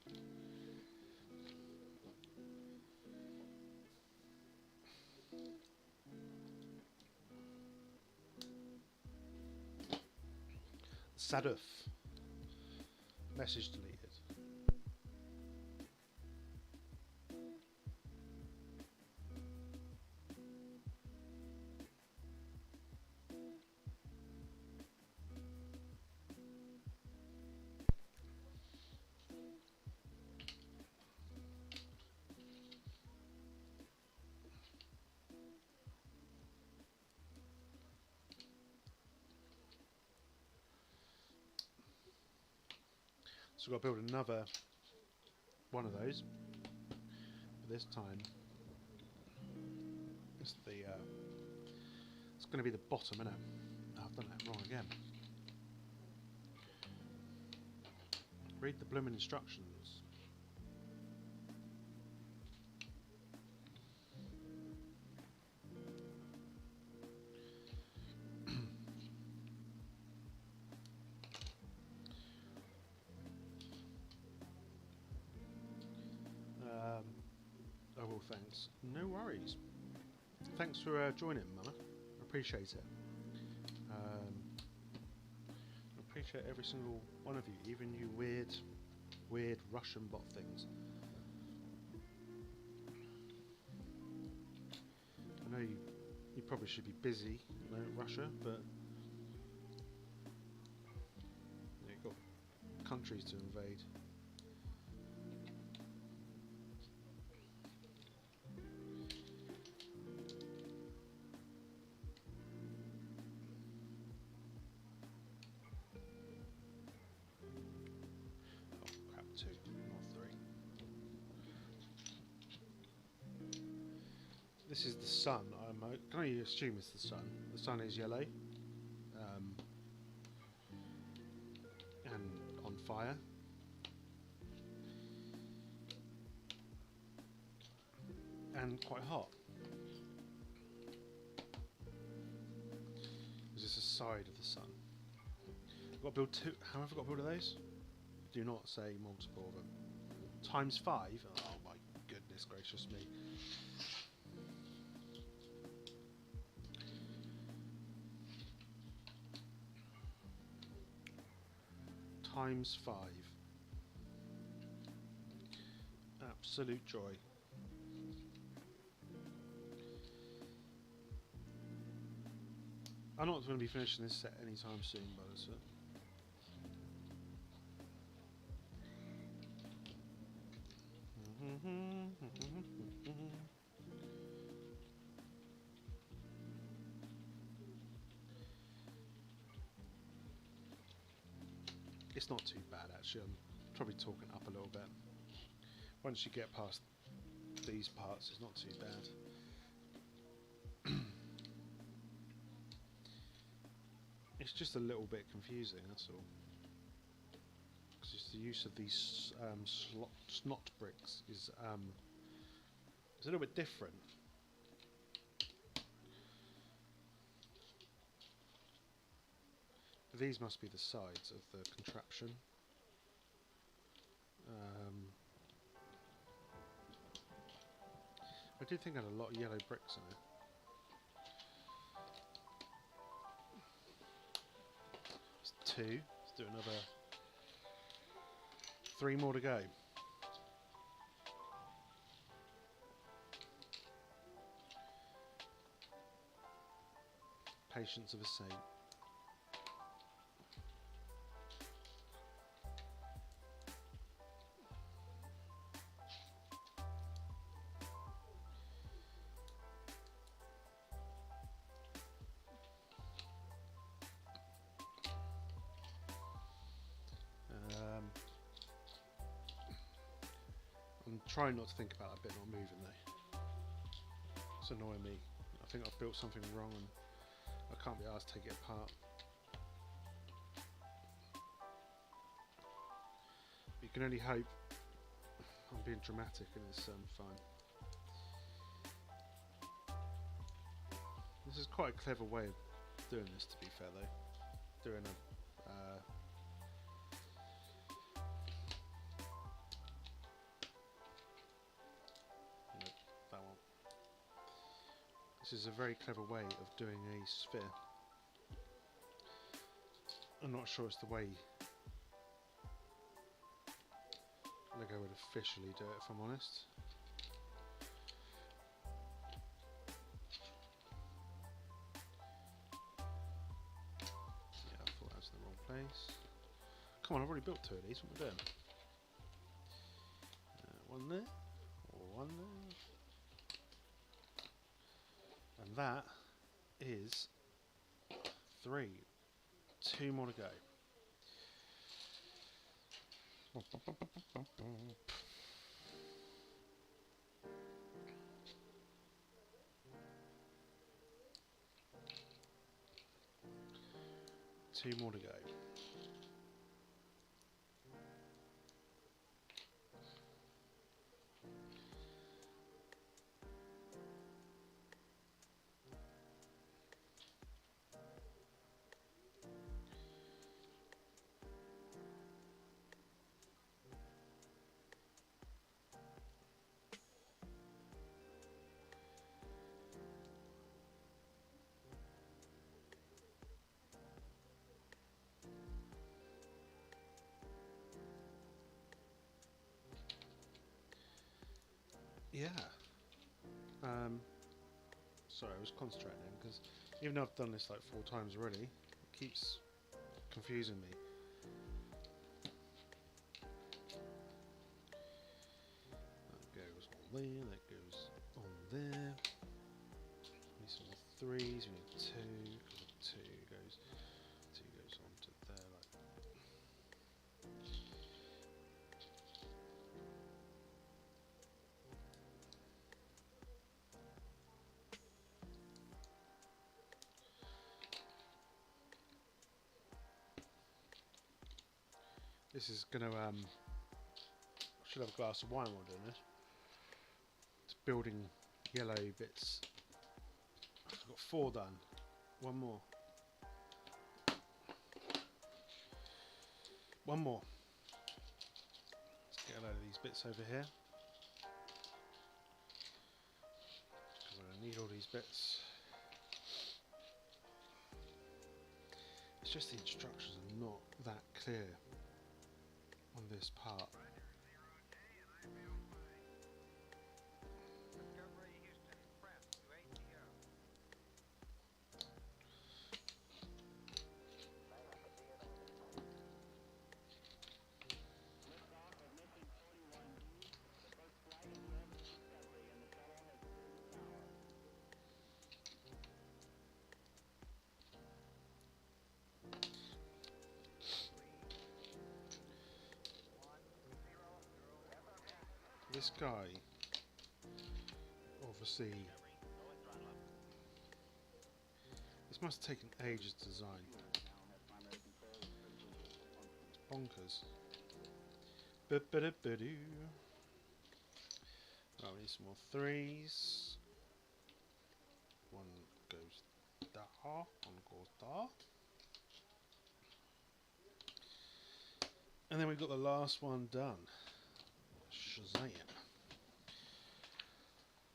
Saduf. Message deleted. So we've got to build another one of those. But this time, it's going to be the bottom, isn't it? Oh, I've done that wrong again. Read the blooming instructions. Oh well, thanks. No worries. Thanks for joining, Mama. I appreciate it. I appreciate every single one of you, even you weird Russian bot things. I know you probably should be busy, you know, Russia, but you've got countries to invade. This is the sun. I can only assume it's the sun. The sun is yellow and on fire. And quite hot. Is this a side of the sun? I've got to build two. How have I got to build of those? Do not say multiple of them. Times 5? Oh my goodness gracious me. Times 5. Absolute joy. I'm not going to be finishing this set anytime soon, but it's it's not too bad actually. I'm probably talking up a little bit. Once you get past these parts, it's not too bad. It's just a little bit confusing, that's all. Because it's the use of these snot bricks is a little bit different. These must be the sides of the contraption. I do think I had a lot of yellow bricks in it. It's 2. Let's do another 3 more to go. Patience of a saint. I'm trying not to think about that bit not moving though. It's annoying me. I think I've built something wrong and I can't be asked to take it apart. You can only hope. I'm being dramatic and it's fine. This is quite a clever way of doing this, to be fair though. Doing a that one. This is a very clever way of doing a sphere. I'm not sure it's the way Lego would officially do it, if I'm honest. Yeah, I thought that was in the wrong place. Come on, I've already built 2 of these. What am I doing? One there, one there, and that is 3. 2 more to go. Two more to go. Yeah. Sorry, I was concentrating because even though I've done this like 4 times already, it keeps confusing me. That goes on there, that goes on there. We need some more 3s, we need 2, because 2 goes on to there like that. This is gonna I should have a glass of wine while doing this. It's building yellow bits. I've got 4 done. 1 more. 1 more. Let's get a load of these bits over here. Because I'm gonna need all these bits. It's just the instructions are not that clear on this part. This guy, obviously, this must have taken ages to design. It's bonkers. Right, we need some more 3s. 1 goes there, 1 goes there. And then we've got the last one done. Shazam.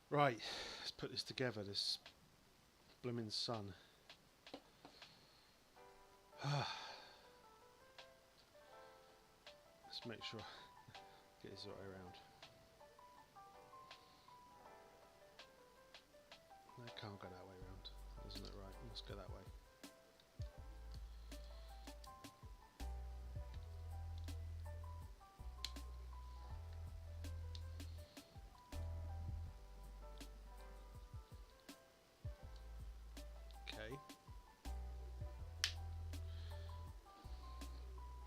Right, let's put this together, this blooming sun. Let's make sure I get this the right way around. I can't go that way around, isn't it right? Let's go that way.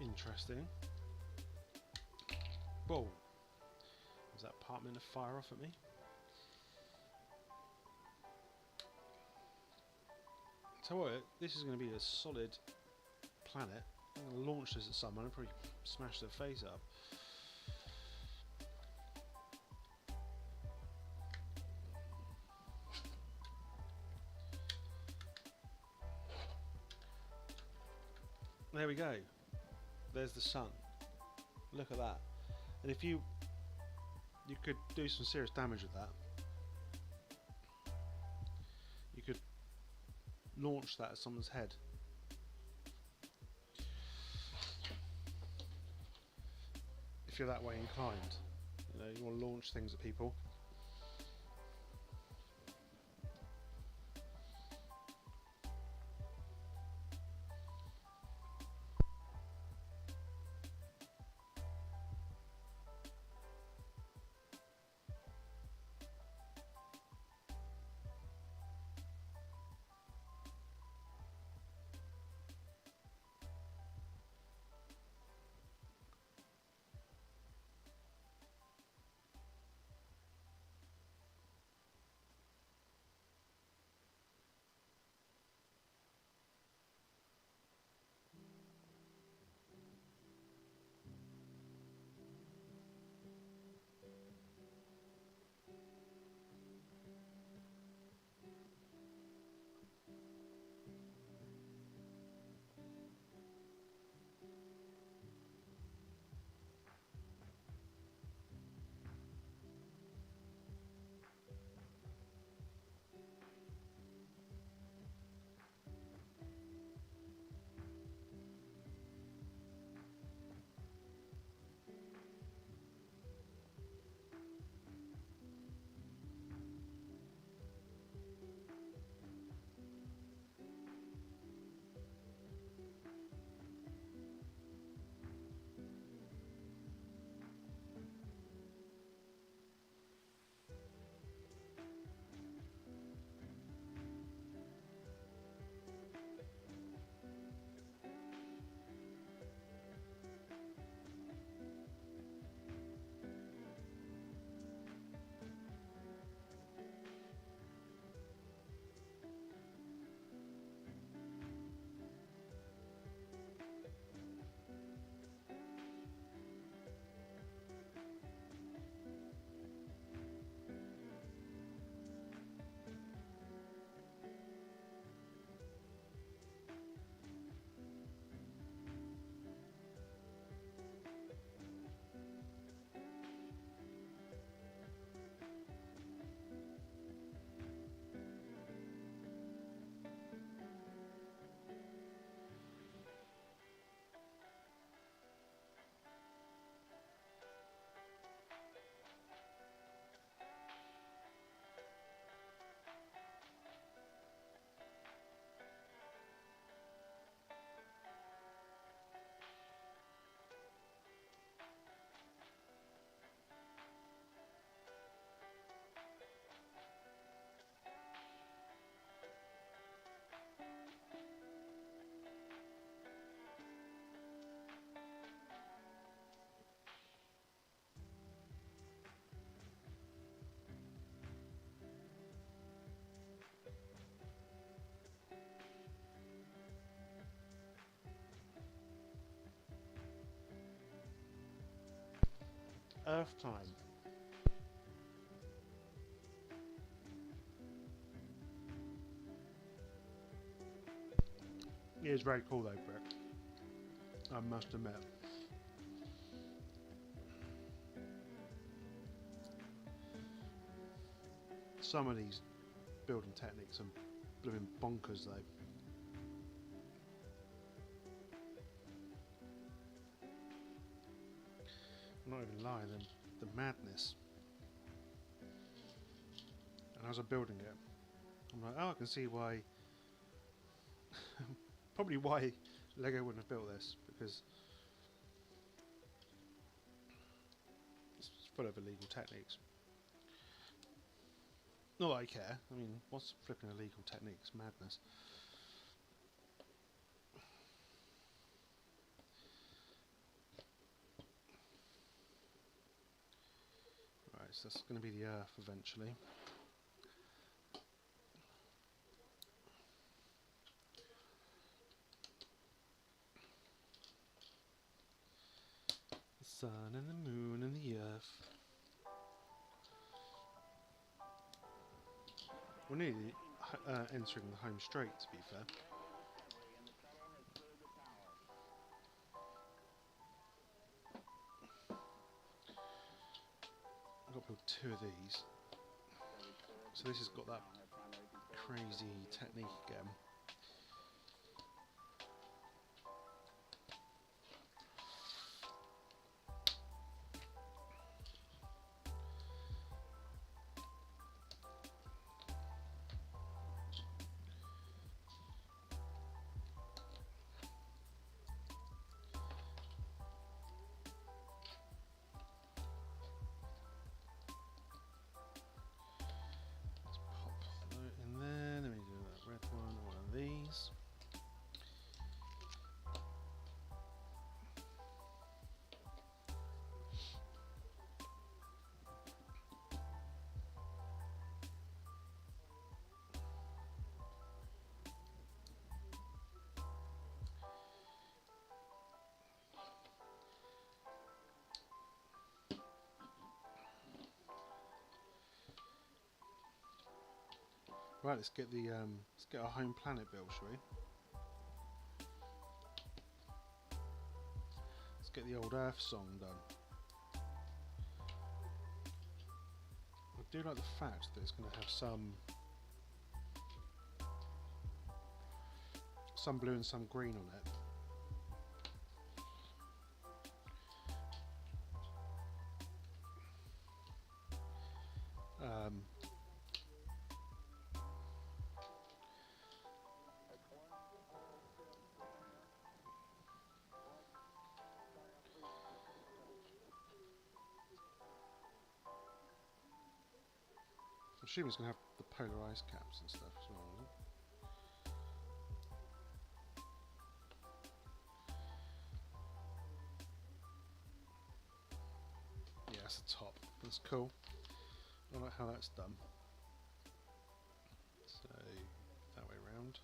Interesting. Whoa! Was that apartment to fire off at me? So what? This is going to be a solid planet. I'm going to launch this at someone and probably smash their face up. There we go. There's the sun. Look at that. And if you could do some serious damage with that. You could launch that at someone's head. if you're that way inclined. You know, you want to launch things at people. Earth time. It is very cool though, Brick. I must admit. Some of these building techniques are blooming bonkers though. I'm not even lying, the madness. And as I'm building it, I'm like, oh, I can see why, probably why Lego wouldn't have built this, because it's full of illegal techniques. Not that I care, I mean, what's flipping illegal techniques? Madness. Right, so that's going to be the Earth eventually. The sun and the moon and the Earth. We're nearly entering the home straight, to be fair. I've got to build 2 of these. So this has got that crazy technique again. Right, let's get our home planet built, shall we? Let's get the old Earth song done. I do like the fact that it's going to have some blue and some green on it. I'm assuming it's going to have the polarized caps and stuff as well, isn't it? Yeah, that's the top. That's cool. I like how that's done. So, that way round.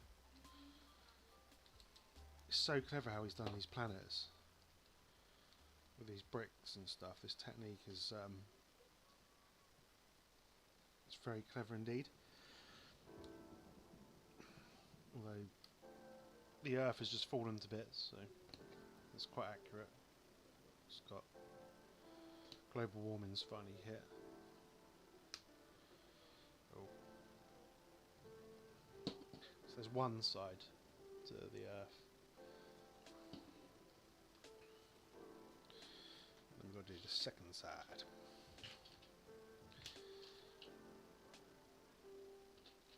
It's so clever how he's done these planets. With these bricks and stuff. This technique is it's very clever indeed. Although the Earth has just fallen to bits, so it's quite accurate. It's got global warming's finally hit. Oh. So there's one side to the Earth. Then we've got to do the second side.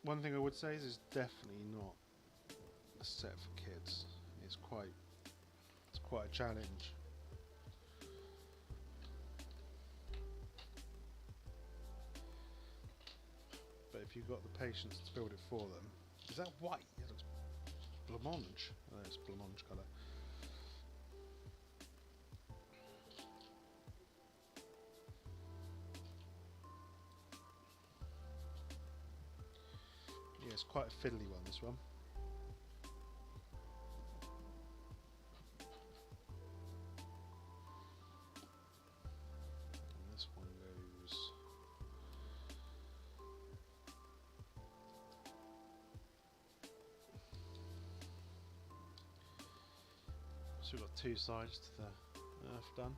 One thing I would say is it's definitely not a set for kids. It's quite a challenge. But if you've got the patience to build it for them, is that white? It looks blancmange. Oh, it's blancmange colour. Yeah, it's quite a fiddly one, this one. And this one goes... So we've got two sides to the Earth done.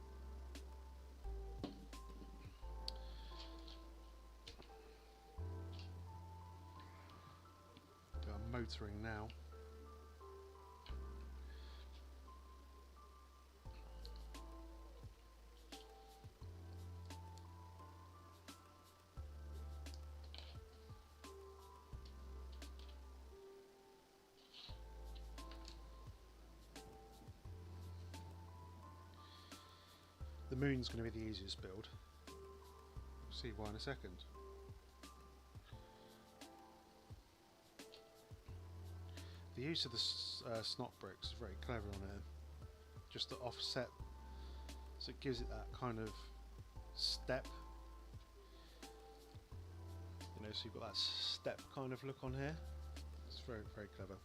I'm motoring now. The moon's going to be the easiest build. We'll see why in a second. The use of the snot bricks is very clever on it, just to offset, so it gives it that kind of step. You know, so you've got that step kind of look on here. It's very, very clever.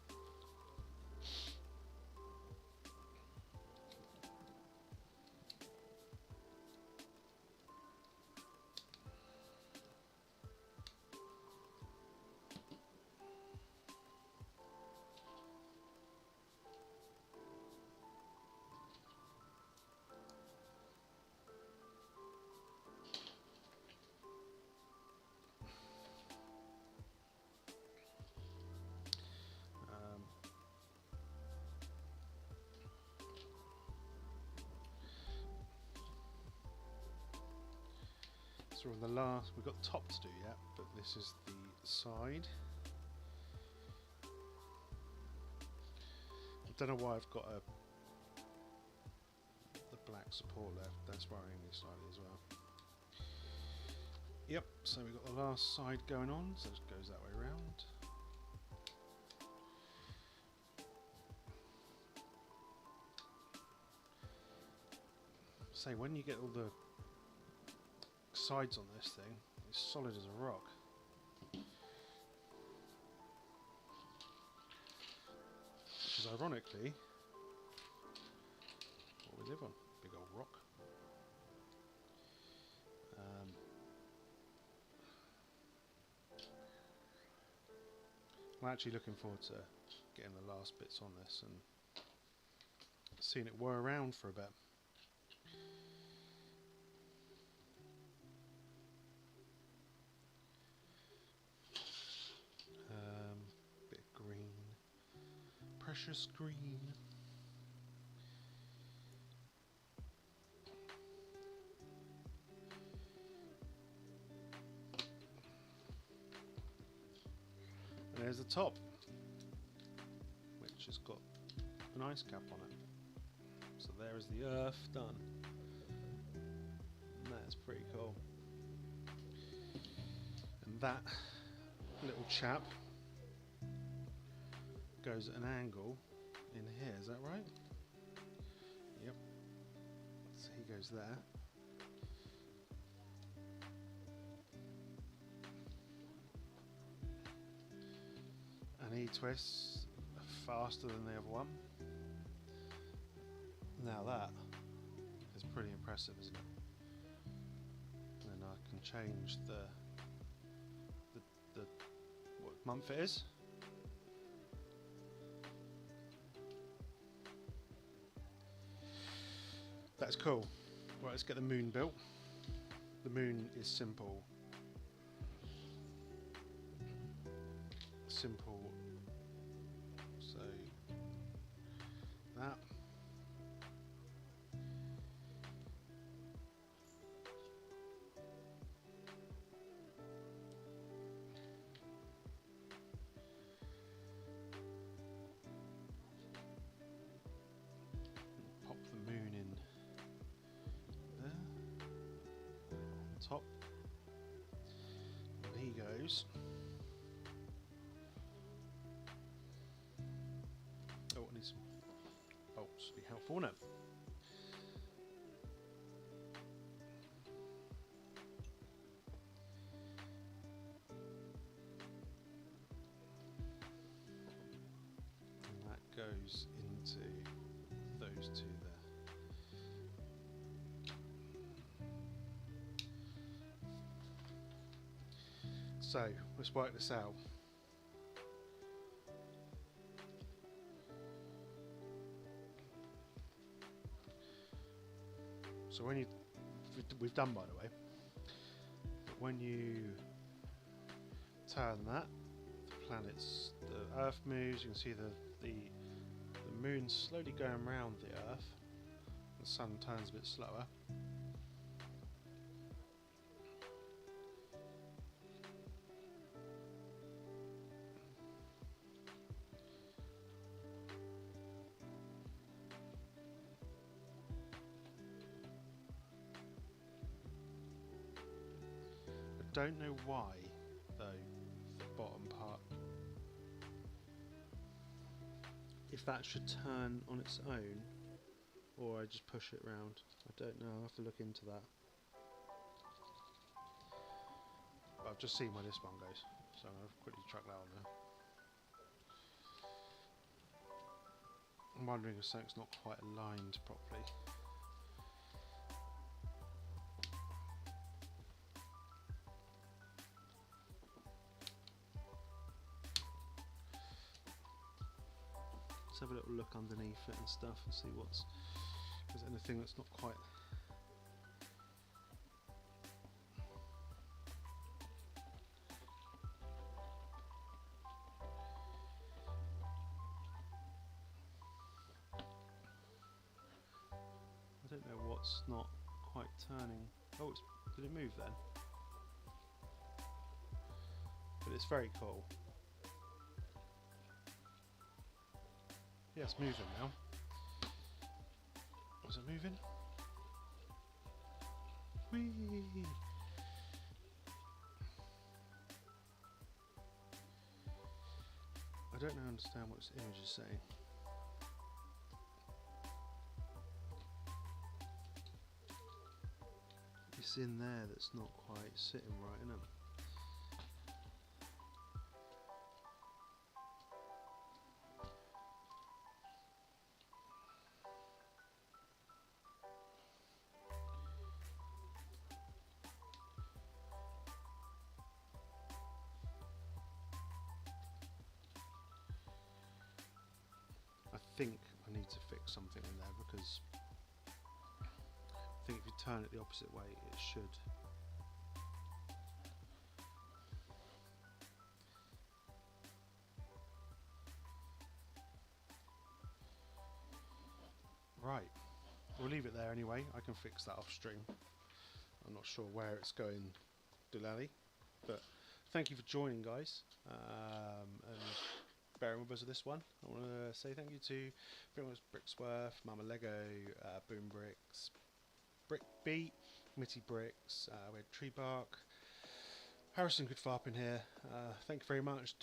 So on the last, we've got the top to do yet, but this is the side. I don't know why I've got the black support left. That's worrying me slightly as well. Yep, so we've got the last side going on, so it goes that way round. So when you get all the sides on this thing, it's solid as a rock. Which is ironically what we live on, big old rock. I'm actually looking forward to getting the last bits on this and seeing it whir around for a bit. Bit of green, precious green. And there's the top, which has got an ice cap on it. So there is the earth done. And that's pretty cool. And that little chap goes at an angle in here, is that right? Yep. So he goes there. And he twists faster than the other one. Now that is pretty impressive, isn't it? And then I can change the what month it is. That's cool. Right, let's get the moon built. The moon is simple. Simple. So that. Pop the moon in there on top. And he goes. Oh, I need some bolts to be helpful, wouldn't it? And that goes into those two there. So, let's work this out. So when we've done by the way, but when you turn that, the Earth moves, you can see the moon slowly going around the Earth, the sun turns a bit slower. Don't know why though, the bottom part, if that should turn on its own or I just push it round. I don't know, I'll have to look into that. But I've just seen where this one goes, so I'll quickly chuck that on there. I'm wondering if something's not quite aligned properly. Let's have a little look underneath it and stuff and see if there's anything that's not quite. I don't know what's not quite turning. Oh, did it move then? But it's very cool. Yeah, it's moving now. Was it moving? Whee! I don't understand what this image is saying. It's in there that's not quite sitting right, isn't it? think I need to fix something in there, because I think if you turn it the opposite way, it should. Right, we'll leave it there anyway. I can fix that off stream. I'm not sure where it's going, Dulali, but thank you for joining, guys, and bearing with us with this one. I want to say thank you to Bricks Bricksworth, Mama Lego, Boom Bricks, Brick Beat, Mitty Bricks, we had Tree Bark, Harrison Goodfarp in here. Thank you very much.